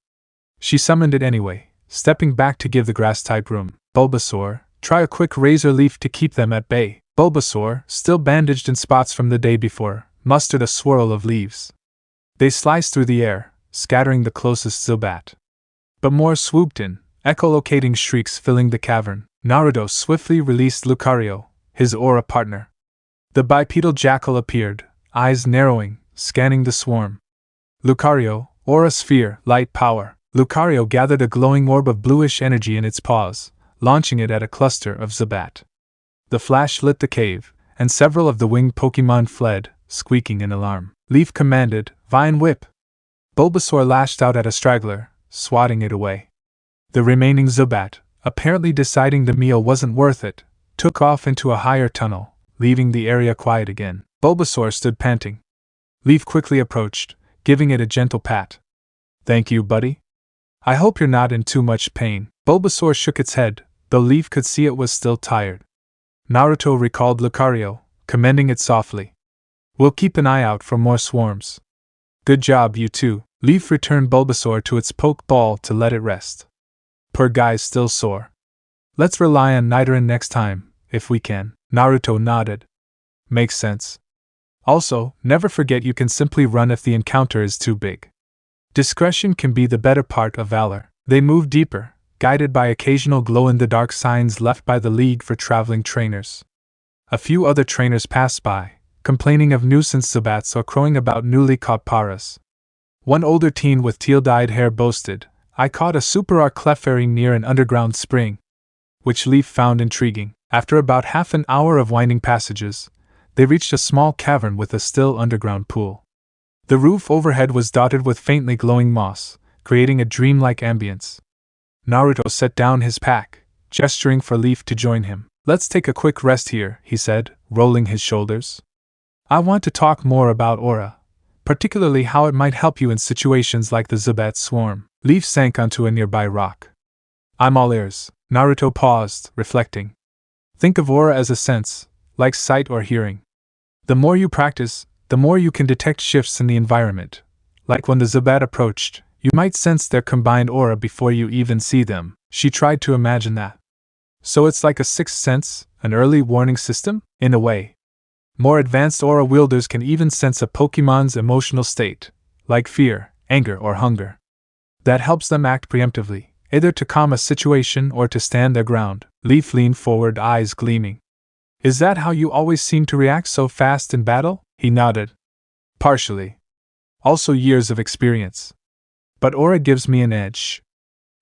She summoned it anyway, stepping back to give the grass-type room. Bulbasaur, try a quick Razor Leaf to keep them at bay. Bulbasaur, still bandaged in spots from the day before, mustered a swirl of leaves. They sliced through the air, scattering the closest Zubat. But more swooped in, echolocating shrieks filling the cavern. Naruto swiftly released Lucario, his aura partner. The bipedal jackal appeared, eyes narrowing, scanning the swarm. Lucario, aura sphere, light power. Lucario gathered a glowing orb of bluish energy in its paws, launching it at a cluster of Zubat. The flash lit the cave, and several of the winged Pokémon fled, squeaking in alarm. Leaf commanded, Vine Whip! Bulbasaur lashed out at a straggler, swatting it away. The remaining Zubat, apparently deciding the meal wasn't worth it, took off into a higher tunnel, leaving the area quiet again. Bulbasaur stood panting. Leaf quickly approached, giving it a gentle pat. Thank you, buddy. I hope you're not in too much pain. Bulbasaur shook its head, though Leaf could see it was still tired. Naruto recalled Lucario, commending it softly. We'll keep an eye out for more swarms. Good job, you two. Leaf returned Bulbasaur to its Pokeball to let it rest. Poor guy's still sore. Let's rely on Nidoran next time, if we can. Naruto nodded. Makes sense. Also, never forget you can simply run if the encounter is too big. Discretion can be the better part of valor. They moved deeper, guided by occasional glow-in-the-dark signs left by the League for traveling trainers. A few other trainers passed by, complaining of nuisance Zubats or crowing about newly caught Paras. One older teen with teal-dyed hair boasted, I caught a super Clefairy near an underground spring, which Leaf found intriguing. After about half an hour of winding passages, they reached a small cavern with a still underground pool. The roof overhead was dotted with faintly glowing moss, creating a dreamlike ambience. Naruto set down his pack, gesturing for Leaf to join him. Let's take a quick rest here, he said, rolling his shoulders. I want to talk more about aura, particularly how it might help you in situations like the Zubat swarm. Leaf sank onto a nearby rock. I'm all ears. Naruto paused, reflecting. Think of aura as a sense, like sight or hearing. The more you practice, the more you can detect shifts in the environment. Like when the Zubat approached, you might sense their combined aura before you even see them. She tried to imagine that. So it's like a sixth sense, an early warning system? In a way. More advanced aura wielders can even sense a Pokémon's emotional state, like fear, anger, or hunger. That helps them act preemptively, either to calm a situation or to stand their ground. Leaf leaned forward, eyes gleaming. Is that how you always seem to react so fast in battle? He nodded. Partially. Also years of experience. But aura gives me an edge.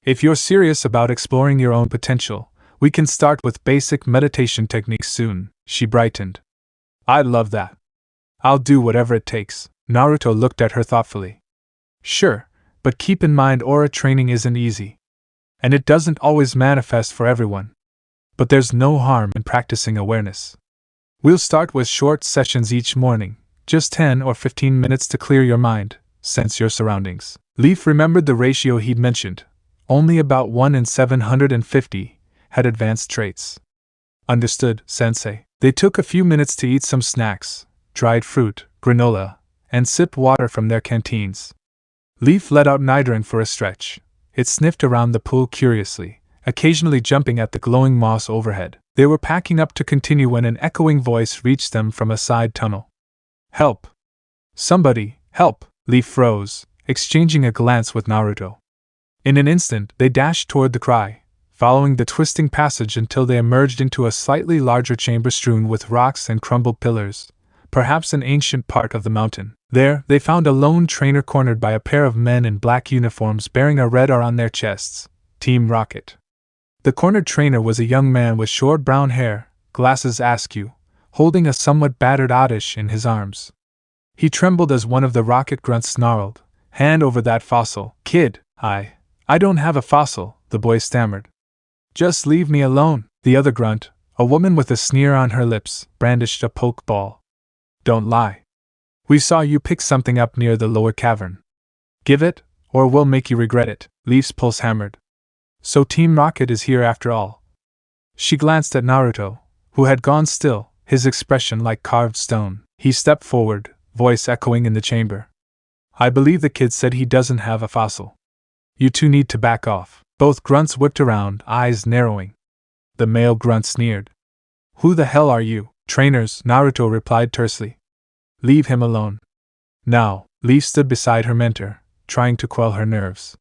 If you're serious about exploring your own potential, we can start with basic meditation techniques soon. She brightened. I'd love that. I'll do whatever it takes. Naruto looked at her thoughtfully. Sure, but keep in mind aura training isn't easy. And it doesn't always manifest for everyone. But there's no harm in practicing awareness. We'll start with short sessions each morning, just 10 or 15 minutes to clear your mind, sense your surroundings. Leaf remembered the ratio he'd mentioned. Only about 1 in 750 had advanced traits. Understood, Sensei. They took a few minutes to eat some snacks, dried fruit, granola, and sip water from their canteens. Leaf let out Nidoran for a stretch. It sniffed around the pool curiously, occasionally jumping at the glowing moss overhead. They were packing up to continue when an echoing voice reached them from a side tunnel. Help! Somebody, help! Leaf froze, exchanging a glance with Naruto. In an instant, they dashed toward the cry, following the twisting passage until they emerged into a slightly larger chamber strewn with rocks and crumbled pillars, perhaps an ancient part of the mountain. There, they found a lone trainer cornered by a pair of men in black uniforms bearing a red R on their chests, Team Rocket. The cornered trainer was a young man with short brown hair, glasses askew, holding a somewhat battered oddish in his arms. He trembled as one of the Rocket grunts snarled, "Hand over that fossil, kid." I don't have a fossil," the boy stammered. "Just leave me alone." The other grunt, a woman with a sneer on her lips, brandished a poke ball. "Don't lie. We saw you pick something up near the lower cavern. Give it, or we'll make you regret it." Leaf's pulse hammered. So Team Rocket is here after all. She glanced at Naruto, who had gone still, his expression like carved stone. He stepped forward, voice echoing in the chamber. "I believe the kid said he doesn't have a fossil. You two need to back off." Both grunts whipped around, eyes narrowing. The male grunt sneered. "Who the hell are you?" "Trainers," Naruto replied tersely. "Leave him alone." Now, Leaf stood beside her mentor, trying to quell her nerves.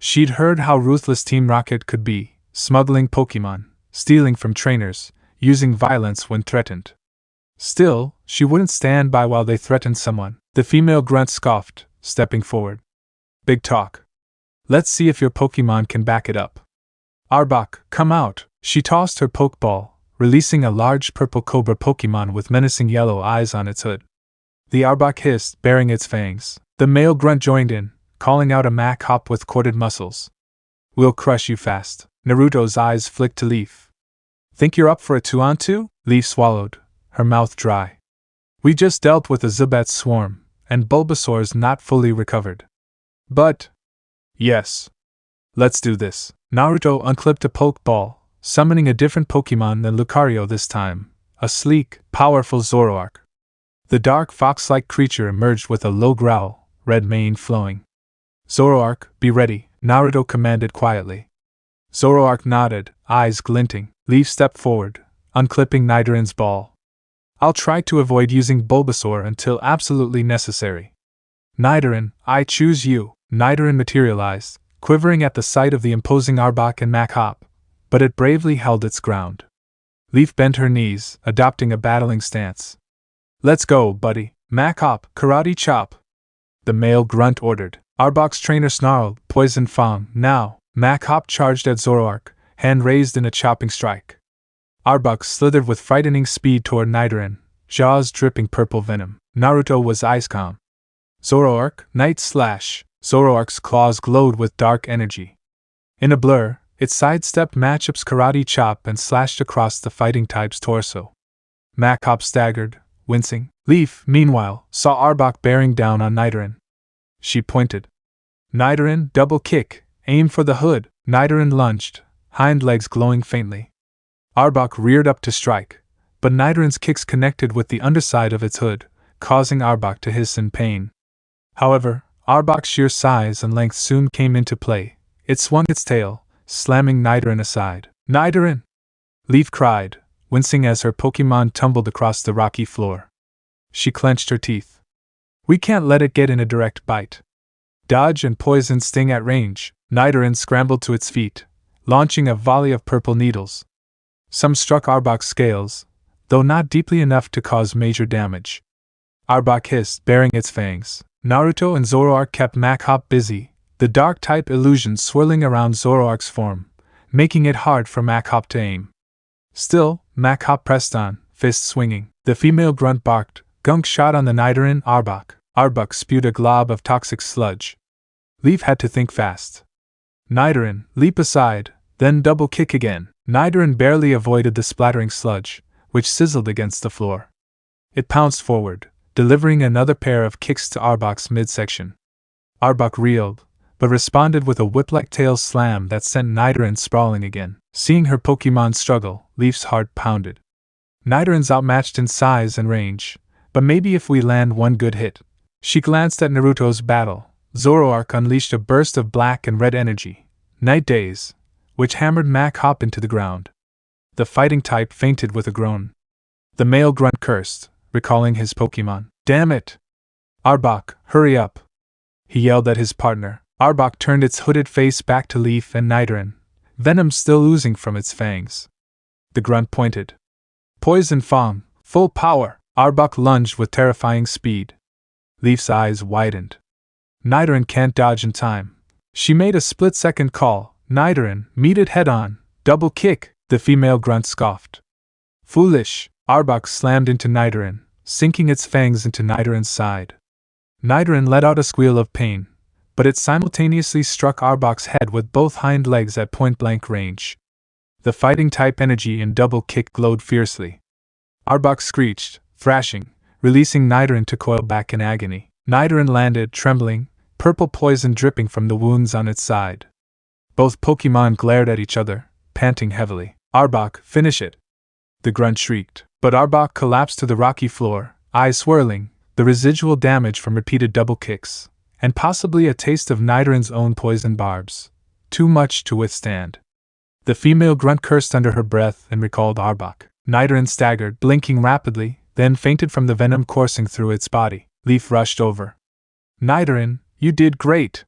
She'd heard how ruthless Team Rocket could be, smuggling Pokémon, stealing from trainers, using violence when threatened. Still, she wouldn't stand by while they threatened someone. The female grunt scoffed, stepping forward. "Big talk. Let's see if your Pokémon can back it up. Arbok, come out." She tossed her Pokeball, releasing a large purple cobra Pokémon with menacing yellow eyes on its hood. The Arbok hissed, baring its fangs. The male grunt joined in, calling out a Mach Hop with corded muscles. "We'll crush you fast." Naruto's eyes flicked to Leaf. "Think you're up for a 2-on-2? Leaf swallowed, her mouth dry. "We just dealt with a Zubat swarm, and Bulbasaur's not fully recovered. But yes. Let's do this." Naruto unclipped a Pokeball, summoning a different Pokémon than Lucario this time, a sleek, powerful Zoroark. The dark fox-like creature emerged with a low growl, red mane flowing. "Zoroark, be ready," Naruto commanded quietly. Zoroark nodded, eyes glinting. Leaf stepped forward, unclipping Nidoran's ball. "I'll try to avoid using Bulbasaur until absolutely necessary." "Nidoran, I choose you." Nidoran materialized, quivering at the sight of the imposing Arbok and Mach Hop, but it bravely held its ground. Leaf bent her knees, adopting a battling stance. "Let's go, buddy." "Mach Hop, karate chop!" the male grunt ordered. Arbok's trainer snarled, "Poison Fang, now!" Mach Hop charged at Zoroark, hand raised in a chopping strike. Arbok slithered with frightening speed toward Nidoran, jaws dripping purple venom. Naruto was ice calm. "Zoroark, Night Slash!" Zoroark's claws glowed with dark energy. In a blur, it sidestepped Machop's karate chop and slashed across the fighting type's torso. Mach Hop staggered, wincing. Leaf, meanwhile, saw Arbok bearing down on Nidoran. She pointed. "Nidoran, double kick, aim for the hood." Nidoran lunged, hind legs glowing faintly. Arbok reared up to strike, but Nidoran's kicks connected with the underside of its hood, causing Arbok to hiss in pain. However, Arbok's sheer size and length soon came into play. It swung its tail, slamming Nidoran aside. "Nidoran!" Leaf cried, wincing as her Pokémon tumbled across the rocky floor. She clenched her teeth. "We can't let it get in a direct bite. Dodge and poison sting at range." Nidoran scrambled to its feet, launching a volley of purple needles. Some struck Arbok's scales, though not deeply enough to cause major damage. Arbok hissed, baring its fangs. Naruto and Zoroark kept Mach Hop busy, the dark-type illusion swirling around Zoroark's form, making it hard for Mach Hop to aim. Still, Mach Hop pressed on, fists swinging. The female grunt barked, gunk shot on the Nidoran Arbok. Arbok spewed a glob of toxic sludge. Leaf had to think fast. Nidoran, leap aside, then double kick again. Nidoran barely avoided the splattering sludge, which sizzled against the floor. It pounced forward, delivering another pair of kicks to Arbok's midsection. Arbok reeled, but responded with a whip-like tail slam that sent Nidoran sprawling again. Seeing her Pokémon struggle, Leaf's heart pounded. Nidoran's outmatched in size and range, but maybe if we land one good hit. She glanced at Naruto's battle. Zoroark unleashed a burst of black and red energy, Night Daze, which hammered Mach Hop into the ground. the fighting type fainted with a groan. The male grunt cursed, recalling his Pokémon. Damn it! Arbok, hurry up! He yelled at his partner. Arbok turned its hooded face back to Leaf and Nidoran, venom still oozing from its fangs. The grunt pointed. Poison Fang, full power! Arbok lunged with terrifying speed. Leaf's eyes widened. Nidoran can't dodge in time. She made a split-second call. Nidoran, meet it head-on. Double kick, the female grunt scoffed. Foolish! Arbok slammed into Nidoran, sinking its fangs into Nidoran's side. Nidoran let out a squeal of pain, but it simultaneously struck Arbok's head with both hind legs at point-blank range. The fighting-type energy in double kick glowed fiercely. Arbok screeched, thrashing, releasing Nidoran to coil back in agony. Nidoran landed, trembling, purple poison dripping from the wounds on its side. Both Pokémon glared at each other, panting heavily. Arbok, finish it! The grunt shrieked, but Arbok collapsed to the rocky floor, eyes swirling, the residual damage from repeated double kicks, and possibly a taste of Nidoran's own poison barbs. Too much to withstand. The female grunt cursed under her breath and recalled Arbok. Nidoran staggered, blinking rapidly, then fainted from the venom coursing through its body. Leaf rushed over. Nidoran, you did great!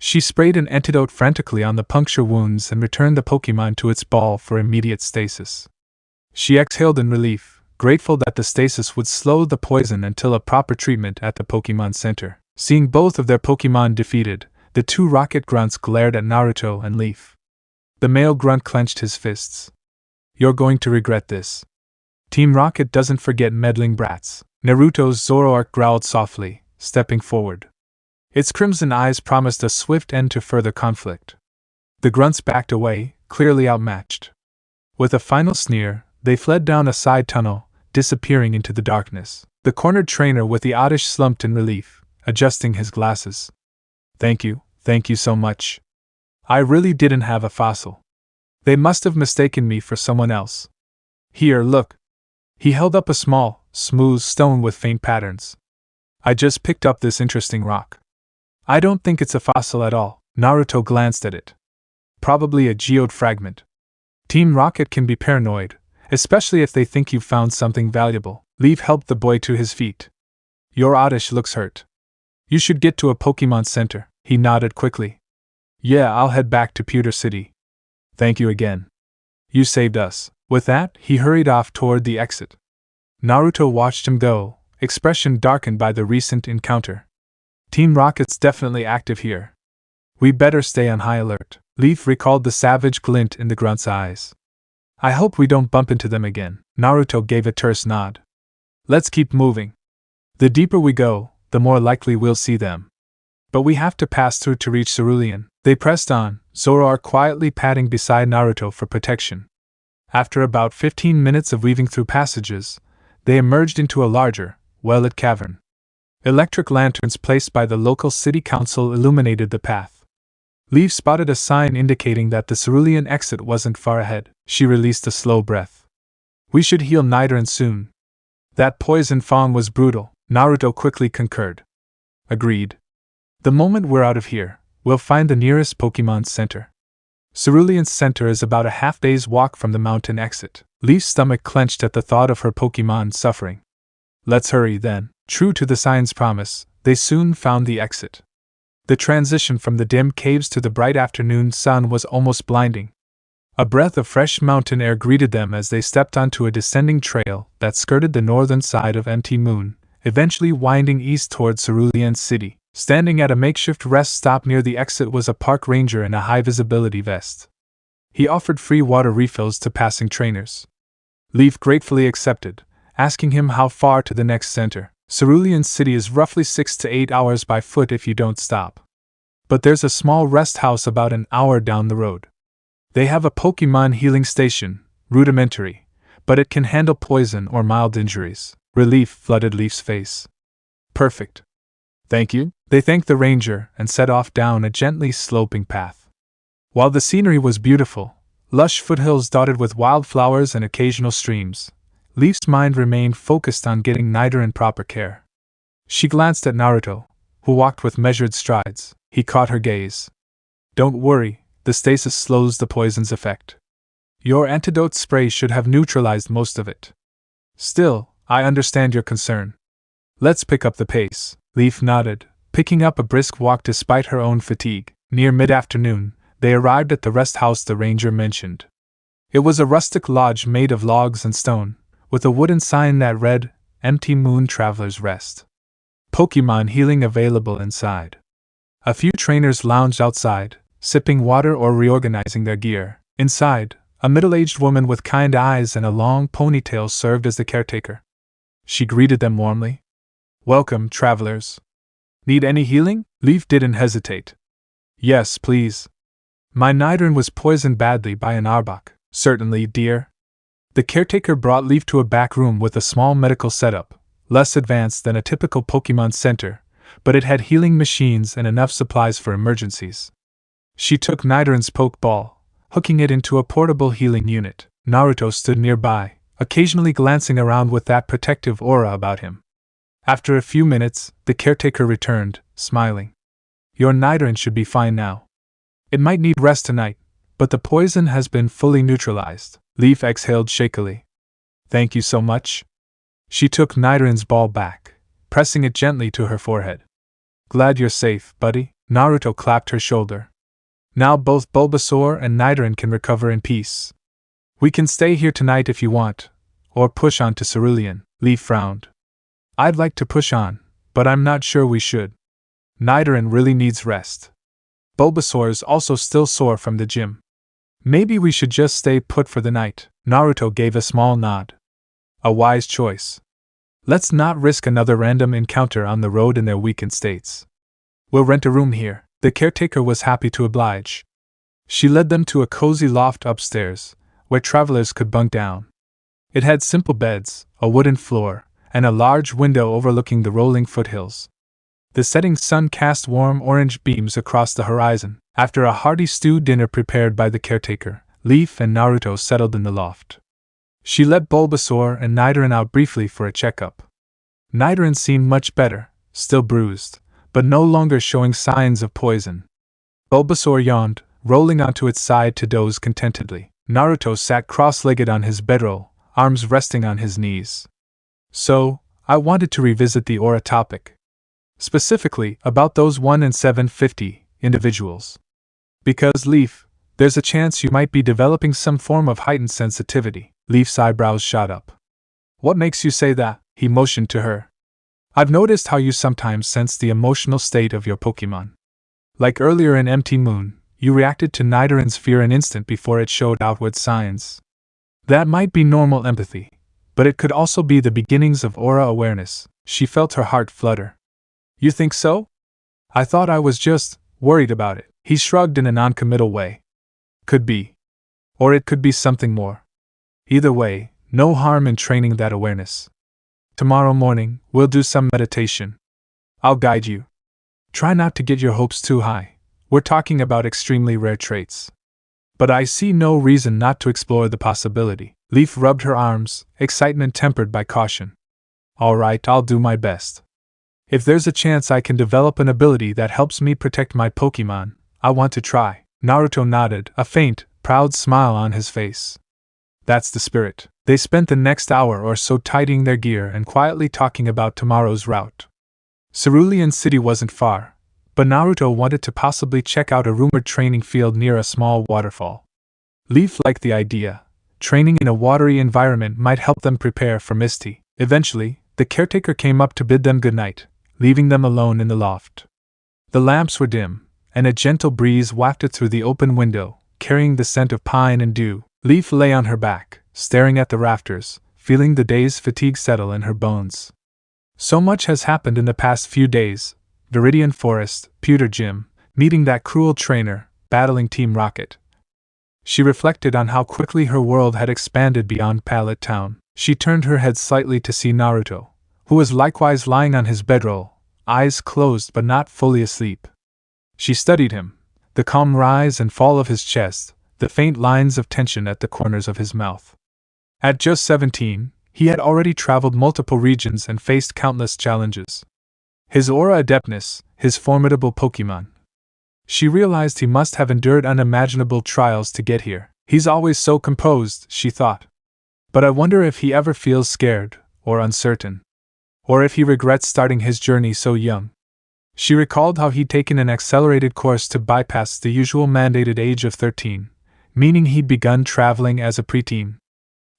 She sprayed an antidote frantically on the puncture wounds and returned the Pokémon to its ball for immediate stasis. She exhaled in relief, grateful that the stasis would slow the poison until a proper treatment at the Pokémon Center. Seeing both of their Pokémon defeated, the two rocket grunts glared at Naruto and Leaf. The male grunt clenched his fists. You're going to regret this. Team Rocket doesn't forget meddling brats. Naruto's Zoroark growled softly, stepping forward. Its crimson eyes promised a swift end to further conflict. The grunts backed away, clearly outmatched. With a final sneer, they fled down a side tunnel, disappearing into the darkness. The cornered trainer with the oddish slumped in relief, adjusting his glasses. Thank you so much. I really didn't have a fossil. They must have mistaken me for someone else. Here, look. He held up a small, smooth stone with faint patterns. I just picked up this interesting rock. I don't think it's a fossil at all. Naruto glanced at it. Probably a geode fragment. Team Rocket can be paranoid, especially if they think you've found something valuable. Leaf helped the boy to his feet. Your Oddish looks hurt. You should get to a Pokémon Center. He nodded quickly. Yeah, I'll head back to Pewter City. Thank you again. You saved us. With that, he hurried off toward the exit. Naruto watched him go, expression darkened by the recent encounter. Team Rocket's definitely active here. We better stay on high alert. Leaf recalled the savage glint in the grunt's eyes. I hope we don't bump into them again. Naruto gave a terse nod. Let's keep moving. The deeper we go, the more likely we'll see them. But we have to pass through to reach Cerulean. They pressed on, Zoroark quietly padding beside Naruto for protection. After about 15 minutes of weaving through passages, they emerged into a larger, well-lit cavern. Electric lanterns placed by the local city council illuminated the path. Leaf spotted a sign indicating that the Cerulean exit wasn't far ahead. She released a slow breath. We should heal Nidoran soon. That poison Fang was brutal, Naruto quickly concurred. Agreed. The moment we're out of here, we'll find the nearest Pokémon Center. Cerulean's center is about a half-day's walk from the mountain exit. Leaf's stomach clenched at the thought of her Pokémon suffering. Let's hurry, then. True to the sign's promise, they soon found the exit. The transition from the dim caves to the bright afternoon sun was almost blinding. A breath of fresh mountain air greeted them as they stepped onto a descending trail that skirted the northern side of Empty Moon, eventually winding east toward Cerulean City. Standing at a makeshift rest stop near the exit was a park ranger in a high-visibility vest. He offered free water refills to passing trainers. Leaf gratefully accepted, asking him how far to the next center. Cerulean City is roughly 6 to 8 hours by foot if you don't stop. But there's a small rest house about an hour down the road. They have a Pokémon healing station, rudimentary, but it can handle poison or mild injuries. Relief flooded Leaf's face. Perfect. Thank you. They thanked the ranger and set off down a gently sloping path. While the scenery was beautiful, lush foothills dotted with wildflowers and occasional streams, Leaf's mind remained focused on getting Nidoran proper care. She glanced at Naruto, who walked with measured strides. He caught her gaze. Don't worry, the stasis slows the poison's effect. Your antidote spray should have neutralized most of it. Still, I understand your concern. Let's pick up the pace. Leaf nodded, picking up a brisk walk despite her own fatigue. Near mid-afternoon, they arrived at the rest house the ranger mentioned. It was a rustic lodge made of logs and stone, with a wooden sign that read, "Empty Moon Traveler's Rest." Pokémon healing available inside. A few trainers lounged outside, sipping water or reorganizing their gear. Inside, a middle-aged woman with kind eyes and a long ponytail served as the caretaker. She greeted them warmly. "Welcome, travelers. Need any healing?" Leaf didn't hesitate. "Yes, please. My Nidoran was poisoned badly by an Arbok." "Certainly, dear." The caretaker brought Leaf to a back room with a small medical setup, less advanced than a typical Pokémon center, but it had healing machines and enough supplies for emergencies. She took Nidoran's Pokeball, hooking it into a portable healing unit. Naruto stood nearby, occasionally glancing around with that protective aura about him. After a few minutes, the caretaker returned, smiling. "Your Nidoran should be fine now. It might need rest tonight, but the poison has been fully neutralized." Leaf exhaled shakily. "Thank you so much." She took Nidoran's ball back, pressing it gently to her forehead. "Glad you're safe, buddy." Naruto clapped her shoulder. "Now both Bulbasaur and Nidoran can recover in peace. We can stay here tonight if you want, or push on to Cerulean." Leaf frowned. "I'd like to push on, but I'm not sure we should. Nidoran really needs rest. Bulbasaur's also still sore from the gym. Maybe we should just stay put for the night." Naruto gave a small nod. "A wise choice. Let's not risk another random encounter on the road in their weakened states. We'll rent a room here." The caretaker was happy to oblige. She led them to a cozy loft upstairs, where travelers could bunk down. It had simple beds, a wooden floor, and a large window overlooking the rolling foothills. The setting sun cast warm orange beams across the horizon. After a hearty stew dinner prepared by the caretaker, Leaf and Naruto settled in the loft. She let Bulbasaur and Nidoran out briefly for a checkup. Nidoran seemed much better, still bruised, but no longer showing signs of poison. Bulbasaur yawned, rolling onto its side to doze contentedly. Naruto sat cross-legged on his bedroll, arms resting on his knees. "So, I wanted to revisit the aura topic. Specifically, about those 1 in 750 individuals. Because, Leaf, there's a chance you might be developing some form of heightened sensitivity." Leaf's eyebrows shot up. "What makes you say that?" He motioned to her. "I've noticed how you sometimes sense the emotional state of your Pokémon. Like earlier in Empty Moon, you reacted to Nidoran's fear an instant before it showed outward signs. That might be normal empathy, but it could also be the beginnings of aura awareness." She felt her heart flutter. "You think so? I thought I was just worried about it." He shrugged in a non-committal way. "Could be. Or it could be something more. Either way, no harm in training that awareness. Tomorrow morning, we'll do some meditation. I'll guide you. Try not to get your hopes too high. We're talking about extremely rare traits. But I see no reason not to explore the possibility." Leaf rubbed her arms, excitement tempered by caution. "All right, I'll do my best. If there's a chance I can develop an ability that helps me protect my Pokémon, I want to try." Naruto nodded, a faint, proud smile on his face. "That's the spirit." They spent the next hour or so tidying their gear and quietly talking about tomorrow's route. Cerulean City wasn't far, but Naruto wanted to possibly check out a rumored training field near a small waterfall. Leaf liked the idea. Training in a watery environment might help them prepare for Misty. Eventually, the caretaker came up to bid them goodnight, leaving them alone in the loft. The lamps were dim, and a gentle breeze wafted through the open window, carrying the scent of pine and dew. Leaf lay on her back, staring at the rafters, feeling the day's fatigue settle in her bones. So much has happened in the past few days: Viridian Forest, Pewter Gym, meeting that cruel trainer, battling Team Rocket. She reflected on how quickly her world had expanded beyond Pallet Town. She turned her head slightly to see Naruto, who was likewise lying on his bedroll, eyes closed but not fully asleep. She studied him, the calm rise and fall of his chest, the faint lines of tension at the corners of his mouth. At just 17, he had already traveled multiple regions and faced countless challenges. His aura adeptness, his formidable Pokémon. She realized he must have endured unimaginable trials to get here. He's always so composed, she thought. But I wonder if he ever feels scared, or uncertain. Or if he regrets starting his journey so young. She recalled how he'd taken an accelerated course to bypass the usual mandated age of 13, meaning he'd begun traveling as a preteen.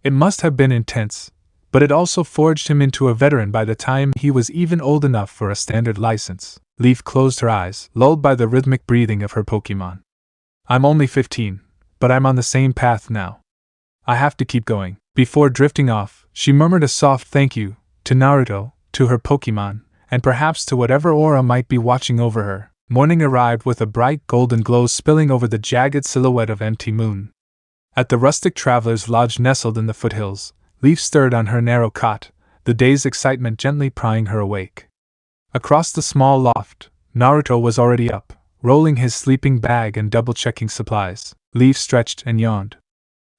It must have been intense, but it also forged him into a veteran by the time he was even old enough for a standard license. Leaf closed her eyes, lulled by the rhythmic breathing of her Pokémon. I'm only 15, but I'm on the same path now. I have to keep going. Before drifting off, she murmured a soft thank you, to Naruto, to her Pokémon, and perhaps to whatever aura might be watching over her. Morning arrived with a bright golden glow spilling over the jagged silhouette of empty moon. At the rustic traveler's lodge nestled in the foothills, Leaf stirred on her narrow cot, the day's excitement gently prying her awake. Across the small loft, Naruto was already up, rolling his sleeping bag and double-checking supplies. Leaf stretched and yawned.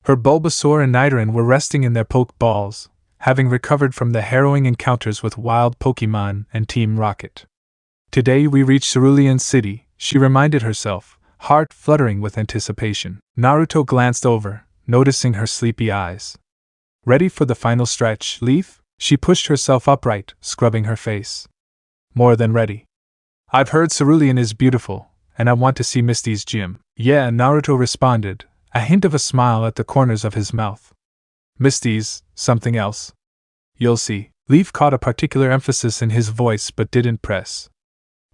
Her Bulbasaur and Nidoran were resting in their Pokeballs, having recovered from the harrowing encounters with wild Pokémon and Team Rocket. Today we reach Cerulean City, she reminded herself, heart fluttering with anticipation. Naruto glanced over, noticing her sleepy eyes. Ready for the final stretch, Leaf? She pushed herself upright, scrubbing her face. More than ready. I've heard Cerulean is beautiful, and I want to see Misty's gym. Yeah, Naruto responded, a hint of a smile at the corners of his mouth. Misty's something else. You'll see. Leaf caught a particular emphasis in his voice but didn't press.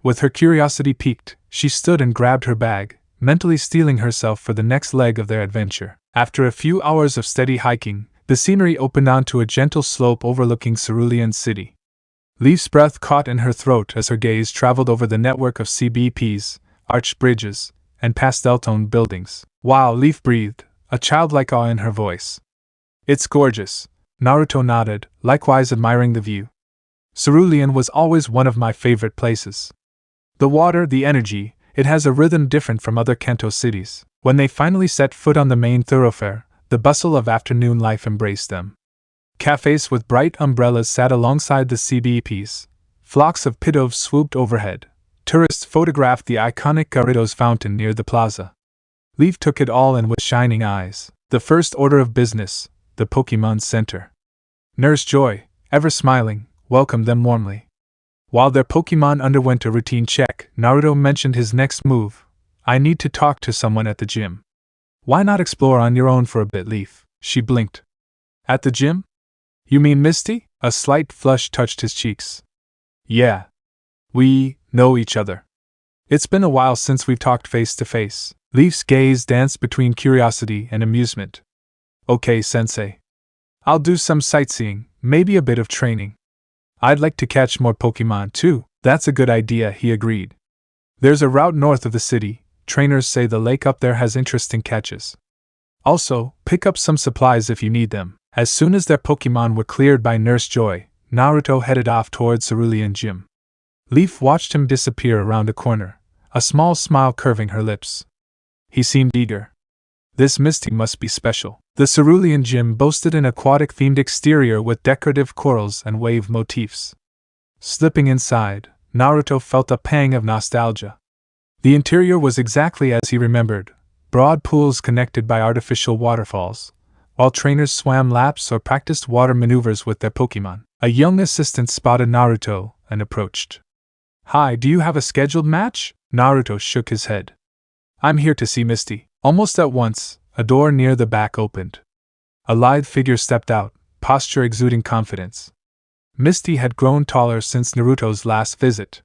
With her curiosity piqued, she stood and grabbed her bag, mentally steeling herself for the next leg of their adventure. After a few hours of steady hiking, the scenery opened onto a gentle slope overlooking Cerulean City. Leaf's breath caught in her throat as her gaze traveled over the network of CBPs, arched bridges, and pastel-toned buildings. Wow, Leaf breathed, a childlike awe in her voice. It's gorgeous, Naruto nodded, likewise admiring the view. Cerulean was always one of my favorite places. The water, the energy, it has a rhythm different from other Kanto cities. When they finally set foot on the main thoroughfare, the bustle of afternoon life embraced them. Cafes with bright umbrellas sat alongside the CBPs. Flocks of pitovs swooped overhead. Tourists photographed the iconic Gyarados fountain near the plaza. Leaf took it all in with shining eyes. The first order of business, the Pokémon Center. Nurse Joy, ever smiling, welcomed them warmly. While their Pokémon underwent a routine check, Naruto mentioned his next move. I need to talk to someone at the gym. Why not explore on your own for a bit, Leaf? She blinked. At the gym? You mean Misty? A slight flush touched his cheeks. Yeah. We know each other. It's been a while since we've talked face to face. Leaf's gaze danced between curiosity and amusement. Okay, sensei. I'll do some sightseeing, maybe a bit of training. I'd like to catch more Pokémon too. That's a good idea, he agreed. There's a route north of the city. Trainers say the lake up there has interesting catches. Also, pick up some supplies if you need them. As soon as their Pokémon were cleared by Nurse Joy, Naruto headed off towards Cerulean Gym. Leaf watched him disappear around a corner, a small smile curving her lips. He seemed eager. This Misty must be special. The Cerulean Gym boasted an aquatic-themed exterior with decorative corals and wave motifs. Slipping inside, Naruto felt a pang of nostalgia. The interior was exactly as he remembered, broad pools connected by artificial waterfalls, while trainers swam laps or practiced water maneuvers with their Pokémon. A young assistant spotted Naruto and approached. Hi, do you have a scheduled match? Naruto shook his head. I'm here to see Misty. Almost at once, a door near the back opened. A lithe figure stepped out, posture exuding confidence. Misty had grown taller since Naruto's last visit.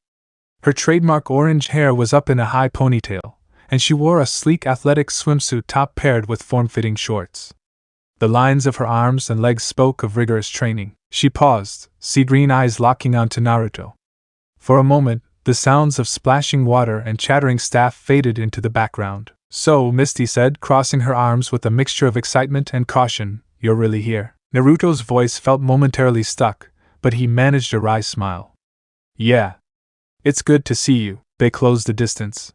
Her trademark orange hair was up in a high ponytail, and she wore a sleek athletic swimsuit top paired with form-fitting shorts. The lines of her arms and legs spoke of rigorous training. She paused, sea green eyes locking onto Naruto. For a moment, the sounds of splashing water and chattering staff faded into the background. So, Misty said, crossing her arms with a mixture of excitement and caution, you're really here? Naruto's voice felt momentarily stuck, but he managed a wry smile. Yeah. It's good to see you. They closed the distance.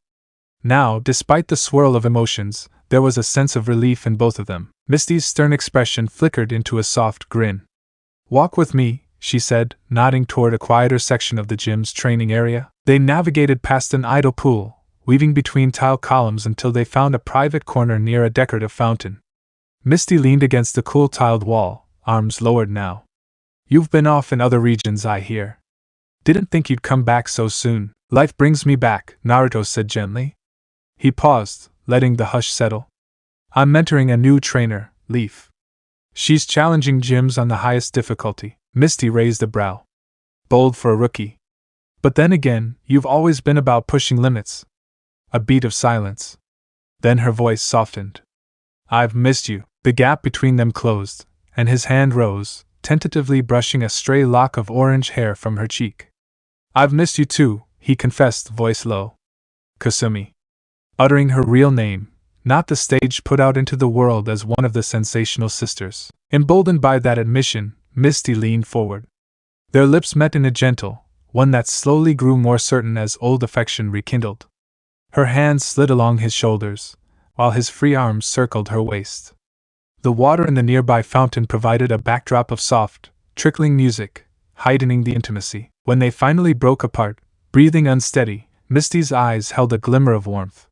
Now, despite the swirl of emotions, there was a sense of relief in both of them. Misty's stern expression flickered into a soft grin. Walk with me, she said, nodding toward a quieter section of the gym's training area. They navigated past an idle pool, weaving between tile columns until they found a private corner near a decorative fountain. Misty leaned against the cool tiled wall, arms lowered now. You've been off in other regions, I hear. Didn't think you'd come back so soon. Life brings me back, Naruto said gently. He paused, letting the hush settle. I'm mentoring a new trainer, Leaf. She's challenging gyms on the highest difficulty. Misty raised a brow. Bold for a rookie. But then again, you've always been about pushing limits. A beat of silence. Then her voice softened. I've missed you. The gap between them closed, and his hand rose, tentatively brushing a stray lock of orange hair from her cheek. I've missed you too, he confessed, voice low. Kasumi. Uttering her real name, not the stage put out into the world as one of the sensational sisters. Emboldened by that admission, Misty leaned forward. Their lips met in a gentle, one that slowly grew more certain as old affection rekindled. Her hands slid along his shoulders, while his free arms circled her waist. The water in the nearby fountain provided a backdrop of soft, trickling music, heightening the intimacy. When they finally broke apart, breathing unsteady, Misty's eyes held a glimmer of warmth.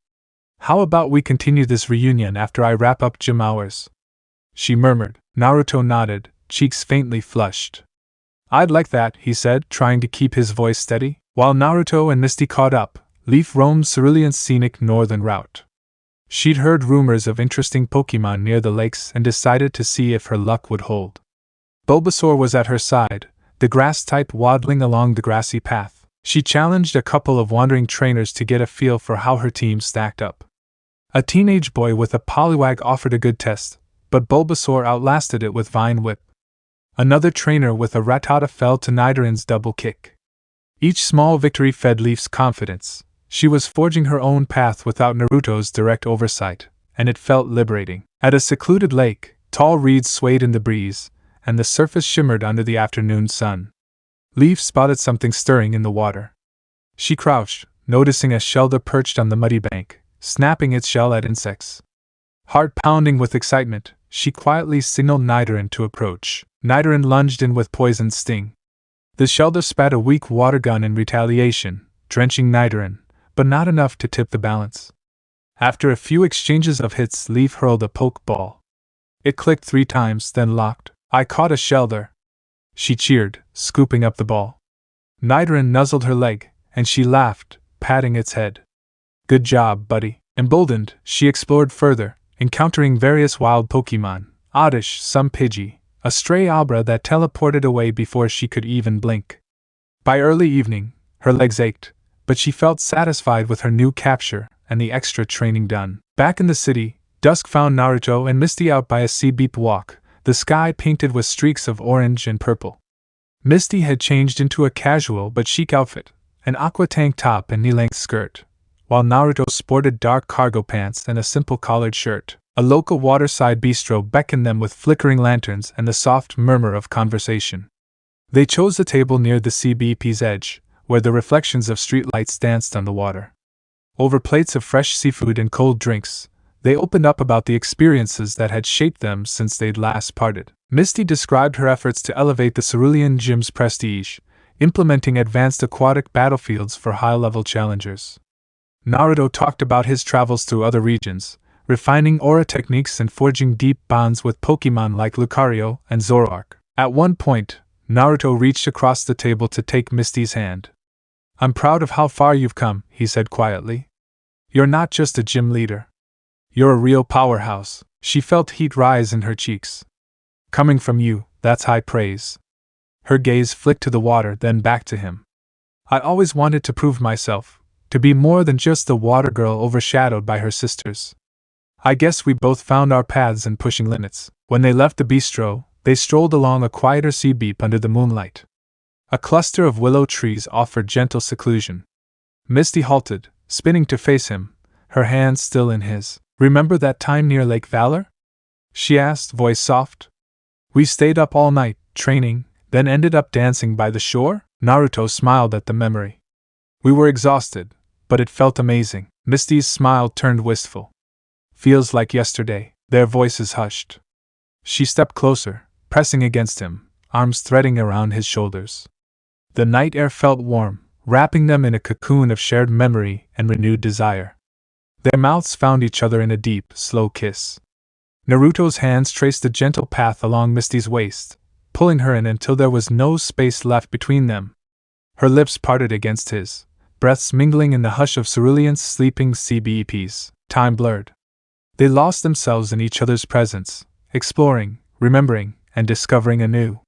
How about we continue this reunion after I wrap up gym hours? She murmured. Naruto nodded, cheeks faintly flushed. I'd like that, he said, trying to keep his voice steady. While Naruto and Misty caught up, Leaf roamed Cerulean's scenic northern route. She'd heard rumors of interesting Pokémon near the lakes and decided to see if her luck would hold. Bulbasaur was at her side, the grass type waddling along the grassy path. She challenged a couple of wandering trainers to get a feel for how her team stacked up. A teenage boy with a Poliwag offered a good test, but Bulbasaur outlasted it with Vine Whip. Another trainer with a Rattata fell to Nidoran's double kick. Each small victory fed Leaf's confidence. She was forging her own path without Naruto's direct oversight, and it felt liberating. At a secluded lake, tall reeds swayed in the breeze, and the surface shimmered under the afternoon sun. Leaf spotted something stirring in the water. She crouched, noticing a shelder perched on the muddy bank, snapping its shell at insects. Heart pounding with excitement, she quietly signaled Nidoran to approach. Nidoran lunged in with poisoned sting. The shelder spat a weak water gun in retaliation, drenching Nidoran, but not enough to tip the balance. After a few exchanges of hits, Leaf hurled a poke ball. It clicked 3 times, then locked. I caught a shelder, she cheered, scooping up the ball. Nidoran nuzzled her leg, and she laughed, patting its head. Good job, buddy. Emboldened, she explored further, encountering various wild Pokémon, Oddish, some Pidgey, a stray Abra that teleported away before she could even blink. By early evening, her legs ached, but she felt satisfied with her new capture and the extra training done. Back in the city, dusk found Naruto and Misty out by a sea-beat walk, the sky painted with streaks of orange and purple. Misty had changed into a casual but chic outfit, an aqua tank top and knee-length skirt, while Naruto sported dark cargo pants and a simple collared shirt. A local waterside bistro beckoned them with flickering lanterns and the soft murmur of conversation. They chose a table near the CBP's edge, where the reflections of streetlights danced on the water. Over plates of fresh seafood and cold drinks, they opened up about the experiences that had shaped them since they'd last parted. Misty described her efforts to elevate the Cerulean gym's prestige, implementing advanced aquatic battlefields for high-level challengers. Naruto talked about his travels through other regions, refining aura techniques and forging deep bonds with Pokémon like Lucario and Zoroark. At one point, Naruto reached across the table to take Misty's hand. I'm proud of how far you've come, he said quietly. You're not just a gym leader. You're a real powerhouse. She felt heat rise in her cheeks. Coming from you, that's high praise. Her gaze flicked to the water, then back to him. I always wanted to prove myself, to be more than just the water girl overshadowed by her sisters. I guess we both found our paths in pushing limits. When they left the bistro, they strolled along a quieter sea beach under the moonlight. A cluster of willow trees offered gentle seclusion. Misty halted, spinning to face him, her hands still in his. Remember that time near Lake Valor? She asked, voice soft. We stayed up all night, training, then ended up dancing by the shore? Naruto smiled at the memory. We were exhausted, but it felt amazing. Misty's smile turned wistful. Feels like yesterday. Their voices hushed. She stepped closer, pressing against him, arms threading around his shoulders. The night air felt warm, wrapping them in a cocoon of shared memory and renewed desire. Their mouths found each other in a deep, slow kiss. Naruto's hands traced a gentle path along Misty's waist, pulling her in until there was no space left between them. Her lips parted against his, breaths mingling in the hush of Cerulean's sleeping CBEPs. Time blurred. They lost themselves in each other's presence, exploring, remembering, and discovering anew.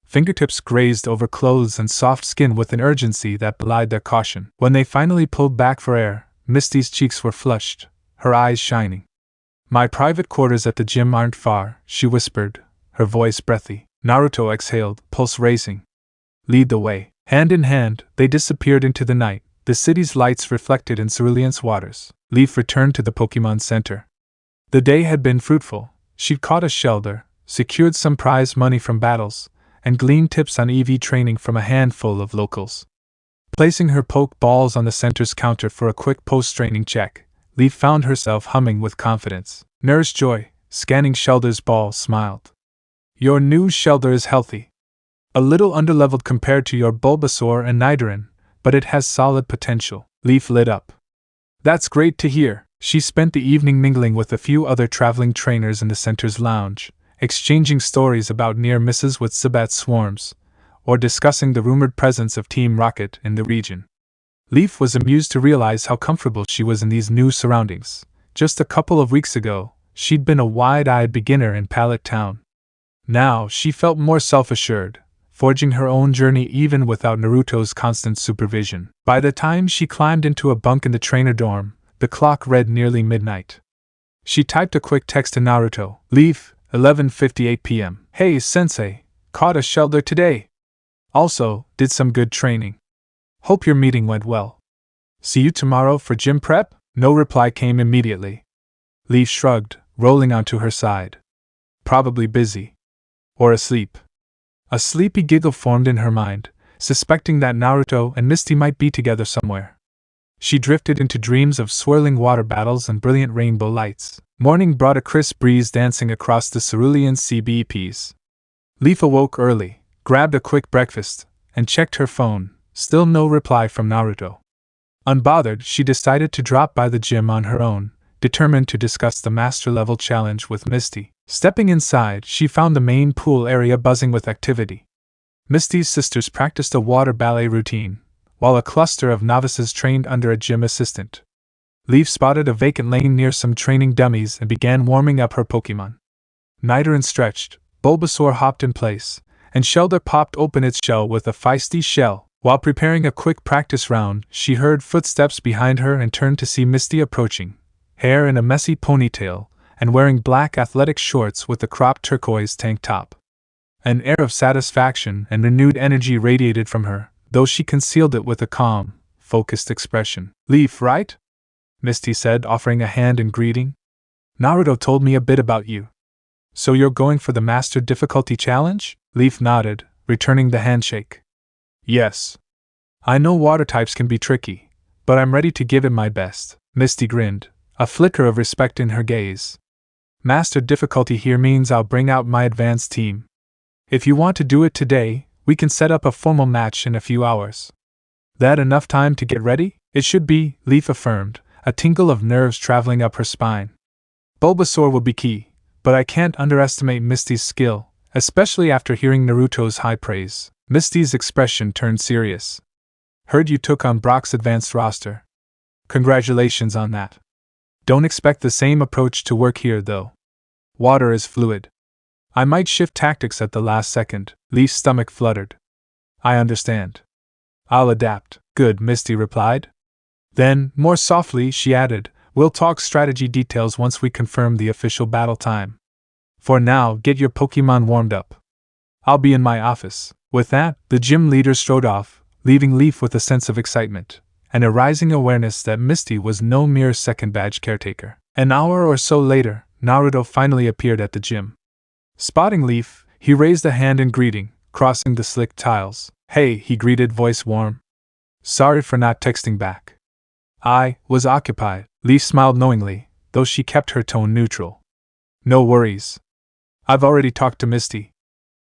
Fingertips grazed over clothes and soft skin with an urgency that belied their caution. When they finally pulled back for air, Misty's cheeks were flushed, her eyes shining. "My private quarters at the gym aren't far," she whispered, her voice breathy. Naruto exhaled, pulse racing. "Lead the way." Hand in hand, they disappeared into the night, the city's lights reflected in Cerulean's waters. Leaf returned to the Pokémon Center. The day had been fruitful. She'd caught a Shelder, secured some prize money from battles, and gleaned tips on EV training from a handful of locals. Placing her poke balls on the center's counter for a quick post-training check, Leaf found herself humming with confidence. Nurse Joy, scanning Shelder's ball, smiled. "Your new Shelder is healthy. A little underleveled compared to your Bulbasaur and Nidoran, but it has solid potential." Leaf lit up. "That's great to hear." She spent the evening mingling with a few other traveling trainers in the center's lounge, exchanging stories about near misses with Zubat swarms, or discussing the rumored presence of Team Rocket in the region. Leaf was amused to realize how comfortable she was in these new surroundings. Just a couple of weeks ago, she'd been a wide-eyed beginner in Pallet Town. Now she felt more self-assured, forging her own journey even without Naruto's constant supervision. By the time she climbed into a bunk in the trainer dorm, the clock read nearly midnight. She typed a quick text to Naruto. "Leaf, 11:58 p.m. Hey sensei, caught a Shelder today. Also, did some good training. Hope your meeting went well. See you tomorrow for gym prep?" No reply came immediately. Leaf shrugged, rolling onto her side. Probably busy. Or asleep. A sleepy giggle formed in her mind, suspecting that Naruto and Misty might be together somewhere. She drifted into dreams of swirling water battles and brilliant rainbow lights. Morning brought a crisp breeze dancing across the Cerulean CBEPs. Leaf awoke early, grabbed a quick breakfast, and checked her phone. Still no reply from Naruto. Unbothered, she decided to drop by the gym on her own, determined to discuss the master-level challenge with Misty. Stepping inside, she found the main pool area buzzing with activity. Misty's sisters practiced a water ballet routine, while a cluster of novices trained under a gym assistant. Leaf spotted a vacant lane near some training dummies and began warming up her Pokémon. Nidoran stretched, Bulbasaur hopped in place, and Shelder popped open its shell with a feisty shell. While preparing a quick practice round, she heard footsteps behind her and turned to see Misty approaching, hair in a messy ponytail, and wearing black athletic shorts with a cropped turquoise tank top. An air of satisfaction and renewed energy radiated from her, though she concealed it with a calm, focused expression. "Leaf, right?" Misty said, offering a hand in greeting. "Naruto told me a bit about you. So you're going for the Master Difficulty Challenge?" Leaf nodded, returning the handshake. "Yes. I know water types can be tricky, but I'm ready to give it my best." Misty grinned, a flicker of respect in her gaze. "Master difficulty here means I'll bring out my advanced team. If you want to do it today, we can set up a formal match in a few hours." "That enough time to get ready?" "It should be," Leaf affirmed, a tingle of nerves traveling up her spine. "Bulbasaur will be key, but I can't underestimate Misty's skill, especially after hearing Naruto's high praise." Misty's expression turned serious. "Heard you took on Brock's advanced roster. Congratulations on that. Don't expect the same approach to work here, though. Water is fluid. I might shift tactics at the last second." Leaf's stomach fluttered. "I understand. I'll adapt." "Good," Misty replied. Then, more softly, she added, "We'll talk strategy details once we confirm the official battle time. For now, get your Pokémon warmed up. I'll be in my office." With that, the gym leader strode off, leaving Leaf with a sense of excitement, and a rising awareness that Misty was no mere second-badge caretaker. An hour or so later, Naruto finally appeared at the gym. Spotting Leaf, he raised a hand in greeting, crossing the slick tiles. "Hey," he greeted, voice warm. "Sorry for not texting back. I was occupied." Leaf smiled knowingly, though she kept her tone neutral. "No worries. I've already talked to Misty.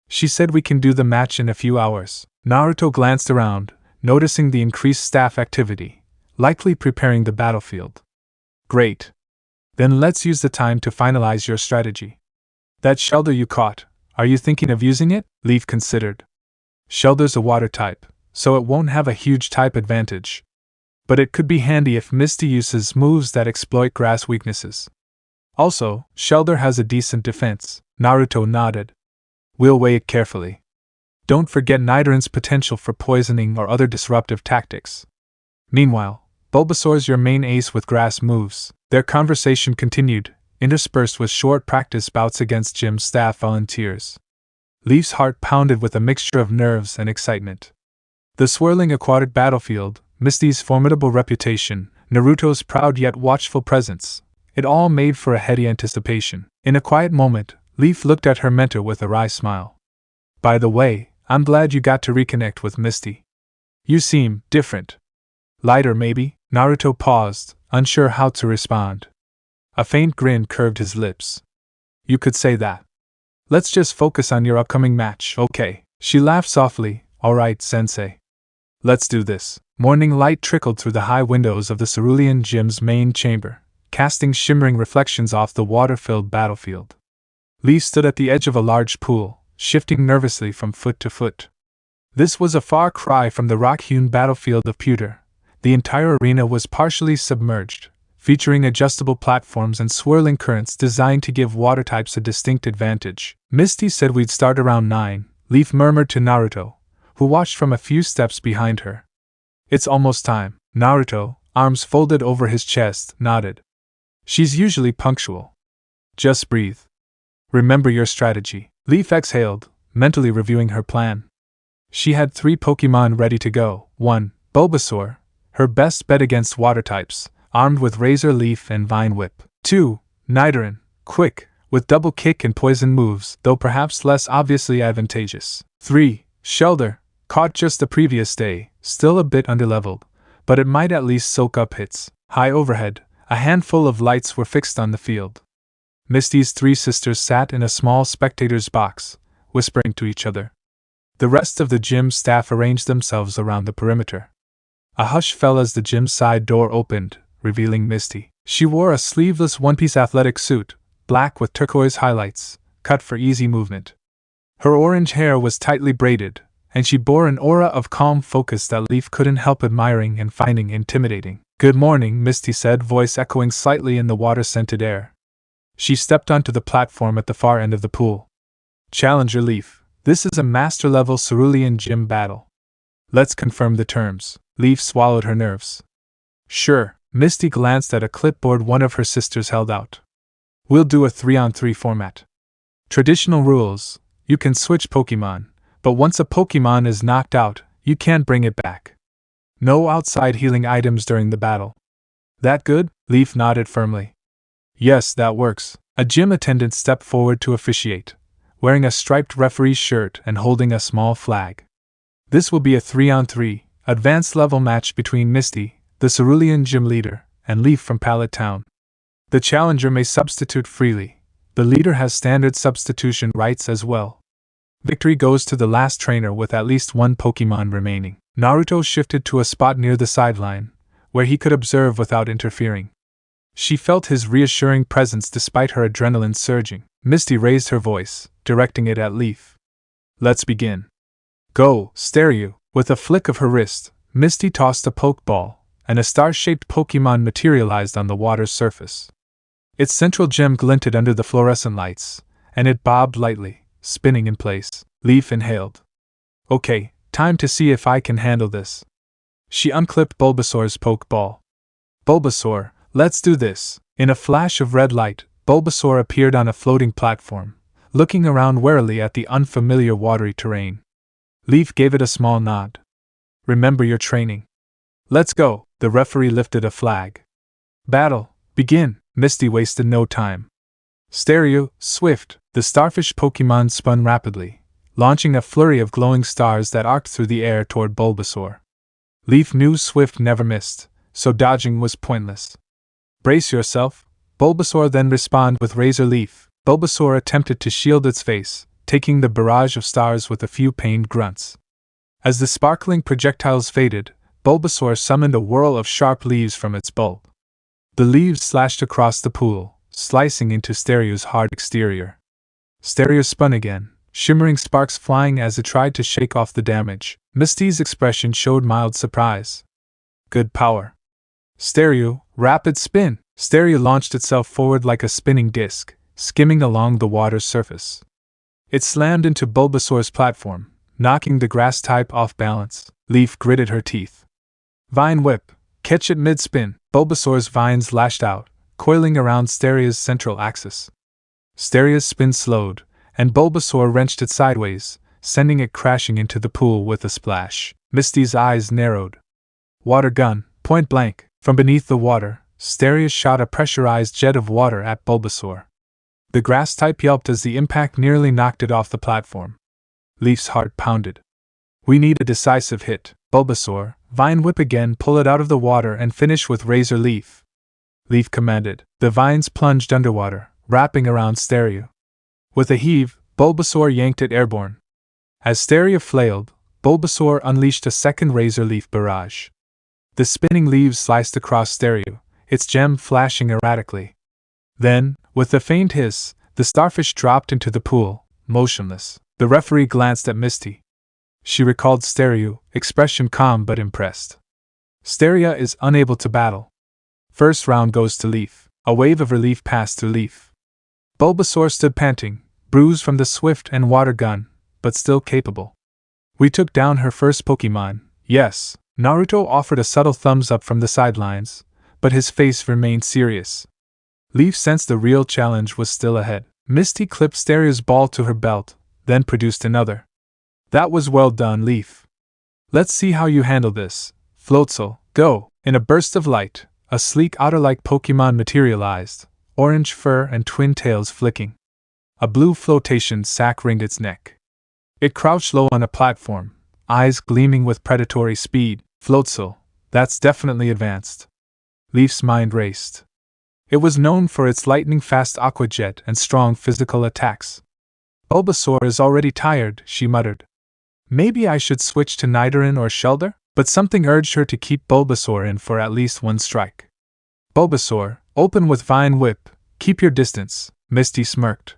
She said we can do the match in a few hours." Naruto glanced around, noticing the increased staff activity, likely preparing the battlefield. "Great. Then let's use the time to finalize your strategy. That Shelter you caught, are you thinking of using it? Leaf considered. Shelter's a water type, so it won't have a huge type advantage. But it could be handy if Misty uses moves that exploit grass weaknesses. Also, Shelter has a decent defense. Naruto nodded. We'll weigh it carefully. Don't forget Nidoran's potential for poisoning or other disruptive tactics. Meanwhile, Bulbasaur's your main ace with grass moves. Their conversation continued, interspersed with short practice bouts against gym staff volunteers. Leaf's heart pounded with a mixture of nerves and excitement. The swirling aquatic battlefield, Misty's formidable reputation, Naruto's proud yet watchful presence, it all made for a heady anticipation. In a quiet moment, Leaf looked at her mentor with a wry smile. By the way, I'm glad you got to reconnect with Misty. You seem different. Lighter, maybe? Naruto paused, unsure how to respond. A faint grin curved his lips. You could say that. Let's just focus on your upcoming match, okay? She laughed softly. Alright, sensei. Let's do this. Morning light trickled through the high windows of the Cerulean gym's main chamber, casting shimmering reflections off the water-filled battlefield. Leaf stood at the edge of a large pool, shifting nervously from foot to foot. This was a far cry from the rock-hewn battlefield of Pewter. The entire arena was partially submerged, featuring adjustable platforms and swirling currents designed to give water types a distinct advantage. Misty said we'd start around 9, Leaf murmured to Naruto, who watched from a few steps behind her. It's almost time. Naruto, arms folded over his chest, nodded. She's usually punctual. Just breathe. Remember your strategy. Leaf exhaled, mentally reviewing her plan. She had 3 Pokémon ready to go. 1. Bulbasaur, her best bet against water types, armed with Razor Leaf and Vine Whip. 2. Nidoran, quick, with double kick and poison moves, though perhaps less obviously advantageous. 3. Shelter, caught just the previous day, still a bit underleveled, but it might at least soak up hits. High overhead, a handful of lights were fixed on the field. Misty's 3 sisters sat in a small spectator's box, whispering to each other. The rest of the gym staff arranged themselves around the perimeter. A hush fell as the gym side door opened, revealing Misty. She wore a sleeveless one-piece athletic suit, black with turquoise highlights, cut for easy movement. Her orange hair was tightly braided, and she bore an aura of calm focus that Leaf couldn't help admiring and finding intimidating. Good morning, Misty said, voice echoing slightly in the water-scented air. She stepped onto the platform at the far end of the pool. Challenger Leaf, this is a master-level Cerulean gym battle. Let's confirm the terms. Leaf swallowed her nerves. Sure. Misty glanced at a clipboard one of her sisters held out. We'll do a 3-on-3 format. Traditional rules, you can switch Pokémon, but once a Pokémon is knocked out, you can't bring it back. No outside healing items during the battle. That good? Leaf nodded firmly. Yes, that works. A gym attendant stepped forward to officiate, wearing a striped referee shirt and holding a small flag. This will be a 3-on-3, advanced level match between Misty, the Cerulean gym leader, and Leaf from Pallet Town. The challenger may substitute freely. The leader has standard substitution rights as well. Victory goes to the last trainer with at least 1 Pokémon remaining. Naruto shifted to a spot near the sideline, where he could observe without interfering. She felt his reassuring presence despite her adrenaline surging. Misty raised her voice, directing it at Leaf. Let's begin. Go, Stereo! With a flick of her wrist, Misty tossed a Pokeball, and a star-shaped Pokémon materialized on the water's surface. Its central gem glinted under the fluorescent lights, and it bobbed lightly, spinning in place. Leaf inhaled. Okay, time to see if I can handle this. She unclipped Bulbasaur's Pokeball. Bulbasaur, let's do this. In a flash of red light, Bulbasaur appeared on a floating platform, looking around warily at the unfamiliar watery terrain. Leaf gave it a small nod. Remember your training. Let's go. The referee lifted a flag. Battle, begin. Misty wasted no time. Stereo, swift. The starfish Pokémon spun rapidly, launching a flurry of glowing stars that arced through the air toward Bulbasaur. Leaf knew Swift never missed, so dodging was pointless. Brace yourself. Bulbasaur then responded with Razor Leaf. Bulbasaur attempted to shield its face, taking the barrage of stars with a few pained grunts. As the sparkling projectiles faded, Bulbasaur summoned a whirl of sharp leaves from its bulb. The leaves slashed across the pool, slicing into Stereo's hard exterior. Stereo spun again, shimmering sparks flying as it tried to shake off the damage. Misty's expression showed mild surprise. Good power. Stereo, rapid spin! Stereo launched itself forward like a spinning disc, skimming along the water's surface. It slammed into Bulbasaur's platform, knocking the grass type off balance. Leaf gritted her teeth. Vine Whip! Catch it mid-spin! Bulbasaur's vines lashed out, coiling around Stereo's central axis. Stereo's spin slowed, and Bulbasaur wrenched it sideways, sending it crashing into the pool with a splash. Misty's eyes narrowed. Water gun, point blank! From beneath the water, Stereo shot a pressurized jet of water at Bulbasaur. The grass type yelped as the impact nearly knocked it off the platform. Leaf's heart pounded. We need a decisive hit. Bulbasaur, Vine Whip again, pull it out of the water and finish with Razor Leaf. Leaf commanded. The vines plunged underwater, wrapping around Stereo. With a heave, Bulbasaur yanked it airborne. As Stereo flailed, Bulbasaur unleashed a second Razor Leaf barrage. The spinning leaves sliced across Stereo, its gem flashing erratically. Then, with a faint hiss, the starfish dropped into the pool, motionless. The referee glanced at Misty. She recalled Stereo, expression calm but impressed. Stereo is unable to battle. First round goes to Leaf. A wave of relief passed through Leaf. Bulbasaur stood panting, bruised from the swift and water gun, but still capable. We took down her first Pokémon, yes. Naruto offered a subtle thumbs up from the sidelines, but his face remained serious. Leaf sensed the real challenge was still ahead. Misty clipped Stereo's ball to her belt, then produced another. That was well done, Leaf. Let's see how you handle this. Floatzel, go! In a burst of light, a sleek otter-like Pokémon materialized, orange fur and twin tails flicking. A blue flotation sac ringed its neck. It crouched low on a platform, eyes gleaming with predatory speed. Floatzel, that's definitely advanced. Leaf's mind raced. It was known for its lightning-fast Aqua Jet and strong physical attacks. Bulbasaur is already tired, she muttered. Maybe I should switch to Nidoran or Shellder? But something urged her to keep Bulbasaur in for at least one strike. Bulbasaur, open with Vine Whip, keep your distance, Misty smirked.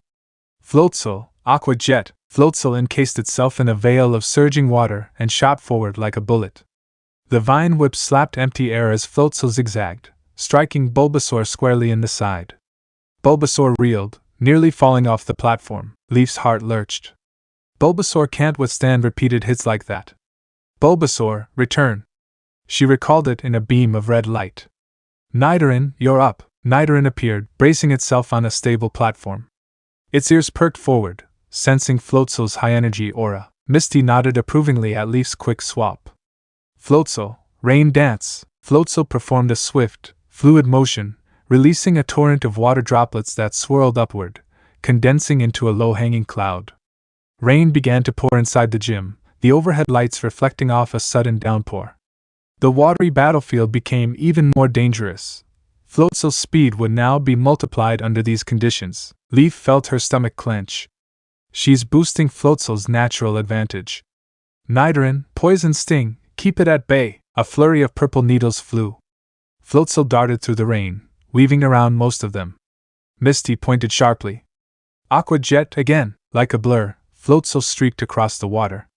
Floatzel, Aqua Jet. Floatzel encased itself in a veil of surging water and shot forward like a bullet. The Vine Whip slapped empty air as Floatzel zigzagged, striking Bulbasaur squarely in the side. Bulbasaur reeled, nearly falling off the platform. Leaf's heart lurched. Bulbasaur can't withstand repeated hits like that. Bulbasaur, return. She recalled it in a beam of red light. Nidoran, you're up. Nidoran appeared, bracing itself on a stable platform. Its ears perked forward, sensing Floatzel's high-energy aura. Misty nodded approvingly at Leaf's quick swap. Floatzel, rain dance. Floatzel performed a swift, fluid motion, releasing a torrent of water droplets that swirled upward, condensing into a low-hanging cloud. Rain began to pour inside the gym, the overhead lights reflecting off a sudden downpour. The watery battlefield became even more dangerous. Floatzel's speed would now be multiplied under these conditions. Leaf felt her stomach clench. She's boosting Floatzel's natural advantage. Nidoran, Poison Sting, keep it at bay. A flurry of purple needles flew. Floatzel darted through the rain, weaving around most of them. Misty pointed sharply. Aqua Jet again. Like a blur, Floatzel streaked across the water.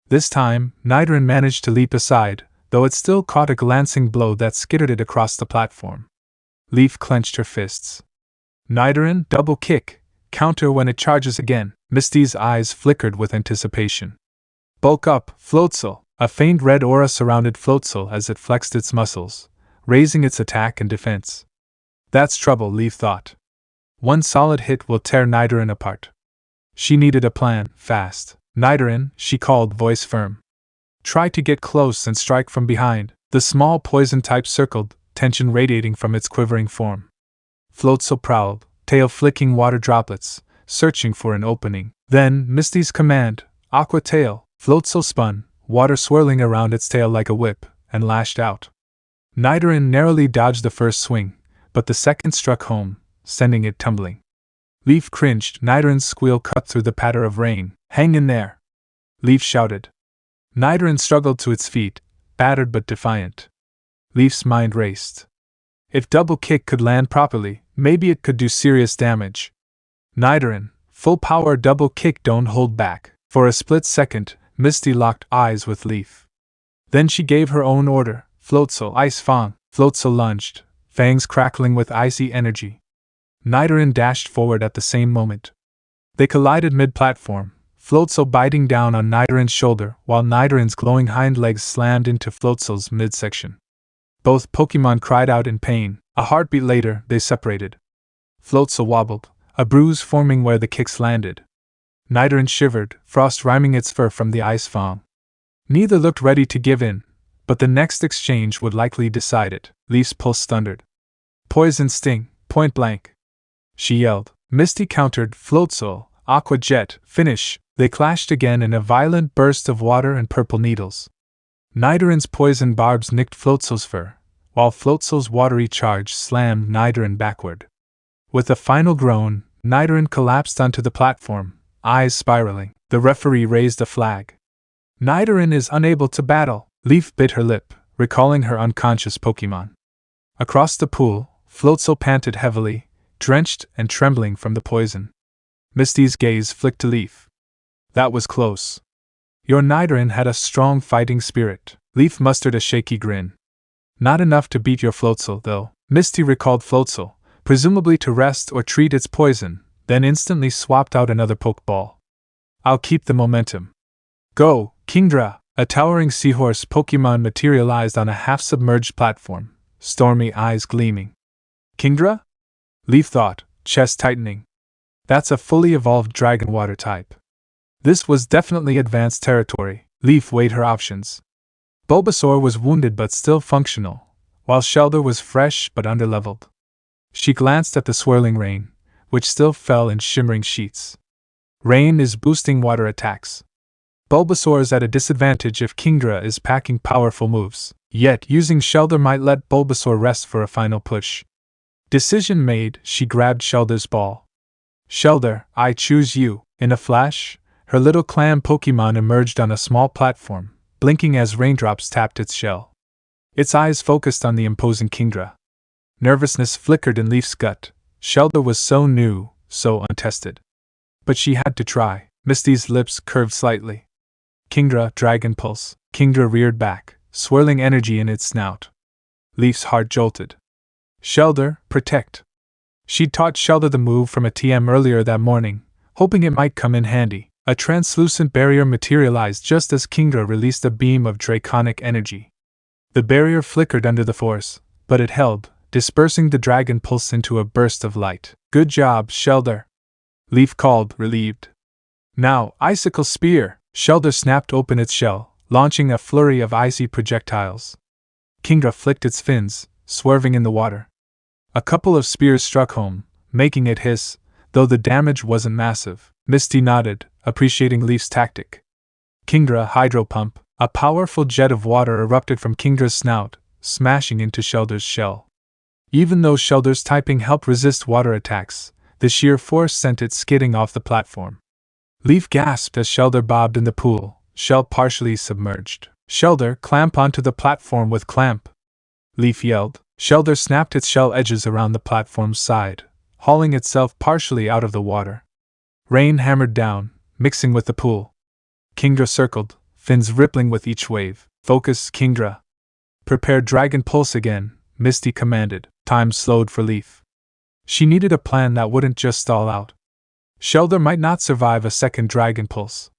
This time, Nidoran managed to leap aside, though it still caught a glancing blow that skittered it across the platform. Leaf clenched her fists. Nidoran, double kick, counter when it charges again. Misty's eyes flickered with anticipation. Bulk up, Floatzel. A faint red aura surrounded Floatzel as it flexed its muscles, raising its attack and defense. That's trouble, Leaf thought. One solid hit will tear Nidoran apart. She needed a plan, fast. Nidoran, she called, voice firm. Try to get close and strike from behind. The small poison type circled, tension radiating from its quivering form. Floatzel prowled, tail flicking water droplets, searching for an opening. Then, Misty's command, Aqua Tail. Floatzel spun, water swirling around its tail like a whip, and lashed out. Nidoran narrowly dodged the first swing, but the second struck home, sending it tumbling. Leaf cringed. Nidoran's squeal cut through the patter of rain. Hang in there! Leaf shouted. Nidoran struggled to its feet, battered but defiant. Leaf's mind raced. If double kick could land properly, maybe it could do serious damage. Nidoran, full power double kick, don't hold back. For a split second, Misty locked eyes with Leaf. Then she gave her own order, Floatzel, Ice Fang. Floatzel lunged, fangs crackling with icy energy. Nidoran dashed forward at the same moment. They collided mid-platform, Floatzel biting down on Nidoran's shoulder while Nidoran's glowing hind legs slammed into Floatzel's midsection. Both Pokémon cried out in pain. A heartbeat later, they separated. Floatzel wobbled, a bruise forming where the kicks landed. Nidoran shivered, frost rhyming its fur from the ice fang. Neither looked ready to give in, but the next exchange would likely decide it. Leaf's pulse thundered. Poison Sting, point blank. She yelled. Misty countered, Floatzel, Aqua Jet, finish. They clashed again in a violent burst of water and purple needles. Nidoran's poison barbs nicked Floatzel's fur, while Floatzel's watery charge slammed Nidoran backward. With a final groan, Nidoran collapsed onto the platform, eyes spiraling. The referee raised a flag. Nidoran is unable to battle. Leaf bit her lip, recalling her unconscious Pokémon. Across the pool, Floatzel panted heavily, drenched and trembling from the poison. Misty's gaze flicked to Leaf. That was close. Your Nidoran had a strong fighting spirit. Leaf mustered a shaky grin. Not enough to beat your Floatzel, though. Misty recalled Floatzel, presumably to rest or treat its poison, then instantly swapped out another Pokeball. I'll keep the momentum. Go, Kingdra! A towering seahorse Pokémon materialized on a half-submerged platform, stormy eyes gleaming. Kingdra? Leaf thought, chest tightening. That's a fully evolved dragon water type. This was definitely advanced territory. Leaf weighed her options. Bulbasaur was wounded but still functional, while Shellder was fresh but underleveled. She glanced at the swirling rain, which still fell in shimmering sheets. Rain is boosting water attacks. Bulbasaur is at a disadvantage if Kingdra is packing powerful moves, yet using Shellder might let Bulbasaur rest for a final push. Decision made, she grabbed Shelder's ball. Shellder, I choose you. In a flash, her little clam Pokémon emerged on a small platform, blinking as raindrops tapped its shell. Its eyes focused on the imposing Kingdra. Nervousness flickered in Leaf's gut. Shellder was so new, so untested. But she had to try. Misty's lips curved slightly. Kingdra, Dragon Pulse. Kingdra reared back, swirling energy in its snout. Leaf's heart jolted. Shellder, Protect. She'd taught Shellder the move from a TM earlier that morning, hoping it might come in handy. A translucent barrier materialized just as Kingdra released a beam of draconic energy. The barrier flickered under the force, but it held, dispersing the Dragon Pulse into a burst of light. Good job, Shellder. Leaf called, relieved. Now, Icicle Spear! Shellder snapped open its shell, launching a flurry of icy projectiles. Kingdra flicked its fins, swerving in the water. A couple of spears struck home, making it hiss, though the damage wasn't massive. Misty nodded, appreciating Leaf's tactic. Kingdra Hydro Pump. A powerful jet of water erupted from Kingdra's snout, smashing into Shelder's shell. Even though Shelder's typing helped resist water attacks, the sheer force sent it skidding off the platform. Leaf gasped as Shellder bobbed in the pool, shell partially submerged. Shellder, clamp onto the platform with clamp! Leaf yelled. Shellder snapped its shell edges around the platform's side, hauling itself partially out of the water. Rain hammered down, mixing with the pool. Kingdra circled, fins rippling with each wave. Focus, Kingdra. Prepare Dragon Pulse again, Misty commanded. Time slowed for Leaf. She needed a plan that wouldn't just stall out. Shellder might not survive a second Dragon Pulse.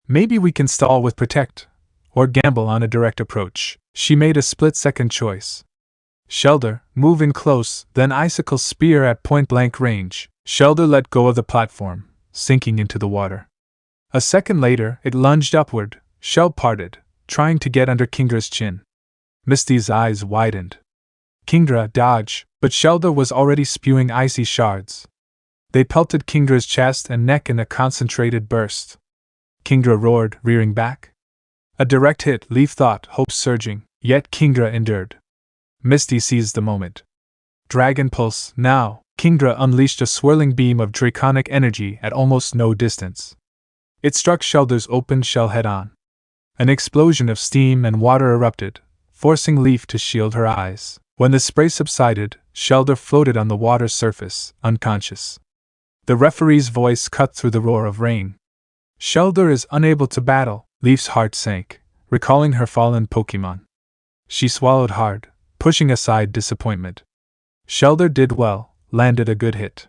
Maybe we can stall with Protect, or gamble on a direct approach. She made a split-second choice. Shellder, move in close, then Icicle Spear at point-blank range. Shellder let go of the platform, sinking into the water. A second later, it lunged upward, shell parted, trying to get under Kingdra's chin. Misty's eyes widened. Kingdra, dodge, but Shellder was already spewing icy shards. They pelted Kingdra's chest and neck in a concentrated burst. Kingdra roared, rearing back. A direct hit, Leaf thought, hope surging, yet Kingdra endured. Misty seized the moment. Dragon Pulse, now! Kingdra unleashed a swirling beam of draconic energy at almost no distance. It struck Shelder's open shell head-on. An explosion of steam and water erupted, forcing Leaf to shield her eyes. When the spray subsided, Shelder floated on the water's surface, unconscious. The referee's voice cut through the roar of rain. Shelder is unable to battle. Leaf's heart sank, recalling her fallen Pokémon. She swallowed hard, pushing aside disappointment. Shelder did well, landed a good hit.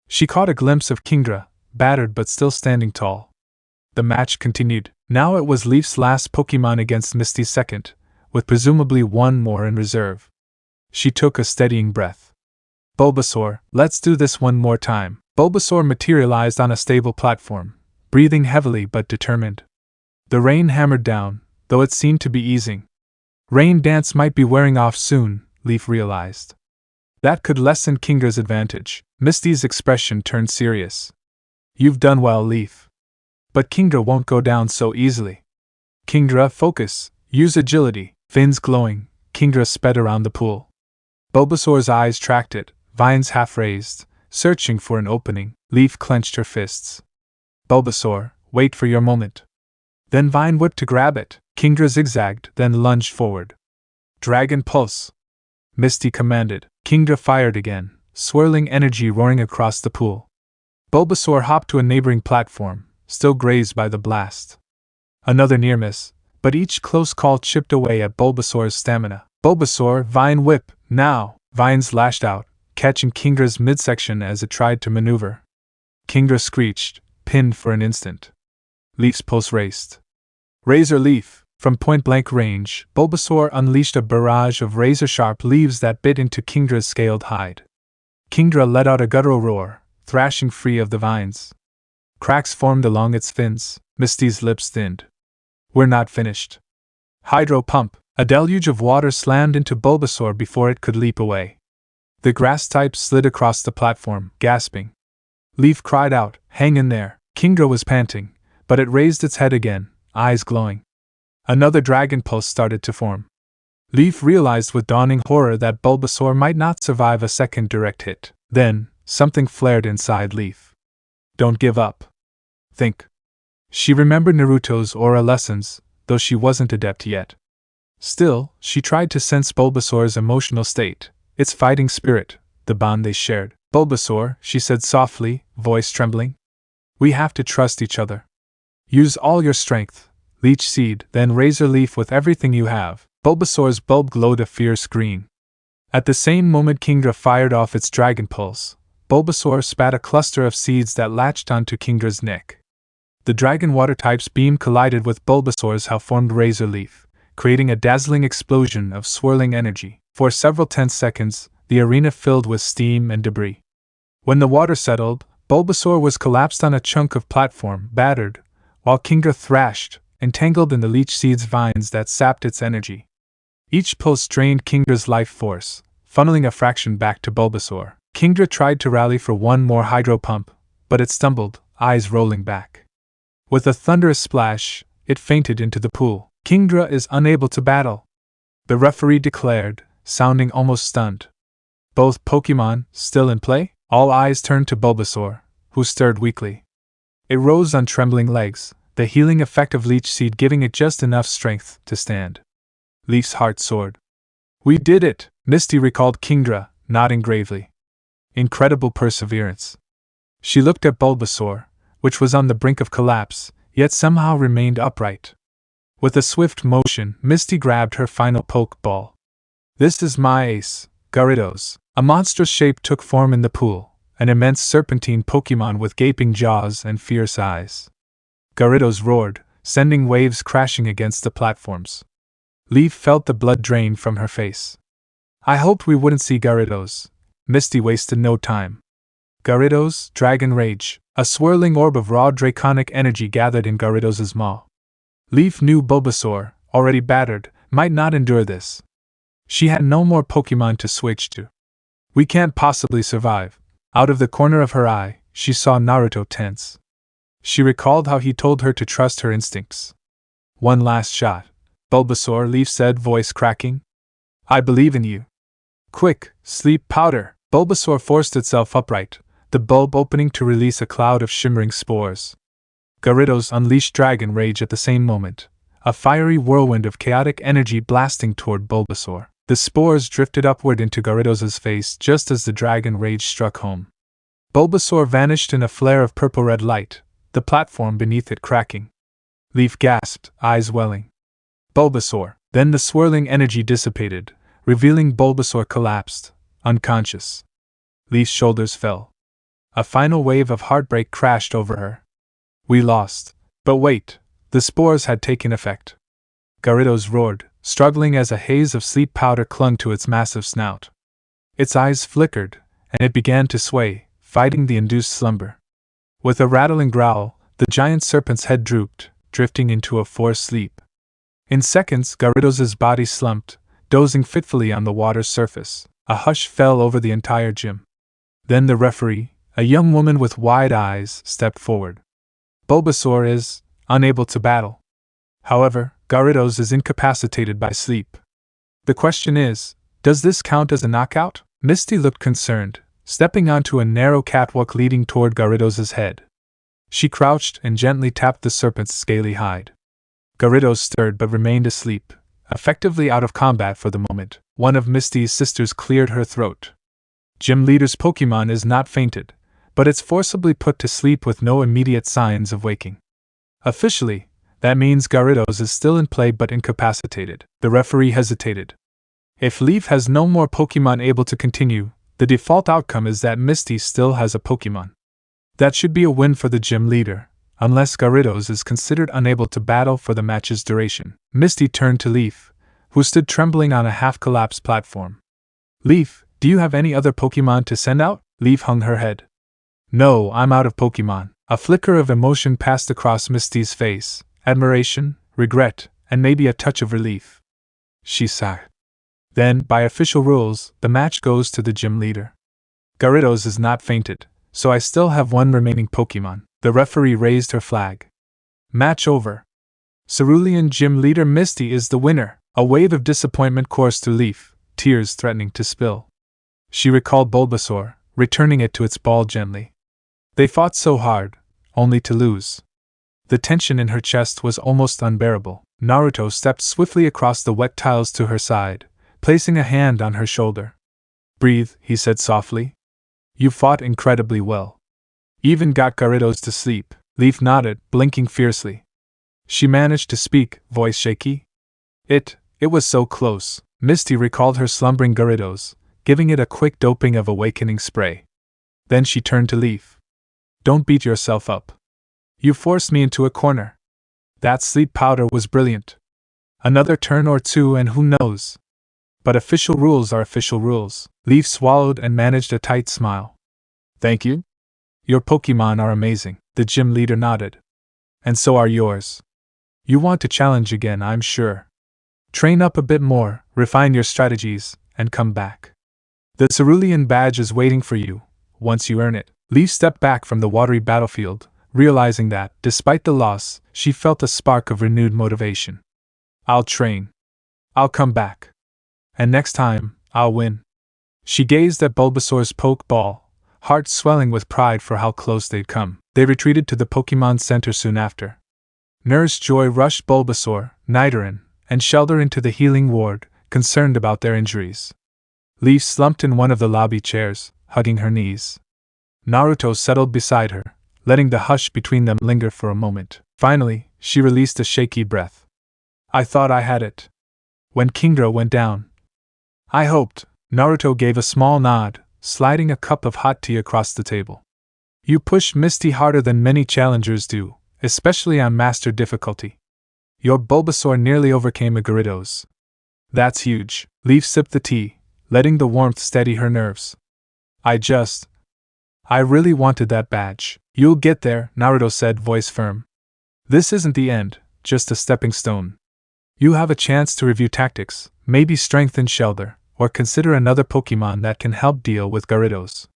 She caught a glimpse of Kingdra, battered but still standing tall. The match continued. Now it was Leaf's last Pokémon against Misty's second, with presumably one more in reserve. She took a steadying breath. Bulbasaur, let's do this one more time. Bulbasaur materialized on a stable platform, breathing heavily but determined. The rain hammered down, though it seemed to be easing. Rain dance might be wearing off soon, Leaf realized. That could lessen Kingra's advantage. Misty's expression turned serious. You've done well, Leaf. But Kingdra won't go down so easily. Kingdra, focus. Use agility. Fins glowing, Kingdra sped around the pool. Bulbasaur's eyes tracked it, vines half raised, searching for an opening. Leaf clenched her fists. Bulbasaur, wait for your moment. Then Vine whipped to grab it. Kingdra zigzagged, then lunged forward. Dragon Pulse! Misty commanded. Kingdra fired again, swirling energy roaring across the pool. Bulbasaur hopped to a neighboring platform, still grazed by the blast. Another near miss, but each close call chipped away at Bulbasaur's stamina. Bulbasaur, Vine Whip, now! Vines lashed out, catching Kingdra's midsection as it tried to maneuver. Kingdra screeched, pinned for an instant. Leaf's pulse raced. Razor Leaf! From point-blank range, Bulbasaur unleashed a barrage of razor-sharp leaves that bit into Kingdra's scaled hide. Kingdra let out a guttural roar, thrashing free of the vines. Cracks formed along its fins. Misty's lips thinned. We're not finished. Hydro Pump! A deluge of water slammed into Bulbasaur before it could leap away. The grass type slid across the platform, gasping. Leaf cried out, hang in there. Kingdra was panting, but it raised its head again, eyes glowing. Another Dragon Pulse started to form. Leaf realized with dawning horror that Bulbasaur might not survive a second direct hit. Then, something flared inside Leaf. Don't give up. Think. She remembered Naruto's aura lessons, though she wasn't adept yet. Still, she tried to sense Bulbasaur's emotional state, its fighting spirit, the bond they shared. Bulbasaur, she said softly, voice trembling. We have to trust each other. Use all your strength. Leech Seed, then Razor Leaf with everything you have. Bulbasaur's bulb glowed a fierce green. At the same moment Kingdra fired off its Dragon Pulse, Bulbasaur spat a cluster of seeds that latched onto Kingdra's neck. The Dragon Water type's beam collided with Bulbasaur's half-formed Razor Leaf, creating a dazzling explosion of swirling energy. For several tense seconds, the arena filled with steam and debris. When the water settled, Bulbasaur was collapsed on a chunk of platform, battered, while Kingdra thrashed, entangled in the Leech Seed's vines that sapped its energy. Each pulse drained Kingdra's life force, funneling a fraction back to Bulbasaur. Kingdra tried to rally for one more hydro pump, but it stumbled, eyes rolling back. With a thunderous splash, it fainted into the pool. Kingdra is unable to battle, the referee declared, sounding almost stunned. Both Pokémon still in play? All eyes turned to Bulbasaur, who stirred weakly. It rose on trembling legs, the healing effect of Leech Seed giving it just enough strength to stand. Leaf's heart soared. We did it, Misty recalled Kingdra, nodding gravely. Incredible perseverance. She looked at Bulbasaur, which was on the brink of collapse, yet somehow remained upright. With a swift motion, Misty grabbed her final Pokeball. This is my ace, Gyarados. A monstrous shape took form in the pool, an immense serpentine Pokémon with gaping jaws and fierce eyes. Gyarados roared, sending waves crashing against the platforms. Leaf felt the blood drain from her face. I hoped we wouldn't see Gyarados. Misty wasted no time. Gyarados, Dragon Rage. A swirling orb of raw draconic energy gathered in Gyarados' maw. Leaf knew Bulbasaur, already battered, might not endure this. She had no more Pokémon to switch to. We can't possibly survive. Out of the corner of her eye, she saw Naruto tense. She recalled how he told her to trust her instincts. One last shot. Bulbasaur, Leaf said, voice cracking. I believe in you. Quick, sleep powder. Bulbasaur forced itself upright, the bulb opening to release a cloud of shimmering spores. Gyarados unleashed Dragon Rage at the same moment, a fiery whirlwind of chaotic energy blasting toward Bulbasaur. The spores drifted upward into Gyarados' face just as the dragon rage struck home. Bulbasaur vanished in a flare of purple-red light, the platform beneath it cracking. Leaf gasped, eyes welling. Bulbasaur! Then the swirling energy dissipated, revealing Bulbasaur collapsed, unconscious. Leaf's shoulders fell. A final wave of heartbreak crashed over her. We lost. But wait, the spores had taken effect. Gyarados roared, struggling as a haze of sleep powder clung to its massive snout. Its eyes flickered, and it began to sway, fighting the induced slumber. With a rattling growl, the giant serpent's head drooped, drifting into a forced sleep. In seconds, Gyarados' body slumped, dozing fitfully on the water's surface. A hush fell over the entire gym. Then the referee, a young woman with wide eyes, stepped forward. Bulbasaur is unable to battle. However, Gyarados is incapacitated by sleep. The question is, does this count as a knockout? Misty looked concerned, stepping onto a narrow catwalk leading toward Gyarados' head. She crouched and gently tapped the serpent's scaly hide. Gyarados stirred but remained asleep, effectively out of combat for the moment. One of Misty's sisters cleared her throat. Gym Leader's Pokémon is not fainted, but it's forcibly put to sleep with no immediate signs of waking. Officially, that means Gyarados is still in play but incapacitated. The referee hesitated. If Leaf has no more Pokémon able to continue, the default outcome is that Misty still has a Pokémon. That should be a win for the gym leader, unless Gyarados is considered unable to battle for the match's duration. Misty turned to Leaf, who stood trembling on a half-collapsed platform. Leaf, do you have any other Pokémon to send out? Leaf hung her head. No, I'm out of Pokémon. A flicker of emotion passed across Misty's face, admiration, regret, and maybe a touch of relief. She sighed. Then, by official rules, the match goes to the gym leader. Gyarados is not fainted, so I still have one remaining Pokémon. The referee raised her flag. Match over. Cerulean gym leader Misty is the winner. A wave of disappointment coursed through Leaf, tears threatening to spill. She recalled Bulbasaur, returning it to its ball gently. They fought so hard, only to lose. The tension in her chest was almost unbearable. Naruto stepped swiftly across the wet tiles to her side, placing a hand on her shoulder. Breathe, he said softly. You fought incredibly well. Even got Gyarados to sleep. Leaf nodded, blinking fiercely. She managed to speak, voice shaky. It was so close. Misty recalled her slumbering Gyarados, giving it a quick doping of awakening spray. Then she turned to Leaf. Don't beat yourself up. You forced me into a corner. That sleep powder was brilliant. Another turn or two and who knows? But official rules are official rules. Leaf swallowed and managed a tight smile. Thank you. Your Pokémon are amazing. The gym leader nodded. And so are yours. You want to challenge again, I'm sure. Train up a bit more, refine your strategies, and come back. The Cerulean badge is waiting for you, once you earn it. Leaf stepped back from the watery battlefield, realizing that, despite the loss, she felt a spark of renewed motivation. I'll train. I'll come back. And next time, I'll win. She gazed at Bulbasaur's Pokeball, heart swelling with pride for how close they'd come. They retreated to the Pokémon Center soon after. Nurse Joy rushed Bulbasaur, Nidoran, and Shelter into the healing ward, concerned about their injuries. Leaf slumped in one of the lobby chairs, hugging her knees. Naruto settled beside her, letting the hush between them linger for a moment. Finally, she released a shaky breath. I thought I had it. When Kingdra went down. I hoped. Naruto gave a small nod, sliding a cup of hot tea across the table. You pushed Misty harder than many challengers do, especially on Master difficulty. Your Bulbasaur nearly overcame a Gyarados. That's huge. Leaf sipped the tea, letting the warmth steady her nerves. I really wanted that badge. You'll get there, Naruto said, voice firm. This isn't the end, just a stepping stone. You have a chance to review tactics, maybe strengthen Shelter, or consider another Pokémon that can help deal with Gyarados.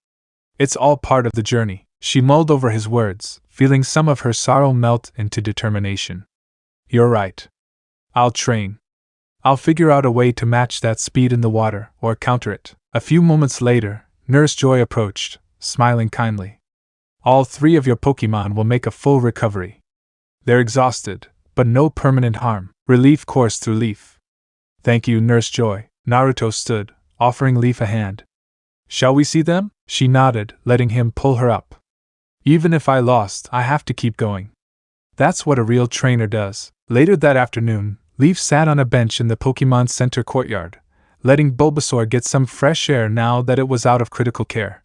It's all part of the journey. She mulled over his words, feeling some of her sorrow melt into determination. You're right. I'll train. I'll figure out a way to match that speed in the water, or counter it. A few moments later, Nurse Joy approached, smiling kindly. All 3 of your Pokémon will make a full recovery. They're exhausted, but no permanent harm. Relief coursed through Leaf. Thank you, Nurse Joy. Naruto stood, offering Leaf a hand. Shall we see them? She nodded, letting him pull her up. Even if I lost, I have to keep going. That's what a real trainer does. Later that afternoon, Leaf sat on a bench in the Pokémon Center courtyard, letting Bulbasaur get some fresh air now that it was out of critical care.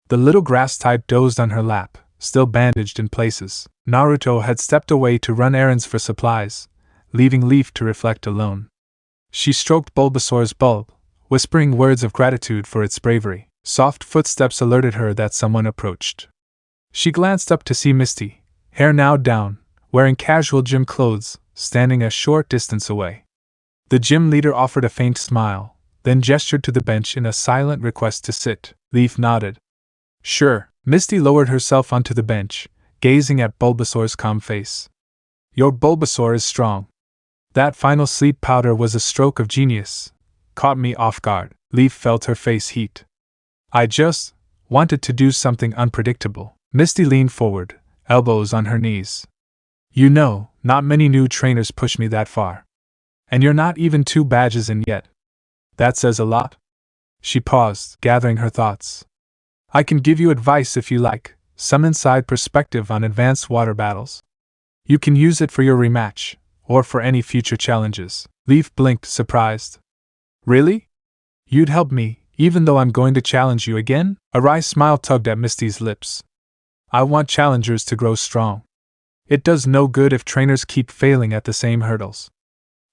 The little grass type dozed on her lap, still bandaged in places. Naruto had stepped away to run errands for supplies, leaving Leaf to reflect alone. She stroked Bulbasaur's bulb, whispering words of gratitude for its bravery. Soft footsteps alerted her that someone approached. She glanced up to see Misty, hair now down, wearing casual gym clothes, standing a short distance away. The gym leader offered a faint smile, then gestured to the bench in a silent request to sit. Leaf nodded. Sure. Misty lowered herself onto the bench, gazing at Bulbasaur's calm face. Your Bulbasaur is strong. That final sleep powder was a stroke of genius. Caught me off guard. Leaf felt her face heat. I just wanted to do something unpredictable. Misty leaned forward, elbows on her knees. You know, not many new trainers push me that far. And you're not even 2 badges in yet. That says a lot. She paused, gathering her thoughts. I can give you advice if you like, some inside perspective on advanced water battles. You can use it for your rematch, or for any future challenges. Leaf blinked, surprised. Really? You'd help me, even though I'm going to challenge you again? A wry smile tugged at Misty's lips. I want challengers to grow strong. It does no good if trainers keep failing at the same hurdles.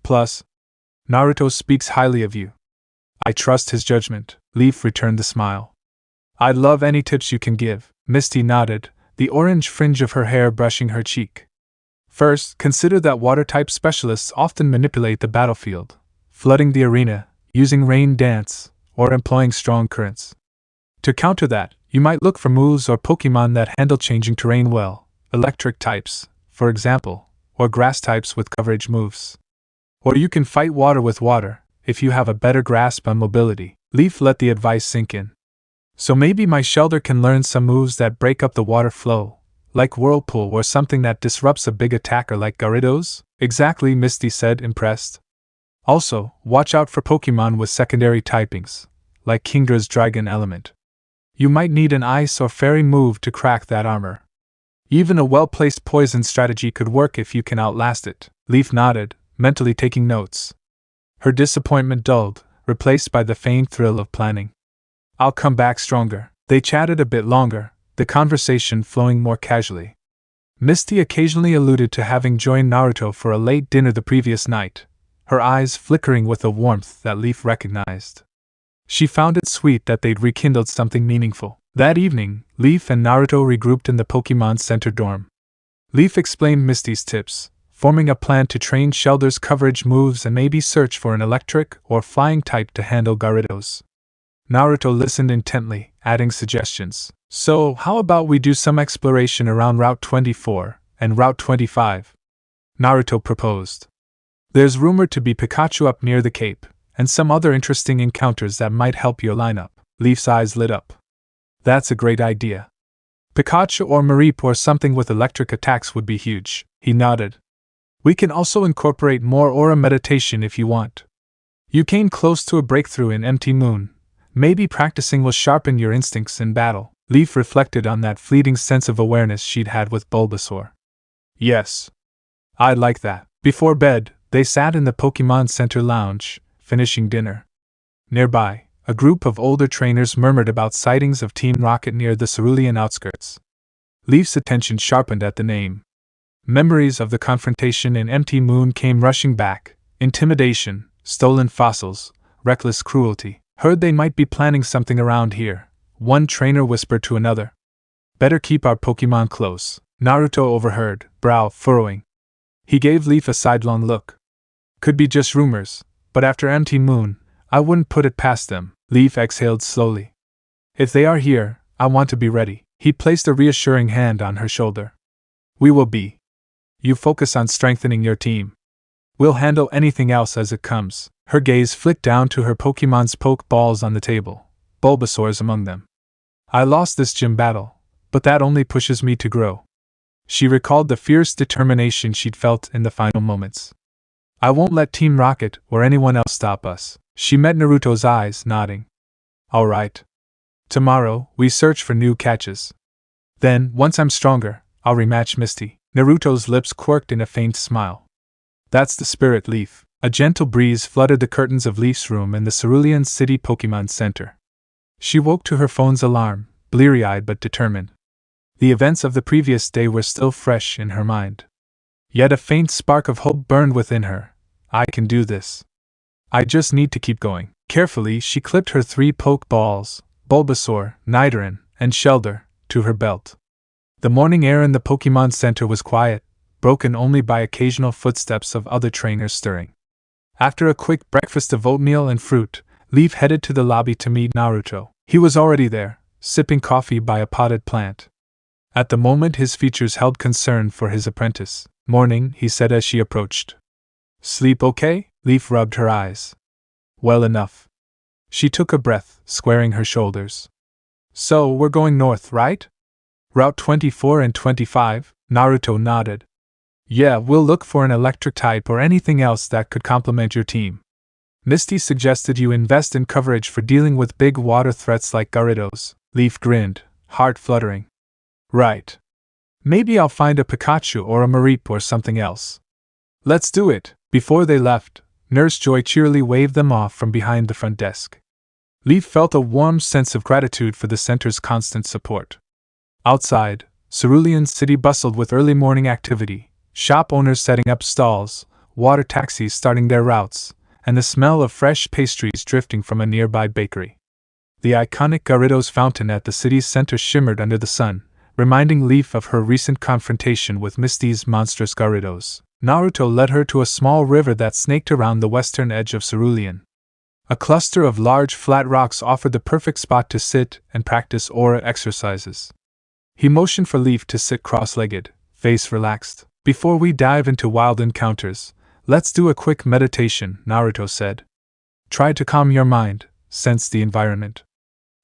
Plus, Naruto speaks highly of you. I trust his judgment. Leaf returned the smile. I'd love any tips you can give. Misty nodded, the orange fringe of her hair brushing her cheek. First, consider that water-type specialists often manipulate the battlefield, flooding the arena, using rain dance, or employing strong currents. To counter that, you might look for moves or Pokémon that handle changing terrain well, electric types, for example, or grass types with coverage moves. Or you can fight water with water, if you have a better grasp on mobility. Leaf let the advice sink in. So maybe my Shelter can learn some moves that break up the water flow, like Whirlpool or something that disrupts a big attacker like Gyarados? Exactly, Misty said, impressed. Also, watch out for Pokémon with secondary typings, like Kingra's Dragon Element. You might need an Ice or Fairy move to crack that armor. Even a well-placed poison strategy could work if you can outlast it. Leaf nodded, mentally taking notes. Her disappointment dulled, replaced by the faint thrill of planning. I'll come back stronger. They chatted a bit longer, the conversation flowing more casually. Misty occasionally alluded to having joined Naruto for a late dinner the previous night, her eyes flickering with a warmth that Leaf recognized. She found it sweet that they'd rekindled something meaningful. That evening, Leaf and Naruto regrouped in the Pokémon Center dorm. Leaf explained Misty's tips, forming a plan to train Shelter's coverage moves and maybe search for an electric or flying type to handle Gyarados. Naruto listened intently, adding suggestions. So, how about we do some exploration around Route 24 and Route 25? Naruto proposed. There's rumored to be Pikachu up near the Cape, and some other interesting encounters that might help your lineup. Leaf's eyes lit up. That's a great idea. Pikachu or Mareep or something with electric attacks would be huge. He nodded. We can also incorporate more aura meditation if you want. You came close to a breakthrough in Empty Moon. Maybe practicing will sharpen your instincts in battle. Leaf reflected on that fleeting sense of awareness she'd had with Bulbasaur. Yes. I'd like that. Before bed, they sat in the Pokémon Center lounge, finishing dinner. Nearby, a group of older trainers murmured about sightings of Team Rocket near the Cerulean outskirts. Leaf's attention sharpened at the name. Memories of the confrontation in Empty Moon came rushing back. Intimidation, stolen fossils, reckless cruelty. Heard they might be planning something around here. One trainer whispered to another. Better keep our Pokémon close. Naruto overheard, brow furrowing. He gave Leaf a sidelong look. Could be just rumors, but after Empty Moon, I wouldn't put it past them. Leaf exhaled slowly. If they are here, I want to be ready. He placed a reassuring hand on her shoulder. We will be. You focus on strengthening your team. We'll handle anything else as it comes. Her gaze flicked down to her Pokémon's Pokeballs on the table, Bulbasaur's among them. I lost this gym battle, but that only pushes me to grow. She recalled the fierce determination she'd felt in the final moments. I won't let Team Rocket or anyone else stop us. She met Naruto's eyes, nodding. Alright. Tomorrow, we search for new catches. Then, once I'm stronger, I'll rematch Misty. Naruto's lips quirked in a faint smile. That's the spirit, Leaf. A gentle breeze flooded the curtains of Leaf's room in the Cerulean City Pokémon Center. She woke to her phone's alarm, bleary-eyed but determined. The events of the previous day were still fresh in her mind. Yet a faint spark of hope burned within her. I can do this. I just need to keep going. Carefully, she clipped her 3 Pokeballs, Bulbasaur, Nidoran, and Shellder, to her belt. The morning air in the Pokémon Center was quiet, broken only by occasional footsteps of other trainers stirring. After a quick breakfast of oatmeal and fruit, Leaf headed to the lobby to meet Naruto. He was already there, sipping coffee by a potted plant. At the moment his features held concern for his apprentice. Morning, he said as she approached. Sleep okay? Leaf rubbed her eyes. Well enough. She took a breath, squaring her shoulders. So, we're going north, right? Route 24 and 25, Naruto nodded. Yeah, we'll look for an electric type or anything else that could complement your team. Misty suggested you invest in coverage for dealing with big water threats like Gyarados. Leaf grinned, heart fluttering. Right. Maybe I'll find a Pikachu or a Mareep or something else. Let's do it. Before they left, Nurse Joy cheerily waved them off from behind the front desk. Leaf felt a warm sense of gratitude for the center's constant support. Outside, Cerulean City bustled with early morning activity, shop owners setting up stalls, water taxis starting their routes, and the smell of fresh pastries drifting from a nearby bakery. The iconic Gyarados fountain at the city's center shimmered under the sun, reminding Leaf of her recent confrontation with Misty's monstrous Gyarados. Naruto led her to a small river that snaked around the western edge of Cerulean. A cluster of large flat rocks offered the perfect spot to sit and practice aura exercises. He motioned for Leaf to sit cross-legged, face relaxed. Before we dive into wild encounters, let's do a quick meditation, Naruto said. Try to calm your mind, sense the environment.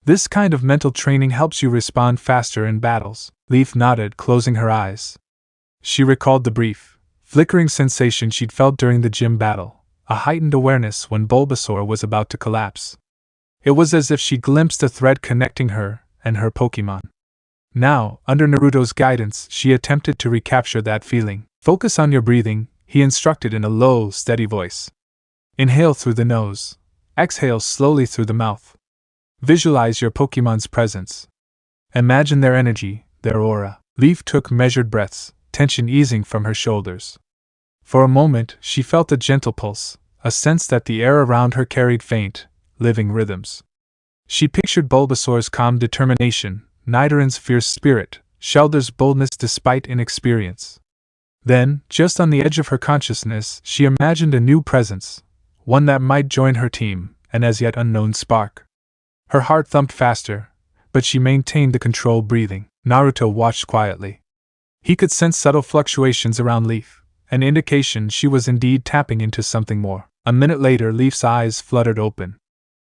This kind of mental training helps you respond faster in battles. Leaf nodded, closing her eyes. She recalled the brief, flickering sensation she'd felt during the gym battle, a heightened awareness when Bulbasaur was about to collapse. It was as if she glimpsed a thread connecting her and her Pokémon. Now, under Naruto's guidance, she attempted to recapture that feeling. Focus on your breathing, he instructed in a low, steady voice. Inhale through the nose. Exhale slowly through the mouth. Visualize your Pokémon's presence. Imagine their energy, their aura. Leaf took measured breaths, tension easing from her shoulders. For a moment, she felt a gentle pulse, a sense that the air around her carried faint, living rhythms. She pictured Bulbasaur's calm determination, Nidoran's fierce spirit, Shellder's boldness despite inexperience. Then, just on the edge of her consciousness, she imagined a new presence, one that might join her team, an as yet unknown spark. Her heart thumped faster, but she maintained the controlled breathing. Naruto watched quietly. He could sense subtle fluctuations around Leaf, an indication she was indeed tapping into something more. A minute later, Leaf's eyes fluttered open.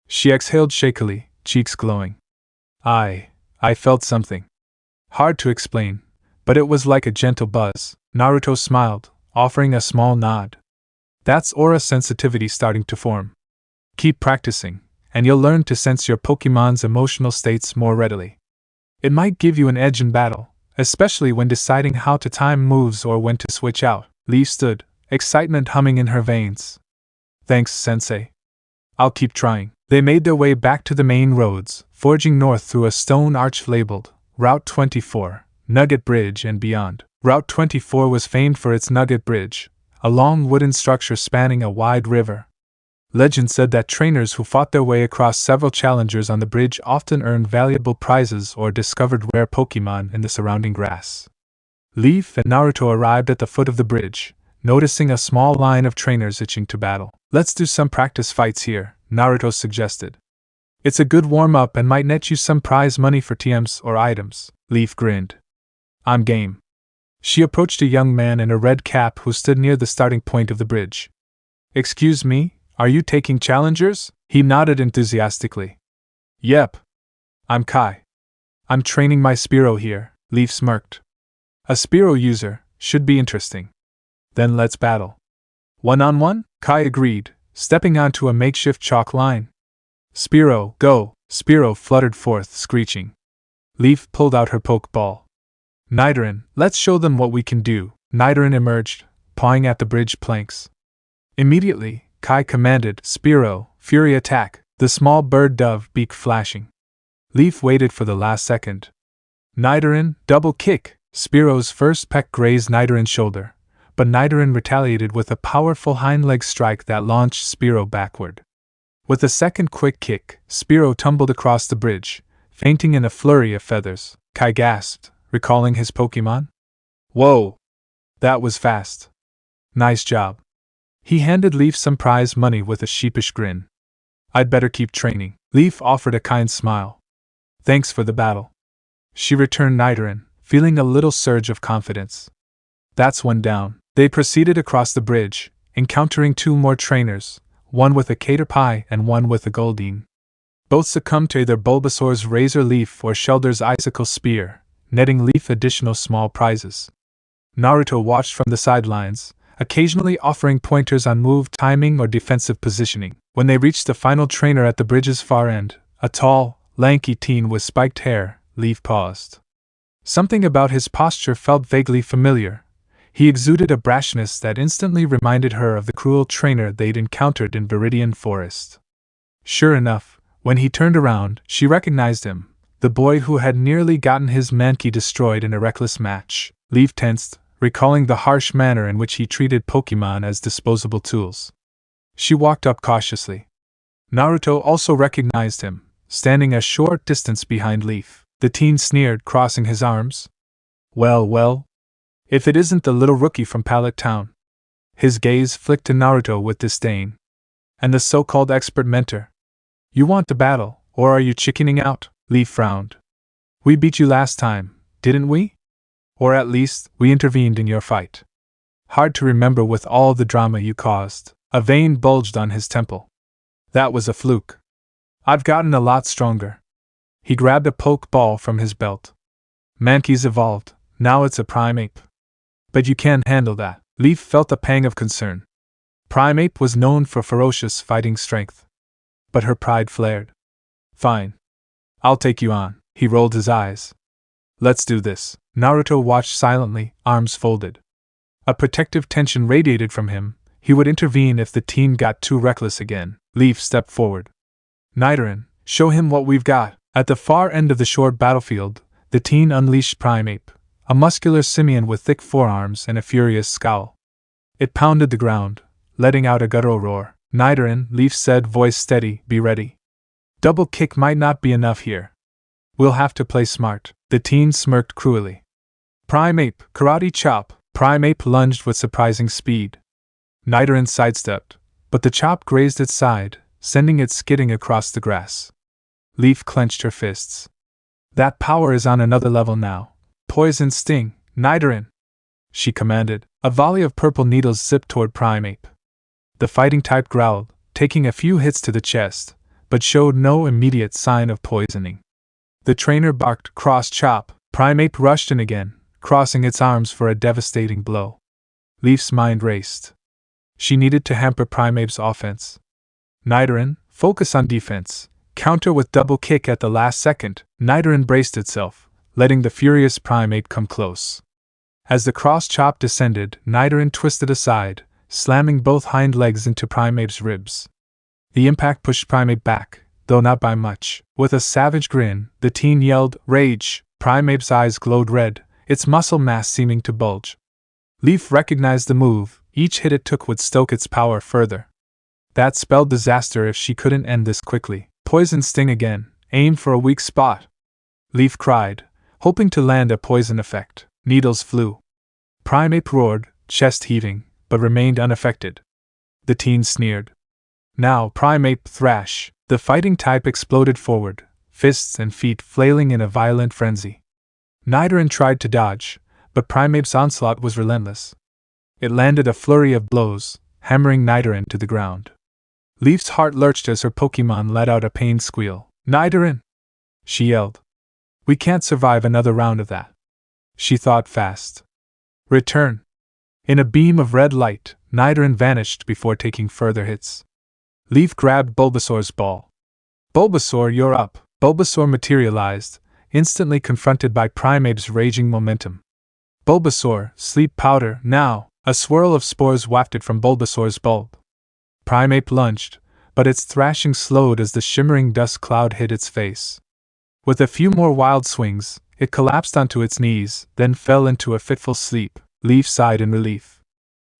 She exhaled shakily, cheeks glowing. I felt something. Hard to explain, but it was like a gentle buzz. Naruto smiled, offering a small nod. That's aura sensitivity starting to form. Keep practicing, and you'll learn to sense your Pokémon's emotional states more readily. It might give you an edge in battle, especially when deciding how to time moves or when to switch out. Leaf stood, excitement humming in her veins. Thanks, Sensei. I'll keep trying. They made their way back to the main roads, forging north through a stone arch labeled Route 24, Nugget Bridge and beyond. Route 24 was famed for its Nugget Bridge, a long wooden structure spanning a wide river. Legend said that trainers who fought their way across several challengers on the bridge often earned valuable prizes or discovered rare Pokémon in the surrounding grass. Leaf and Naruto arrived at the foot of the bridge, noticing a small line of trainers itching to battle. Let's do some practice fights here, Naruto suggested. It's a good warm-up and might net you some prize money for TMs or items. Leaf grinned. I'm game. She approached a young man in a red cap who stood near the starting point of the bridge. Excuse me, are you taking challengers? He nodded enthusiastically. Yep. I'm Kai. I'm training my Spearow here, Leaf smirked. A Spearow user should be interesting. Then let's battle. One-on-one? Kai agreed, stepping onto a makeshift chalk line. Spearow, go! Spearow fluttered forth, screeching. Leaf pulled out her pokeball. Nidoran, let's show them what we can do. Nidoran emerged, pawing at the bridge planks. Immediately, Kai commanded, Spearow, Fury attack, the small bird dove beak flashing. Leaf waited for the last second. Nidoran, double kick! Spearow's first peck grazed Nidoran's shoulder, but Nidoran retaliated with a powerful hind leg strike that launched Spearow backward. With a second quick kick, Spearow tumbled across the bridge, fainting in a flurry of feathers. Kai gasped, recalling his Pokémon. Whoa! That was fast. Nice job. He handed Leaf some prize money with a sheepish grin. I'd better keep training. Leaf offered a kind smile. Thanks for the battle. She returned Nidoran, feeling a little surge of confidence. That's one down. They proceeded across the bridge, encountering two more trainers, one with a Caterpie and one with a Goldeen. Both succumbed to either Bulbasaur's Razor Leaf or Shelder's Icicle Spear, netting Leaf additional small prizes. Naruto watched from the sidelines, occasionally offering pointers on move timing or defensive positioning. When they reached the final trainer at the bridge's far end, a tall, lanky teen with spiked hair, Leaf paused. Something about his posture felt vaguely familiar. He exuded a brashness that instantly reminded her of the cruel trainer they'd encountered in Viridian Forest. Sure enough, when he turned around, she recognized him, the boy who had nearly gotten his Mankey destroyed in a reckless match. Leaf tensed, recalling the harsh manner in which he treated Pokémon as disposable tools. She walked up cautiously. Naruto also recognized him, standing a short distance behind Leaf. The teen sneered, crossing his arms. Well, if it isn't the little rookie from Pallet Town. His gaze flicked to Naruto with disdain. And the so-called expert mentor. You want to battle, or are you chickening out? Leaf frowned. We beat you last time, didn't we? Or at least, we intervened in your fight. Hard to remember with all the drama you caused. A vein bulged on his temple. That was a fluke. I've gotten a lot stronger. He grabbed a Pokeball from his belt. Mankey's evolved, now it's a Primeape. But you can't handle that. Leaf felt a pang of concern. Primeape was known for ferocious fighting strength. But her pride flared. Fine. I'll take you on. He rolled his eyes. Let's do this. Naruto watched silently, arms folded. A protective tension radiated from him. He would intervene if the teen got too reckless again. Leaf stepped forward. Nidoran, show him what we've got. At the far end of the short battlefield, the teen unleashed Primeape, a muscular simian with thick forearms and a furious scowl. It pounded the ground, letting out a guttural roar. Nidoran, Leaf said, voice steady, be ready. Double kick might not be enough here. We'll have to play smart. The teen smirked cruelly. Primeape, karate chop. Primeape lunged with surprising speed. Nidoran sidestepped, but the chop grazed its side, sending it skidding across the grass. Leaf clenched her fists. That power is on another level now. Poison sting, Nidoran! She commanded. A volley of purple needles zipped toward Primeape. The fighting type growled, taking a few hits to the chest, but showed no immediate sign of poisoning. The trainer barked, cross chop. Primeape rushed in again, crossing its arms for a devastating blow. Leaf's mind raced. She needed to hamper Primeape's offense. Nidoran, focus on defense. Counter with double kick at the last second. Nidoran braced itself, letting the furious Primeape come close. As the cross chop descended, Nidoran twisted aside, slamming both hind legs into Primeape's ribs. The impact pushed Primeape back, though not by much. With a savage grin, the teen yelled, Rage! Primeape's eyes glowed red, its muscle mass seeming to bulge. Leaf recognized the move. Each hit it took would stoke its power further. That spelled disaster if she couldn't end this quickly. Poison sting again, aim for a weak spot. Leaf cried, hoping to land a poison effect. Needles flew. Primeape roared, chest heaving, but remained unaffected. The teen sneered. Now Primeape thrash. The fighting type exploded forward, fists and feet flailing in a violent frenzy. Nidoran tried to dodge, but Primeape's onslaught was relentless. It landed a flurry of blows, hammering Nidoran to the ground. Leaf's heart lurched as her Pokémon let out a pained squeal. Nidoran! She yelled. We can't survive another round of that. She thought fast. Return! In a beam of red light, Nidoran vanished before taking further hits. Leaf grabbed Bulbasaur's ball. Bulbasaur, you're up. Bulbasaur materialized, instantly confronted by Primeape's raging momentum. Bulbasaur, sleep powder, now! A swirl of spores wafted from Bulbasaur's bulb. Primeape lunged, but its thrashing slowed as the shimmering dust cloud hid its face. With a few more wild swings, it collapsed onto its knees, then fell into a fitful sleep. Leaf sighed in relief.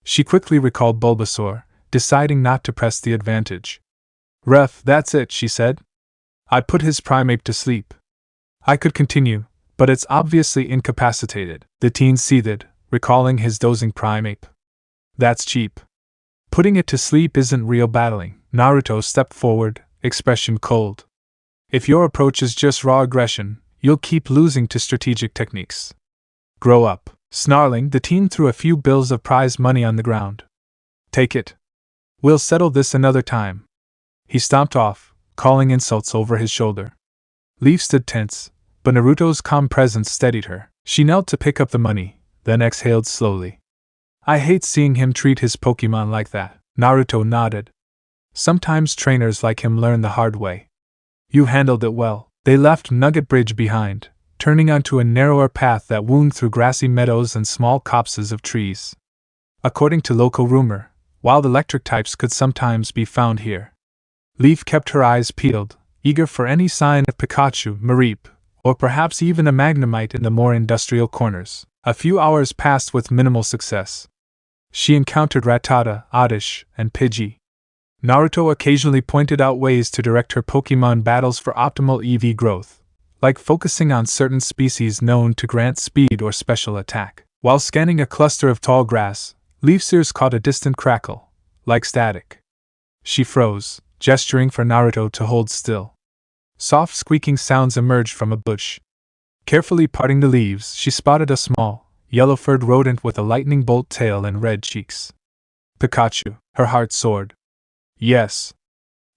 She quickly recalled Bulbasaur, deciding not to press the advantage. Ref, that's it, she said. I put his Primeape to sleep. I could continue, but it's obviously incapacitated. The teen seethed, recalling his dozing Primeape. That's cheap. Putting it to sleep isn't real battling. Naruto stepped forward, expression cold. If your approach is just raw aggression, you'll keep losing to strategic techniques. Grow up. Snarling, the teen threw a few bills of prize money on the ground. Take it. We'll settle this another time. He stomped off, calling insults over his shoulder. Leaf stood tense, but Naruto's calm presence steadied her. She knelt to pick up the money, then exhaled slowly. I hate seeing him treat his Pokémon like that. Naruto nodded. Sometimes trainers like him learn the hard way. You handled it well. They left Nugget Bridge behind, turning onto a narrower path that wound through grassy meadows and small copses of trees. According to local rumor, wild electric types could sometimes be found here. Leaf kept her eyes peeled, eager for any sign of Pikachu, Mareep, or perhaps even a Magnemite in the more industrial corners. A few hours passed with minimal success. She encountered Rattata, Oddish, and Pidgey. Naruto occasionally pointed out ways to direct her Pokémon battles for optimal EV growth, like focusing on certain species known to grant speed or special attack. While scanning a cluster of tall grass, Leaf's ears caught a distant crackle, like static. She froze, gesturing for Naruto to hold still. Soft squeaking sounds emerged from a bush. Carefully parting the leaves, she spotted a small, yellow-furred rodent with a lightning bolt tail and red cheeks. Pikachu, her heart soared. Yes.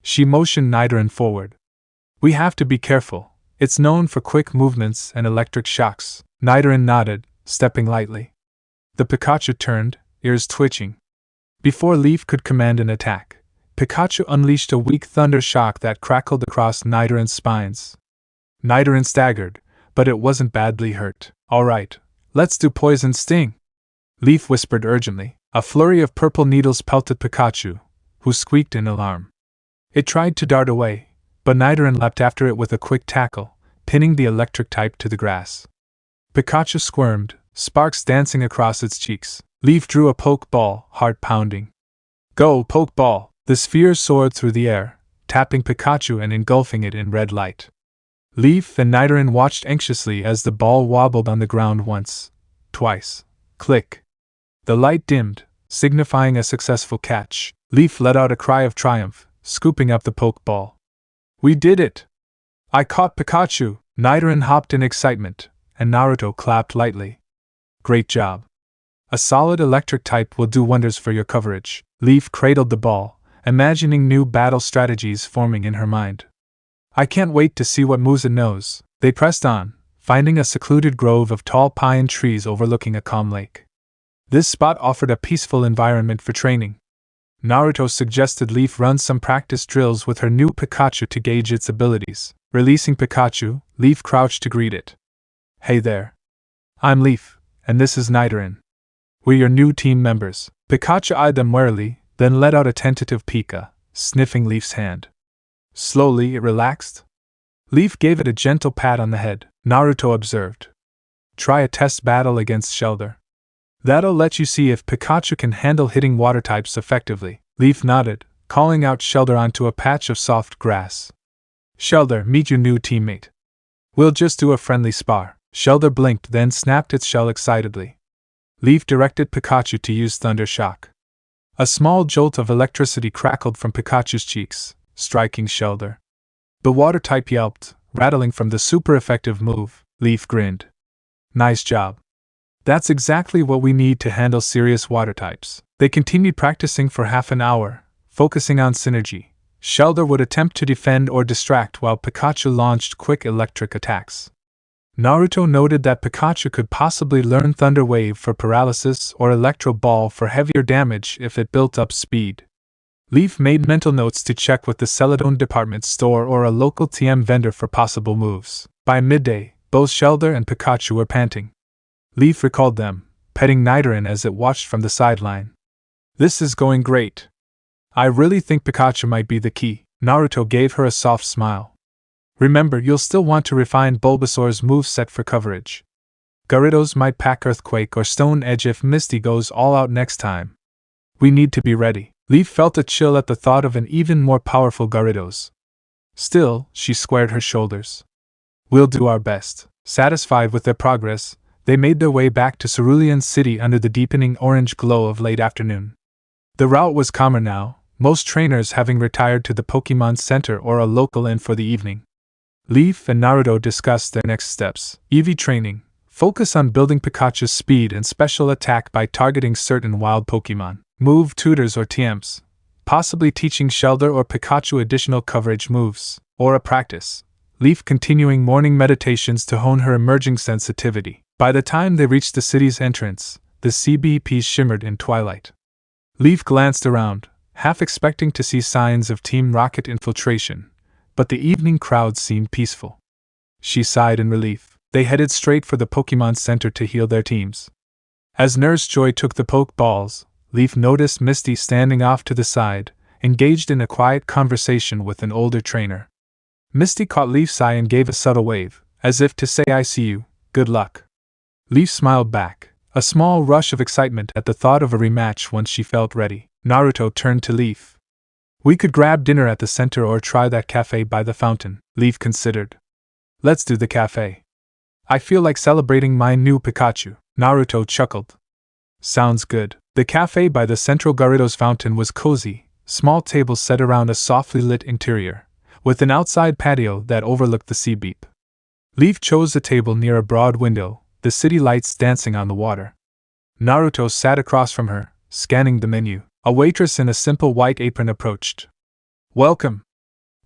She motioned Nidoran forward. We have to be careful. It's known for quick movements and electric shocks. Nidoran nodded, stepping lightly. The Pikachu turned, ears twitching. Before Leaf could command an attack, Pikachu unleashed a weak thunder shock that crackled across Nidoran's spines. Nidoran staggered, but it wasn't badly hurt. All right, let's do Poison Sting, Leaf whispered urgently. A flurry of purple needles pelted Pikachu, who squeaked in alarm. It tried to dart away, but Nidoran leapt after it with a quick tackle, pinning the electric type to the grass. Pikachu squirmed, sparks dancing across its cheeks. Leaf drew a Pokeball, heart pounding. Go, Pokeball! The sphere soared through the air, tapping Pikachu and engulfing it in red light. Leaf and Nidoran watched anxiously as the ball wobbled on the ground once, twice. Click. The light dimmed, signifying a successful catch. Leaf let out a cry of triumph, scooping up the Pokeball. We did it! I caught Pikachu! Nidoran hopped in excitement, and Naruto clapped lightly. Great job. A solid electric type will do wonders for your coverage. Leaf cradled the ball, imagining new battle strategies forming in her mind. I can't wait to see what moves it knows. They pressed on, finding a secluded grove of tall pine trees overlooking a calm lake. This spot offered a peaceful environment for training. Naruto suggested Leaf run some practice drills with her new Pikachu to gauge its abilities. Releasing Pikachu, Leaf crouched to greet it. Hey there. I'm Leaf, and this is Nidoran. We're your new team members. Pikachu eyed them warily, then let out a tentative Pika, sniffing Leaf's hand. Slowly it relaxed. Leaf gave it a gentle pat on the head. Naruto observed. Try a test battle against Shelder. That'll let you see if Pikachu can handle hitting water types effectively. Leaf nodded, calling out Shelder onto a patch of soft grass. Shelder, meet your new teammate. We'll just do a friendly spar. Shelder blinked, then snapped its shell excitedly. Leaf directed Pikachu to use Thunder Shock. A small jolt of electricity crackled from Pikachu's cheeks, striking Shelder. The water type yelped, rattling from the super effective move. Leaf grinned. Nice job. That's exactly what we need to handle serious water types. They continued practicing for half an hour, focusing on synergy. Shelder would attempt to defend or distract while Pikachu launched quick electric attacks. Naruto noted that Pikachu could possibly learn Thunder Wave for paralysis or Electro Ball for heavier damage if it built up speed. Leaf made mental notes to check with the Celadon department store or a local TM vendor for possible moves. By midday, both Shelder and Pikachu were panting. Leaf recalled them, petting Nidoran as it watched from the sideline. This is going great. I really think Pikachu might be the key. Naruto gave her a soft smile. Remember, you'll still want to refine Bulbasaur's moveset for coverage. Gyarados might pack Earthquake or Stone Edge if Misty goes all out next time. We need to be ready. Leaf felt a chill at the thought of an even more powerful Gyarados. Still, she squared her shoulders. We'll do our best. Satisfied with their progress, they made their way back to Cerulean City under the deepening orange glow of late afternoon. The route was calmer now, most trainers having retired to the Pokémon Center or a local inn for the evening. Leaf and Naruto discussed their next steps. EV training. Focus on building Pikachu's speed and special attack by targeting certain wild Pokémon. Move tutors or TMs. Possibly teaching Shelder or Pikachu additional coverage moves. Or a practice. Leaf continuing morning meditations to hone her emerging sensitivity. By the time they reached the city's entrance, the CBP shimmered in twilight. Leaf glanced around, half expecting to see signs of Team Rocket infiltration, but the evening crowd seemed peaceful. She sighed in relief. They headed straight for the Pokémon Center to heal their teams. As Nurse Joy took the Pokeballs, Leaf noticed Misty standing off to the side, engaged in a quiet conversation with an older trainer. Misty caught Leaf's eye and gave a subtle wave, as if to say, "I see you, good luck." Leaf smiled back, a small rush of excitement at the thought of a rematch once she felt ready. Naruto turned to Leaf. "We could grab dinner at the center or try that cafe by the fountain," Leaf considered. "Let's do the cafe. I feel like celebrating my new Pikachu." Naruto chuckled. "Sounds good." The cafe by the central Gyarados fountain was cozy, small tables set around a softly lit interior, with an outside patio that overlooked the sea beep. Leaf chose a table near a broad window, the city lights dancing on the water. Naruto sat across from her, scanning the menu. A waitress in a simple white apron approached. "Welcome.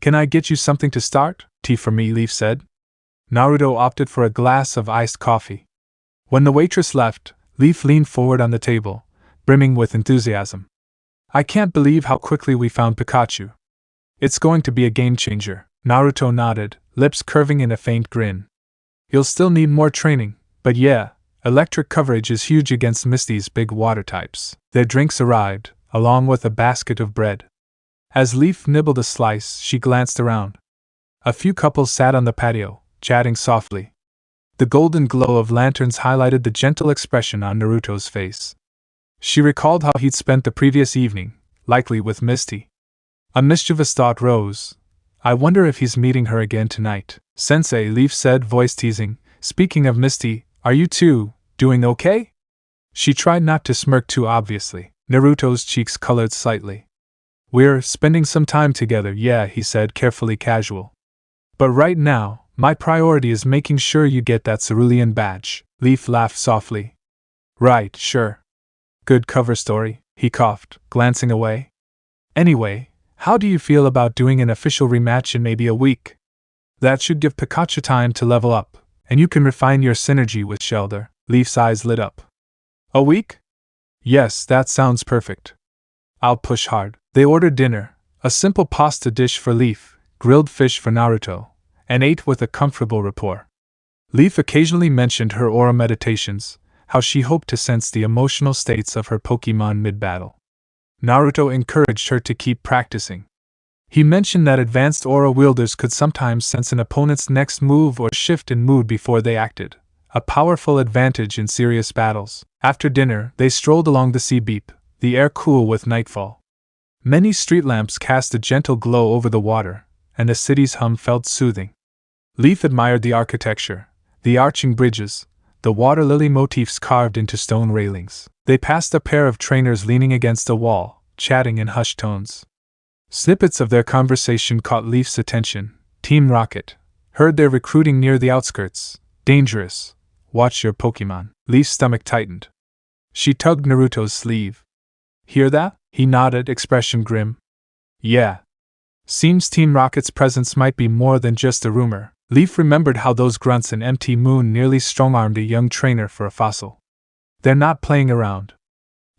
Can I get you something to start?" "Tea for me," Leaf said. Naruto opted for a glass of iced coffee. When the waitress left, Leaf leaned forward on the table, brimming with enthusiasm. "I can't believe how quickly we found Pikachu. It's going to be a game changer." Naruto nodded, lips curving in a faint grin. "You'll still need more training, but yeah, electric coverage is huge against Misty's big water types." Their drinks arrived, along with a basket of bread. As Leaf nibbled a slice, she glanced around. A few couples sat on the patio, chatting softly. The golden glow of lanterns highlighted the gentle expression on Naruto's face. She recalled how he'd spent the previous evening, likely with Misty. A mischievous thought rose. "I wonder if he's meeting her again tonight." "Sensei," Leaf said, voice teasing, "speaking of Misty, are you two doing okay?" She tried not to smirk too obviously. Naruto's cheeks colored slightly. "We're spending some time together, yeah," he said, carefully casual. "But right now, my priority is making sure you get that Cerulean badge." Leaf laughed softly. "Right, sure. Good cover story," he coughed, glancing away. "Anyway, how do you feel about doing an official rematch in maybe a week? That should give Pikachu time to level up, and you can refine your synergy with Shelder." Leaf's eyes lit up. "A week? Yes, that sounds perfect. I'll push hard." They ordered dinner, a simple pasta dish for Leaf, grilled fish for Naruto, and ate with a comfortable rapport. Leaf occasionally mentioned her aura meditations, how she hoped to sense the emotional states of her Pokémon mid-battle. Naruto encouraged her to keep practicing. He mentioned that advanced aura wielders could sometimes sense an opponent's next move or shift in mood before they acted, a powerful advantage in serious battles. After dinner, they strolled along the sea beep, the air cool with nightfall. Many street lamps cast a gentle glow over the water, and the city's hum felt soothing. Leaf admired the architecture, the arching bridges, the water lily motifs carved into stone railings. They passed a pair of trainers leaning against a wall, chatting in hushed tones. Snippets of their conversation caught Leaf's attention. "Team Rocket. Heard they're recruiting near the outskirts. Dangerous. Watch your Pokémon." Leaf's stomach tightened. She tugged Naruto's sleeve. "Hear that?" He nodded, expression grim. "Yeah. Seems Team Rocket's presence might be more than just a rumor." Leaf remembered how those grunts in Empty Moon nearly strong-armed a young trainer for a fossil. "They're not playing around."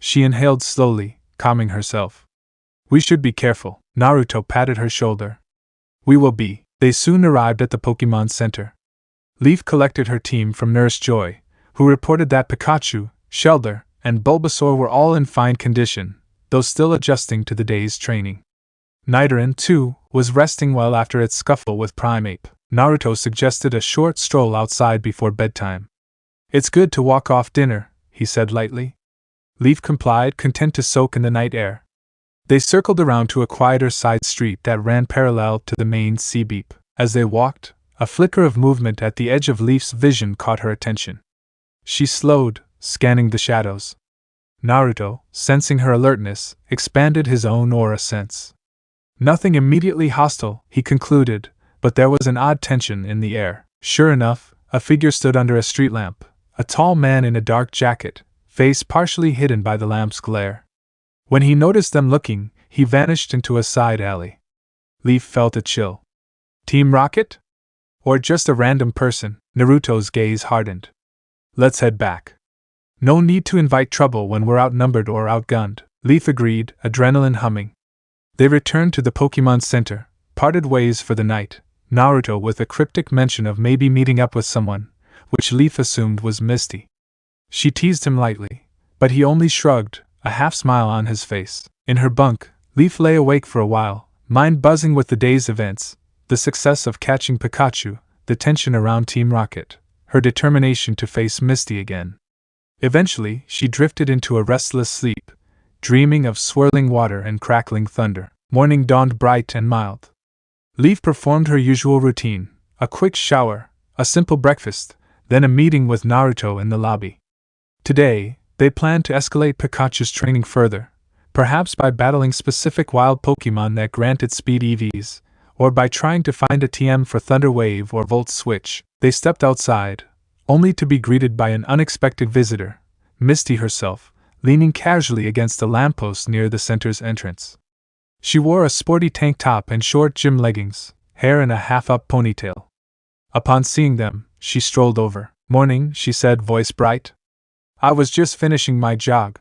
She inhaled slowly, calming herself. We should be careful. Naruto patted her shoulder. We will be. They soon arrived at the Pokémon Center. Leaf collected her team from Nurse Joy, who reported that Pikachu, Shellder, and Bulbasaur were all in fine condition, though still adjusting to the day's training. Nidoran, too, was resting well after its scuffle with Primeape. Naruto suggested a short stroll outside before bedtime. It's good to walk off dinner, he said lightly. Leaf complied, content to soak in the night air. They circled around to a quieter side street that ran parallel to the main sea-beep. As they walked, a flicker of movement at the edge of Leaf's vision caught her attention. She slowed, scanning the shadows. Naruto, sensing her alertness, expanded his own aura sense. Nothing immediately hostile, he concluded, but there was an odd tension in the air. Sure enough, a figure stood under a street lamp, a tall man in a dark jacket, face partially hidden by the lamp's glare. When he noticed them looking, he vanished into a side alley. Leaf felt a chill. Team Rocket? Or just a random person? Naruto's gaze hardened. Let's head back. No need to invite trouble when we're outnumbered or outgunned, Leaf agreed, adrenaline humming. They returned to the Pokémon Center, parted ways for the night, Naruto with a cryptic mention of maybe meeting up with someone, which Leaf assumed was Misty. She teased him lightly, but he only shrugged, a half-smile on his face. In her bunk, Leaf lay awake for a while, mind buzzing with the day's events, the success of catching Pikachu, the tension around Team Rocket, her determination to face Misty again. Eventually, she drifted into a restless sleep, dreaming of swirling water and crackling thunder. Morning dawned bright and mild. Leaf performed her usual routine, a quick shower, a simple breakfast, then a meeting with Naruto in the lobby. Today, they planned to escalate Pikachu's training further, perhaps by battling specific wild Pokémon that granted speed EVs, or by trying to find a TM for Thunder Wave or Volt Switch. They stepped outside, only to be greeted by an unexpected visitor, Misty herself, leaning casually against a lamppost near the center's entrance. She wore a sporty tank top and short gym leggings, hair in a half-up ponytail. Upon seeing them, she strolled over. Morning, she said, voice bright. I was just finishing my jog.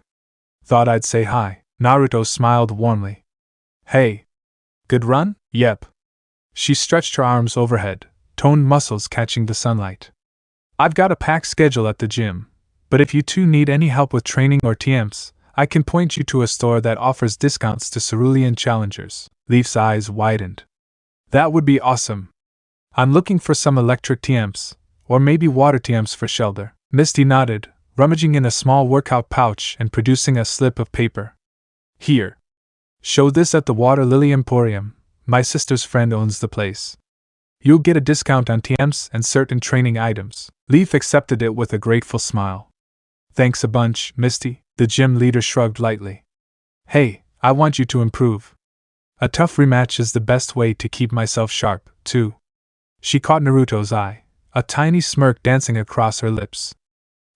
Thought I'd say hi. Naruto smiled warmly. Hey. Good run? Yep. She stretched her arms overhead, toned muscles catching the sunlight. I've got a packed schedule at the gym, but if you two need any help with training or TMs, I can point you to a store that offers discounts to Cerulean challengers. Leaf's eyes widened. That would be awesome. I'm looking for some electric TMs, or maybe water TMs for Shellder. Misty nodded, rummaging in a small workout pouch and producing a slip of paper. Here. Show this at the Water Lily Emporium. My sister's friend owns the place. You'll get a discount on TMs and certain training items. Leaf accepted it with a grateful smile. Thanks a bunch, Misty, the gym leader shrugged lightly. Hey, I want you to improve. A tough rematch is the best way to keep myself sharp, too. She caught Naruto's eye, a tiny smirk dancing across her lips.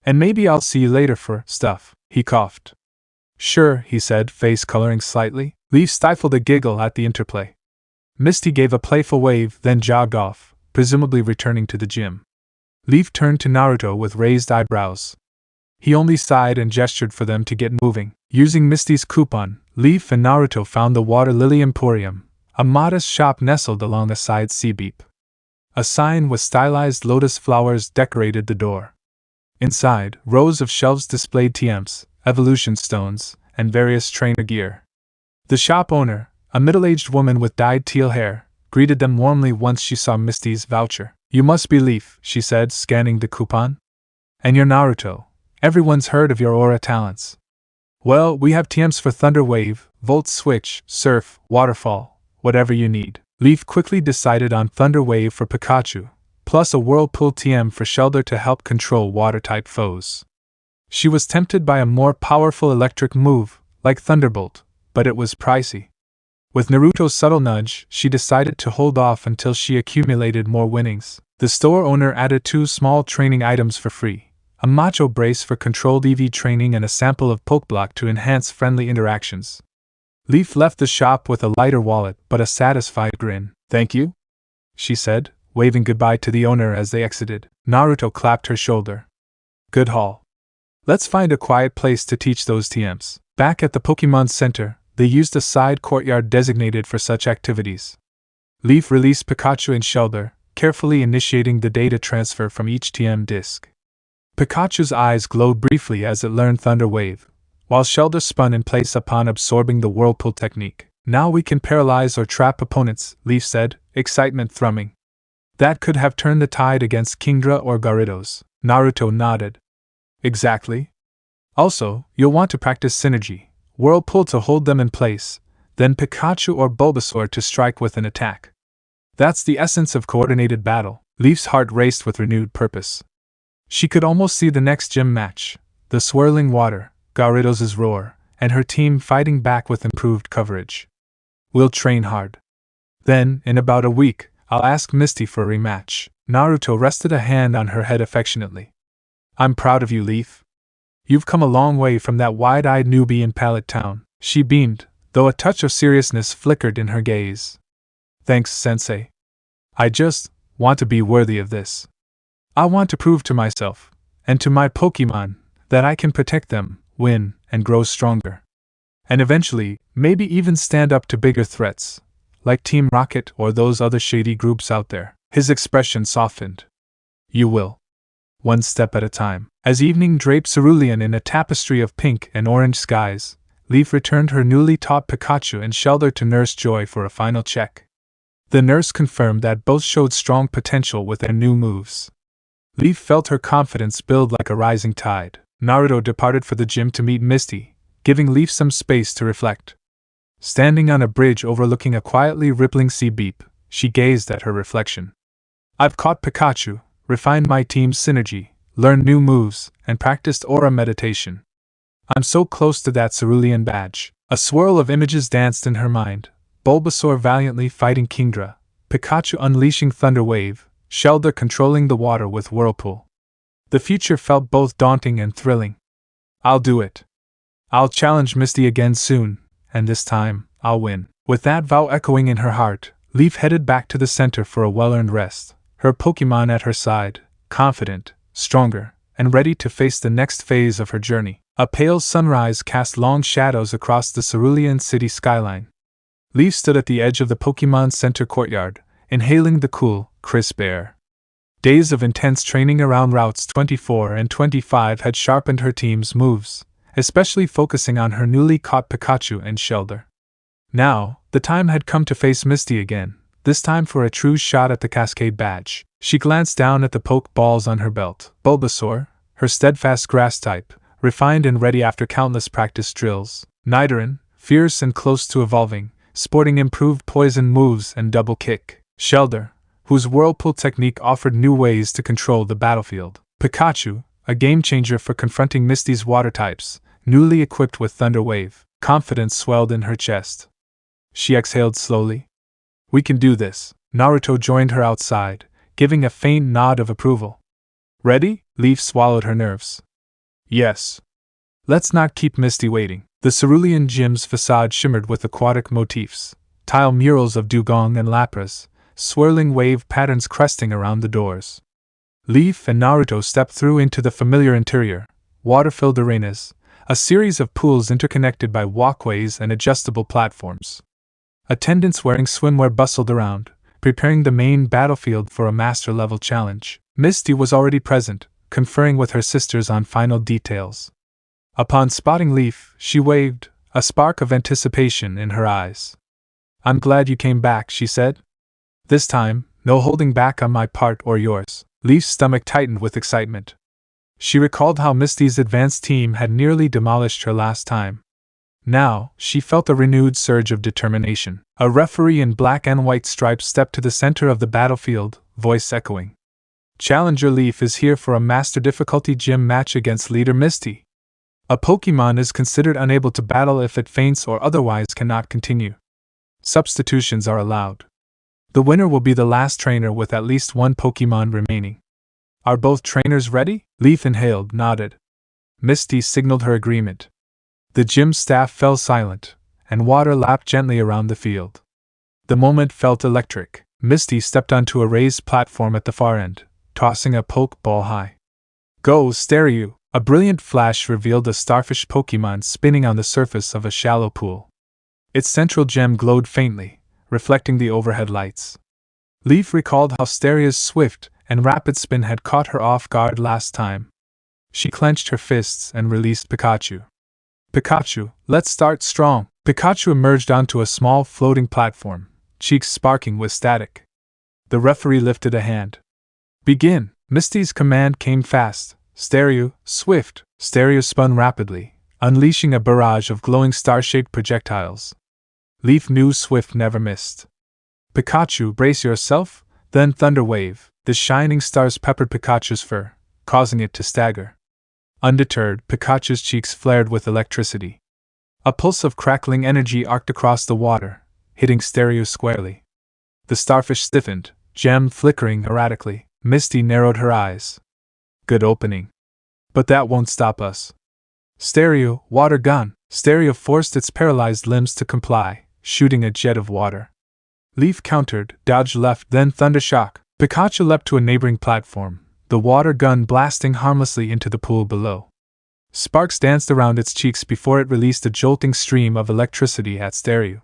And maybe I'll see you later for stuff, he coughed. Sure, he said, face coloring slightly. Leaf stifled a giggle at the interplay. Misty gave a playful wave, then jogged off, presumably returning to the gym. Leaf turned to Naruto with raised eyebrows. He only sighed and gestured for them to get moving. Using Misty's coupon, Leaf and Naruto found the Water Lily Emporium, a modest shop nestled along a side sea-beep. A sign with stylized lotus flowers decorated the door. Inside, rows of shelves displayed TMs, evolution stones, and various trainer gear. The shop owner, a middle-aged woman with dyed teal hair, greeted them warmly once she saw Misty's voucher. You must be Leaf, she said, scanning the coupon. And you're Naruto. Everyone's heard of your aura talents. Well, we have TMs for Thunder Wave, Volt Switch, Surf, Waterfall, whatever you need. Leaf quickly decided on Thunder Wave for Pikachu, plus a Whirlpool TM for Shellder to help control water-type foes. She was tempted by a more powerful electric move, like Thunderbolt, but it was pricey. With Naruto's subtle nudge, she decided to hold off until she accumulated more winnings. The store owner added 2 small training items for free. A macho brace for controlled EV training and a sample of Pokeblock to enhance friendly interactions. Leaf left the shop with a lighter wallet but a satisfied grin. Thank you, she said, waving goodbye to the owner as they exited. Naruto clapped her shoulder. Good haul. Let's find a quiet place to teach those TMs. Back at the Pokémon Center, They used a side courtyard designated for such activities. Leaf released Pikachu and Shellder, carefully initiating the data transfer from each TM disk. Pikachu's eyes glowed briefly as it learned Thunder Wave, while Shellder spun in place upon absorbing the Whirlpool technique. Now we can paralyze or trap opponents, Leaf said, excitement thrumming. That could have turned the tide against Kingdra or Gyarados. Naruto nodded. Exactly. Also, you'll want to practice synergy, Whirlpool to hold them in place, then Pikachu or Bulbasaur to strike with an attack. That's the essence of coordinated battle. Leaf's heart raced with renewed purpose. She could almost see the next gym match, the swirling water, Gyarados' roar, and her team fighting back with improved coverage. We'll train hard. Then, in about a week, I'll ask Misty for a rematch. Naruto rested a hand on her head affectionately. I'm proud of you, Leaf. You've come a long way from that wide-eyed newbie in Pallet Town. She beamed, though a touch of seriousness flickered in her gaze. Thanks, Sensei. I just want to be worthy of this. I want to prove to myself, and to my Pokémon, that I can protect them, win, and grow stronger. And eventually, maybe even stand up to bigger threats, like Team Rocket or those other shady groups out there. His expression softened. You will. One step at a time. As evening draped Cerulean in a tapestry of pink and orange skies, Leaf returned her newly taught Pikachu and Shellder to Nurse Joy for a final check. The nurse confirmed that both showed strong potential with their new moves. Leaf felt her confidence build like a rising tide. Naruto departed for the gym to meet Misty, giving Leaf some space to reflect. Standing on a bridge overlooking a quietly rippling sea beep, she gazed at her reflection. I've caught Pikachu, refined my team's synergy, learned new moves, and practiced aura meditation. I'm so close to that Cerulean badge. A swirl of images danced in her mind. Bulbasaur valiantly fighting Kingdra, Pikachu unleashing Thunder Wave, Shellder controlling the water with Whirlpool. The future felt both daunting and thrilling. I'll do it. I'll challenge Misty again soon, and this time, I'll win. With that vow echoing in her heart, Leaf headed back to the center for a well-earned rest, her Pokémon at her side, confident, stronger, and ready to face the next phase of her journey. A pale sunrise cast long shadows across the Cerulean city skyline. Leaf stood at the edge of the Pokémon Center courtyard, inhaling the cool, crisp air. Days of intense training around Routes 24 and 25 had sharpened her team's moves, especially focusing on her newly caught Pikachu and Shellder. Now, the time had come to face Misty again, this time for a true shot at the Cascade badge. She glanced down at the poke balls on her belt. Bulbasaur, her steadfast grass type, refined and ready after countless practice drills. Nidoran, fierce and close to evolving, sporting improved poison moves and double kick. Shellder, whose Whirlpool technique offered new ways to control the battlefield. Pikachu, a game-changer for confronting Misty's water types, newly equipped with Thunder Wave. Confidence swelled in her chest. She exhaled slowly. We can do this. Naruto joined her outside, giving a faint nod of approval. Ready? Leaf swallowed her nerves. Yes. Let's not keep Misty waiting. The Cerulean gym's facade shimmered with aquatic motifs, tile murals of dugong and lapras, swirling wave patterns cresting around the doors. Leaf and Naruto stepped through into the familiar interior, water-filled arenas, a series of pools interconnected by walkways and adjustable platforms. Attendants wearing swimwear bustled around, preparing the main battlefield for a master-level challenge. Misty was already present, conferring with her sisters on final details. Upon spotting Leaf, she waved, a spark of anticipation in her eyes. I'm glad you came back, she said. This time, no holding back on my part or yours. Leaf's stomach tightened with excitement. She recalled how Misty's advanced team had nearly demolished her last time. Now, she felt a renewed surge of determination. A referee in black and white stripes stepped to the center of the battlefield, voice echoing. Challenger Leaf is here for a master difficulty gym match against leader Misty. A Pokémon is considered unable to battle if it faints or otherwise cannot continue. Substitutions are allowed. The winner will be the last trainer with at least one Pokémon remaining. Are both trainers ready? Leaf inhaled, nodded. Misty signaled her agreement. The gym staff fell silent, and water lapped gently around the field. The moment felt electric. Misty stepped onto a raised platform at the far end, tossing a poke ball high. Go, Staryu! A brilliant flash revealed a starfish Pokémon spinning on the surface of a shallow pool. Its central gem glowed faintly, reflecting the overhead lights. Leaf recalled how Steria's swift and rapid spin had caught her off guard last time. She clenched her fists and released Pikachu. Pikachu, let's start strong. Pikachu emerged onto a small floating platform, cheeks sparking with static. The referee lifted a hand. Begin! Misty's command came fast. Stereo, swift. Stereo spun rapidly, unleashing a barrage of glowing star-shaped projectiles. Leaf knew Swift never missed. Pikachu, brace yourself, then Thunder Wave. The shining stars peppered Pikachu's fur, causing it to stagger. Undeterred, Pikachu's cheeks flared with electricity. A pulse of crackling energy arced across the water, hitting Stereo squarely. The starfish stiffened, gem flickering erratically. Misty narrowed her eyes. Good opening. But that won't stop us. Stereo, water gun. Stereo forced its paralyzed limbs to comply, shooting a jet of water. Leaf countered, dodged left, then Thunder Shock. Pikachu leapt to a neighboring platform, the water gun blasting harmlessly into the pool below. Sparks danced around its cheeks before it released a jolting stream of electricity at Stereo.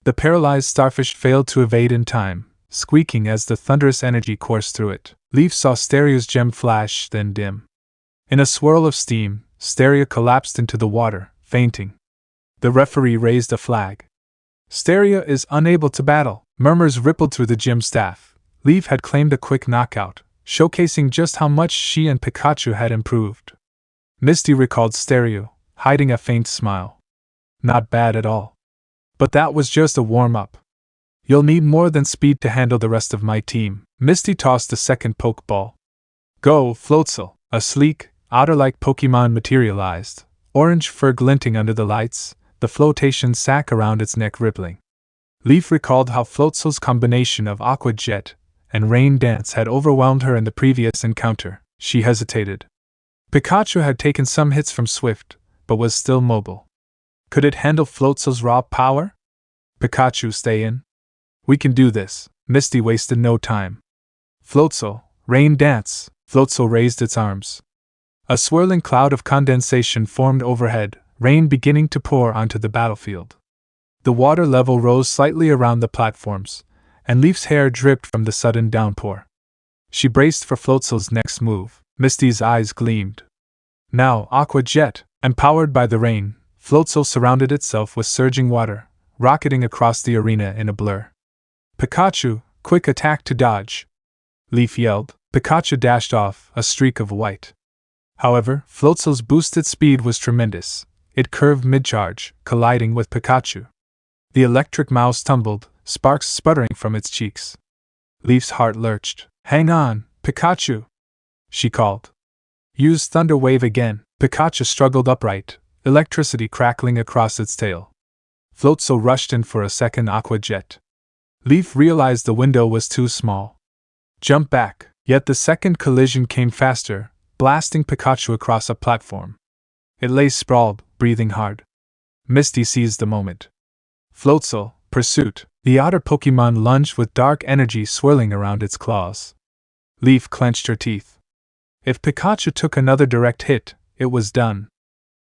The paralyzed starfish failed to evade in time, squeaking as the thunderous energy coursed through it. Leaf saw Stereo's gem flash, then dim. In a swirl of steam, Stereo collapsed into the water, fainting. The referee raised a flag. Stereo is unable to battle. Murmurs rippled through the gym staff. Leaf had claimed a quick knockout, showcasing just how much she and Pikachu had improved. Misty recalled Stereo, hiding a faint smile. Not bad at all. But that was just a warm-up. You'll need more than speed to handle the rest of my team. Misty tossed a second Pokeball. Go, Floatzel! A sleek, otter-like Pokémon materialized, orange fur glinting under the lights, the flotation sac around its neck rippling. Leaf recalled how Floatzel's combination of Aqua Jet and Rain Dance had overwhelmed her in the previous encounter. She hesitated. Pikachu had taken some hits from Swift, but was still mobile. Could it handle Floatzel's raw power? Pikachu, stay in. We can do this. Misty wasted no time. Floatzel, Rain Dance. Floatzel raised its arms. A swirling cloud of condensation formed overhead, rain beginning to pour onto the battlefield. The water level rose slightly around the platforms, and Leaf's hair dripped from the sudden downpour. She braced for Floatzel's next move. Misty's eyes gleamed. Now, Aqua Jet, empowered by the rain, Floatzel surrounded itself with surging water, rocketing across the arena in a blur. Pikachu, quick attack to dodge! Leaf yelled. Pikachu dashed off, a streak of white. However, Floatzel's boosted speed was tremendous. It curved mid-charge, colliding with Pikachu. The electric mouse tumbled, sparks sputtering from its cheeks. Leaf's heart lurched. Hang on, Pikachu! She called. Use Thunder Wave again. Pikachu struggled upright, electricity crackling across its tail. Floatzel rushed in for a second Aqua Jet. Leaf realized the window was too small. Jump back, yet the second collision came faster, blasting Pikachu across a platform. It lay sprawled, breathing hard. Misty seized the moment. Floatzel, pursuit! The otter Pokémon lunged with dark energy swirling around its claws. Leaf clenched her teeth. If Pikachu took another direct hit, it was done.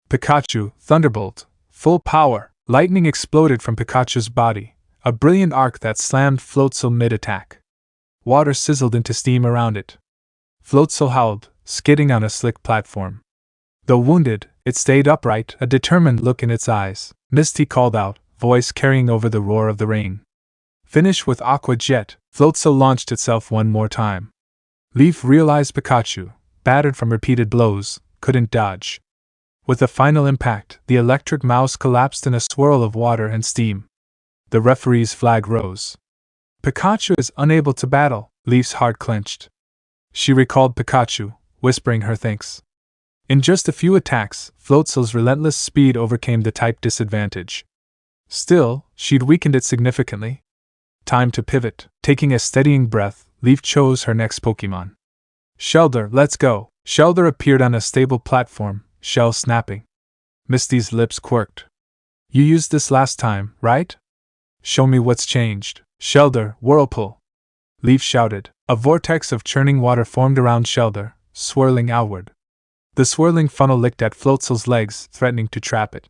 Pikachu, Thunderbolt, full power! Lightning exploded from Pikachu's body, a brilliant arc that slammed Floatzel mid-attack. Water sizzled into steam around it. Floatzel howled, skidding on a slick platform. Though wounded, it stayed upright, a determined look in its eyes. Misty called out, voice carrying over the roar of the rain. Finish with Aqua Jet! Floatzel launched itself one more time. Leaf realized Pikachu, battered from repeated blows, couldn't dodge. With a final impact, the electric mouse collapsed in a swirl of water and steam. The referee's flag rose. Pikachu is unable to battle. Leaf's heart clenched. She recalled Pikachu, whispering her thanks. In just a few attacks, Floatzel's relentless speed overcame the type disadvantage. Still, she'd weakened it significantly. Time to pivot. Taking a steadying breath, Leaf chose her next Pokémon. Shelder, let's go! Shelder appeared on a stable platform, shell snapping. Misty's lips quirked. You used this last time, right? Show me what's changed. Shelder, Whirlpool! Leaf shouted. A vortex of churning water formed around Shelder, swirling outward. The swirling funnel licked at Floatzel's legs, threatening to trap it.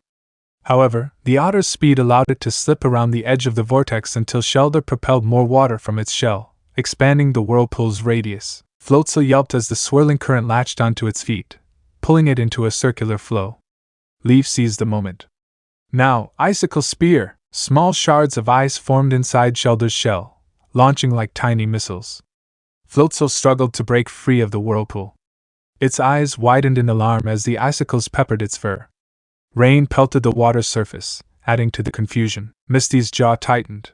However, the otter's speed allowed it to slip around the edge of the vortex until Shelder propelled more water from its shell, expanding the whirlpool's radius. Floatzel yelped as the swirling current latched onto its feet, pulling it into a circular flow. Leaf seized the moment. Now, Icicle Spear! Small shards of ice formed inside Shelder's shell, launching like tiny missiles. Floatzel struggled to break free of the whirlpool. Its eyes widened in alarm as the icicles peppered its fur. Rain pelted the water's surface, adding to the confusion. Misty's jaw tightened.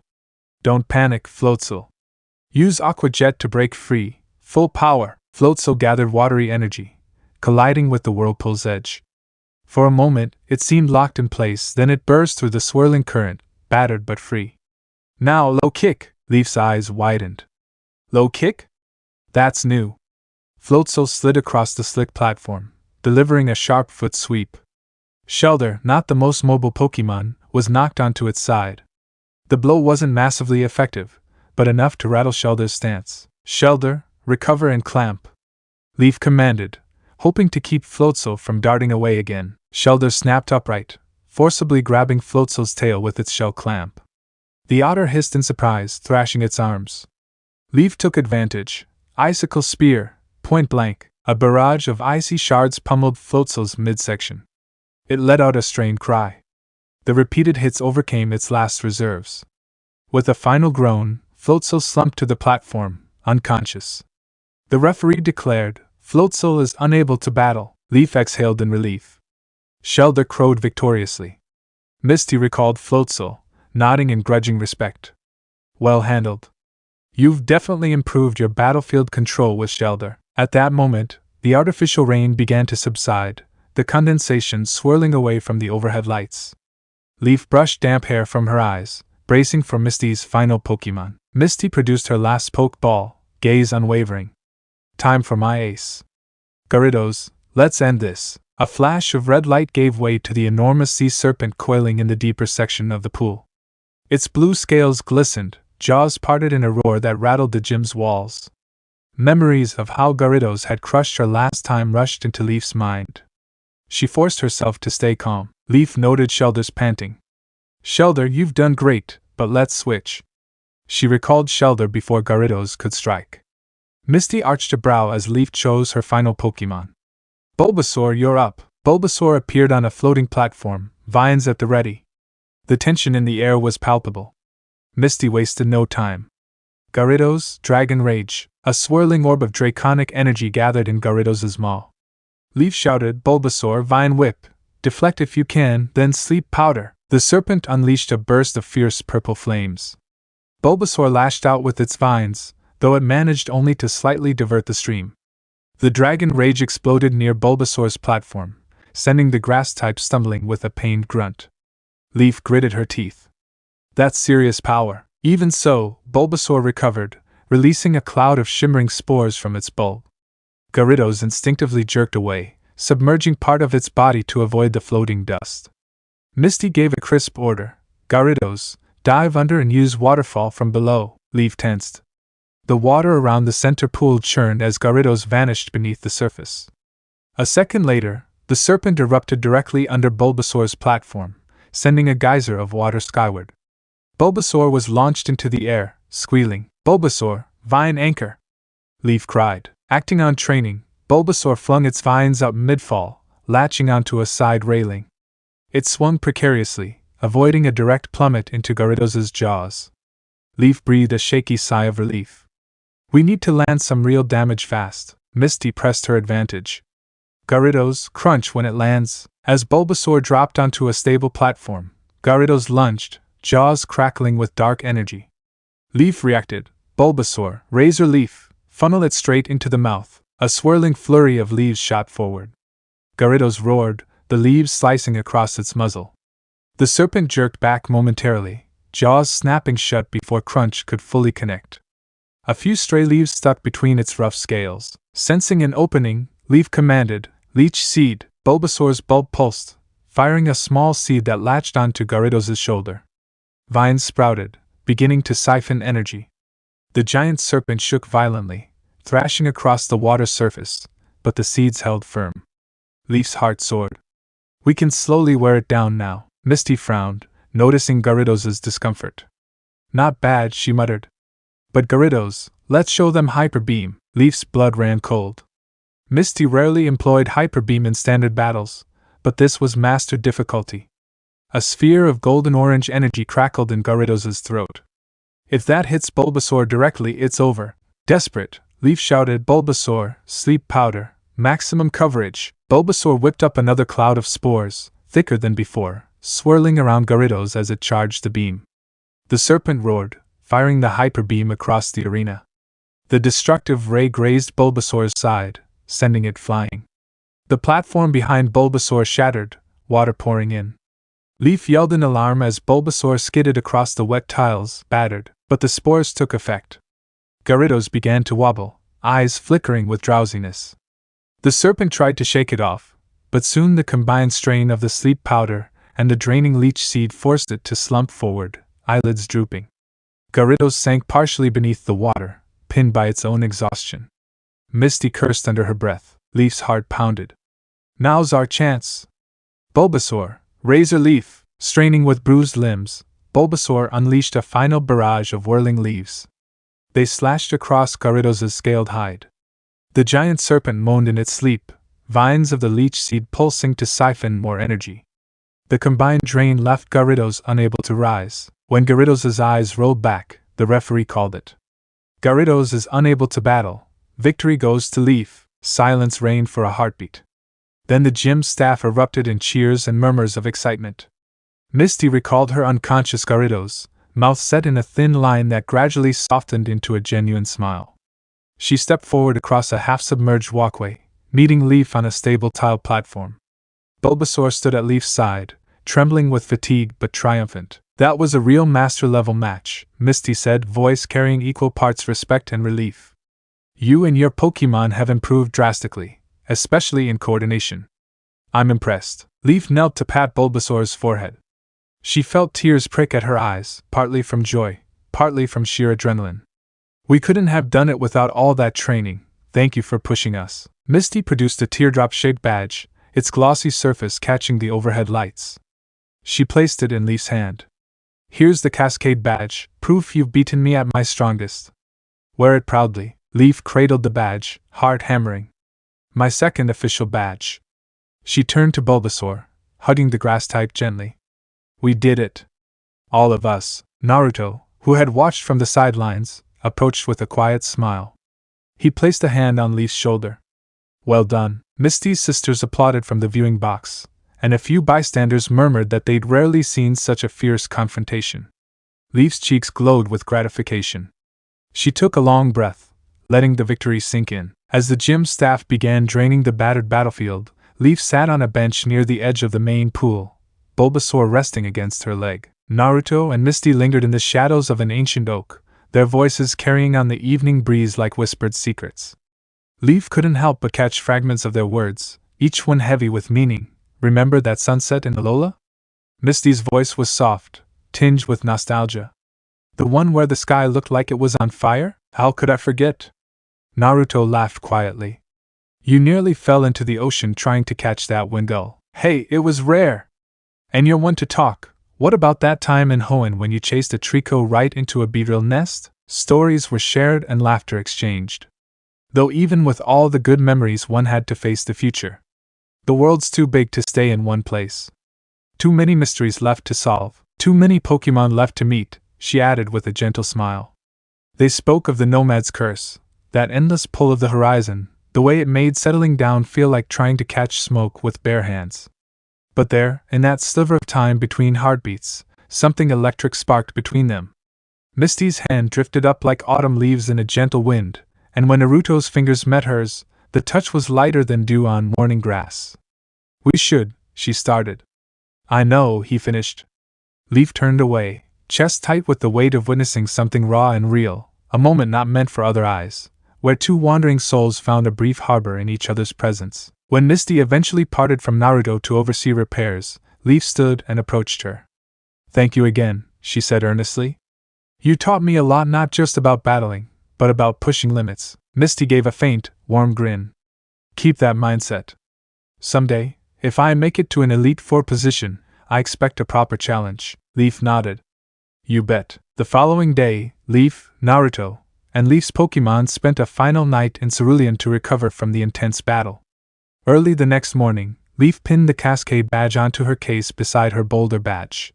Don't panic, Floatzel. Use Aqua Jet to break free. Full power. Floatzel gathered watery energy, colliding with the whirlpool's edge. For a moment, it seemed locked in place, then it burst through the swirling current, battered but free. Now, low kick! Leaf's eyes widened. Low kick? That's new. Floatzel slid across the slick platform, delivering a sharp foot sweep. Shelder, not the most mobile Pokémon, was knocked onto its side. The blow wasn't massively effective, but enough to rattle Shelder's stance. Shelder, recover and clamp. Leaf commanded, hoping to keep Floatzel from darting away again. Shelder snapped upright, forcibly grabbing Floatzel's tail with its shell clamp. The otter hissed in surprise, thrashing its arms. Leaf took advantage. Icicle Spear, point blank. A barrage of icy shards pummeled Floatzel's midsection. It let out a strained cry. The repeated hits overcame its last reserves. With a final groan, Floatzel slumped to the platform, unconscious. The referee declared, Floatzel is unable to battle. Leaf exhaled in relief. Shelder crowed victoriously. Misty recalled Floatzel, nodding in grudging respect. Well handled. You've definitely improved your battlefield control with Shelder. At that moment, the artificial rain began to subside, the condensation swirling away from the overhead lights. Leaf brushed damp hair from her eyes, bracing for Misty's final Pokémon. Misty produced her last Pokeball, gaze unwavering. Time for my ace. Gyarados, let's end this. A flash of red light gave way to the enormous sea serpent coiling in the deeper section of the pool. Its blue scales glistened, jaws parted in a roar that rattled the gym's walls. Memories of how Gyarados had crushed her last time rushed into Leaf's mind. She forced herself to stay calm. Leaf noted Shelder's panting. Shelder, you've done great, but let's switch. She recalled Shelder before Gyarados could strike. Misty arched a brow as Leaf chose her final Pokémon. Bulbasaur, you're up. Bulbasaur appeared on a floating platform, vines at the ready. The tension in the air was palpable. Misty wasted no time. Gyarados, Dragon Rage. A swirling orb of draconic energy gathered in Gyarados' maw. Leaf shouted, Bulbasaur, Vine Whip. Deflect if you can, then Sleep Powder. The serpent unleashed a burst of fierce purple flames. Bulbasaur lashed out with its vines, though it managed only to slightly divert the stream. The Dragon Rage exploded near Bulbasaur's platform, sending the grass type stumbling with a pained grunt. Leaf gritted her teeth. That's serious power. Even so, Bulbasaur recovered, releasing a cloud of shimmering spores from its bulb. Gyarados instinctively jerked away, submerging part of its body to avoid the floating dust. Misty gave a crisp order. Gyarados, dive under and use waterfall from below. Leaf tensed. The water around the center pool churned as Gyarados vanished beneath the surface. A second later, the serpent erupted directly under Bulbasaur's platform, sending a geyser of water skyward. Bulbasaur was launched into the air, squealing. Bulbasaur, Vine Anchor! Leaf cried. Acting on training, Bulbasaur flung its vines up mid-fall, latching onto a side railing. It swung precariously, avoiding a direct plummet into Gyarados' jaws. Leaf breathed a shaky sigh of relief. We need to land some real damage fast. Misty pressed her advantage. Gyarados, crunch when it lands. As Bulbasaur dropped onto a stable platform, Gyarados lunged, jaws crackling with dark energy. Leaf reacted. Bulbasaur, Razor Leaf, funnel it straight into the mouth. A swirling flurry of leaves shot forward. Gyarados roared, the leaves slicing across its muzzle. The serpent jerked back momentarily, jaws snapping shut before Crunch could fully connect. A few stray leaves stuck between its rough scales. Sensing an opening, Leaf commanded, Leech Seed. Bulbasaur's bulb pulsed, firing a small seed that latched onto Gyarados' shoulder. Vines sprouted, beginning to siphon energy. The giant serpent shook violently, thrashing across the water surface, but the seeds held firm. Leaf's heart soared. We can slowly wear it down now. Misty frowned, noticing Gyarados' discomfort. Not bad, she muttered. But Gyarados, let's show them Hyper Beam. Leaf's blood ran cold. Misty rarely employed Hyper Beam in standard battles, but this was master difficulty. A sphere of golden-orange energy crackled in Gyarados' throat. If that hits Bulbasaur directly, it's over. Desperate, Leaf shouted, Bulbasaur, sleep powder, maximum coverage. Bulbasaur whipped up another cloud of spores, thicker than before, swirling around Gyarados as it charged the beam. The serpent roared, firing the Hyper Beam across the arena. The destructive ray grazed Bulbasaur's side, sending it flying. The platform behind Bulbasaur shattered, water pouring in. Leaf yelled in alarm as Bulbasaur skidded across the wet tiles, battered, but the spores took effect. Gyarados began to wobble, eyes flickering with drowsiness. The serpent tried to shake it off, but soon the combined strain of the sleep powder and the draining leech seed forced it to slump forward, eyelids drooping. Gyarados sank partially beneath the water, pinned by its own exhaustion. Misty cursed under her breath. Leaf's heart pounded. Now's our chance. Bulbasaur, Razor Leaf, straining with bruised limbs, Bulbasaur unleashed a final barrage of whirling leaves. They slashed across Gyarados' scaled hide. The giant serpent moaned in its sleep, vines of the leech seed pulsing to siphon more energy. The combined drain left Gyarados unable to rise. When Gyarados' eyes rolled back, the referee called it. Gyarados is unable to battle. Victory goes to Leaf. Silence reigned for a heartbeat. Then the gym staff erupted in cheers and murmurs of excitement. Misty recalled her unconscious Gyarados, mouth set in a thin line that gradually softened into a genuine smile. She stepped forward across a half-submerged walkway, meeting Leaf on a stable tile platform. Bulbasaur stood at Leaf's side, trembling with fatigue but triumphant. That was a real master-level match, Misty said, voice carrying equal parts respect and relief. You and your Pokémon have improved drastically, especially in coordination. I'm impressed. Leaf knelt to pat Bulbasaur's forehead. She felt tears prick at her eyes, partly from joy, partly from sheer adrenaline. We couldn't have done it without all that training. Thank you for pushing us. Misty produced a teardrop-shaped badge, its glossy surface catching the overhead lights. She placed it in Leaf's hand. Here's the Cascade badge, proof you've beaten me at my strongest. Wear it proudly. Leaf cradled the badge, heart hammering. My second official badge. She turned to Bulbasaur, hugging the grass type gently. We did it. All of us. Naruto, who had watched from the sidelines, approached with a quiet smile. He placed a hand on Leaf's shoulder. Well done. Misty's sisters applauded from the viewing box, and a few bystanders murmured that they'd rarely seen such a fierce confrontation. Leaf's cheeks glowed with gratification. She took a long breath, letting the victory sink in. As the gym staff began draining the battered battlefield, Leaf sat on a bench near the edge of the main pool, Bulbasaur resting against her leg. Naruto and Misty lingered in the shadows of an ancient oak, their voices carrying on the evening breeze like whispered secrets. Leaf couldn't help but catch fragments of their words, each one heavy with meaning. Remember that sunset in Alola? Misty's voice was soft, tinged with nostalgia. The one where the sky looked like it was on fire? How could I forget? Naruto laughed quietly. You nearly fell into the ocean trying to catch that windgull. Hey, it was rare! And you're one to talk. What about that time in Hoenn when you chased a Trico right into a beetle nest? Stories were shared and laughter exchanged. Though even with all the good memories, one had to face the future. The world's too big to stay in one place. Too many mysteries left to solve, too many Pokémon left to meet, she added with a gentle smile. They spoke of the nomad's curse, that endless pull of the horizon, the way it made settling down feel like trying to catch smoke with bare hands. But there, in that sliver of time between heartbeats, something electric sparked between them. Misty's hand drifted up like autumn leaves in a gentle wind, and when Naruto's fingers met hers, the touch was lighter than dew on morning grass. We should, she started. I know, he finished. Leaf turned away, chest tight with the weight of witnessing something raw and real, a moment not meant for other eyes, where two wandering souls found a brief harbor in each other's presence. When Misty eventually parted from Naruto to oversee repairs, Leaf stood and approached her. Thank you again, she said earnestly. You taught me a lot, not just about battling, but about pushing limits. Misty gave a faint, warm grin. Keep that mindset. Someday, if I make it to an Elite Four position, I expect a proper challenge. Leaf nodded. You bet. The following day, Leaf, Naruto, and Leaf's Pokémon spent a final night in Cerulean to recover from the intense battle. Early the next morning, Leaf pinned the Cascade badge onto her case beside her Boulder badge.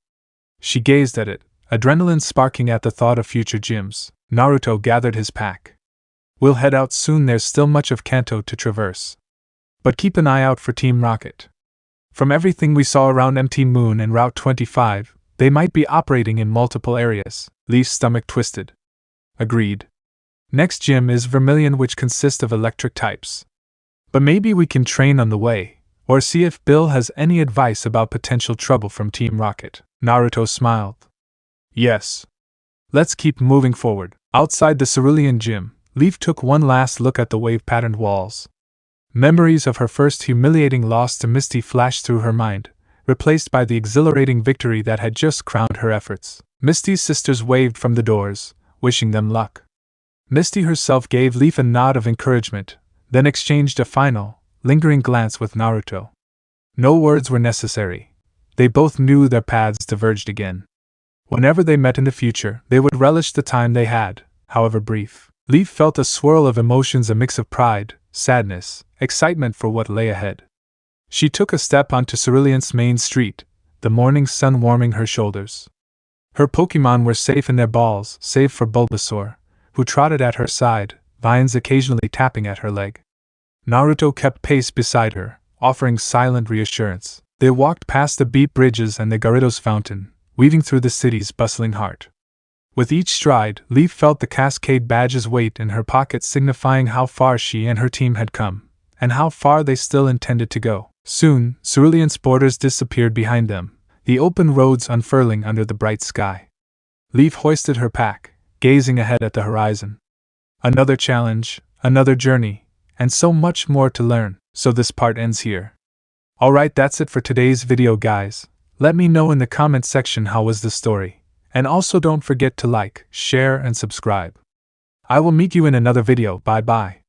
She gazed at it, adrenaline sparking at the thought of future gyms. Naruto gathered his pack. We'll head out soon, there's still much of Kanto to traverse. But keep an eye out for Team Rocket. From everything we saw around MT Moon and Route 25, they might be operating in multiple areas. Leaf's stomach twisted. Agreed. Next gym is Vermilion, which consists of electric types. But maybe we can train on the way, or see if Bill has any advice about potential trouble from Team Rocket. Naruto smiled. Yes. Let's keep moving forward. Outside the Cerulean gym, Leaf took one last look at the wave-patterned walls. Memories of her first humiliating loss to Misty flashed through her mind, replaced by the exhilarating victory that had just crowned her efforts. Misty's sisters waved from the doors, wishing them luck. Misty herself gave Leaf a nod of encouragement, then exchanged a final, lingering glance with Naruto. No words were necessary. They both knew their paths diverged again. Whenever they met in the future, they would relish the time they had, however brief. Leaf felt a swirl of emotions, a mix of pride, sadness, excitement for what lay ahead. She took a step onto Cerulean's main street, the morning sun warming her shoulders. Her Pokémon were safe in their balls, save for Bulbasaur, who trotted at her side, vines occasionally tapping at her leg. Naruto kept pace beside her, offering silent reassurance. They walked past the beat bridges and the Gyarados fountain, weaving through the city's bustling heart. With each stride, Leaf felt the Cascade badge's weight in her pocket, signifying how far she and her team had come, and how far they still intended to go. Soon, Cerulean's borders disappeared behind them, the open roads unfurling under the bright sky. Leaf hoisted her pack, gazing ahead at the horizon. Another challenge, another journey, and so much more to learn. So this part ends here. Alright, that's it for today's video, guys. Let me know in the comment section how was the story. And also don't forget to like, share, and subscribe. I will meet you in another video. Bye bye.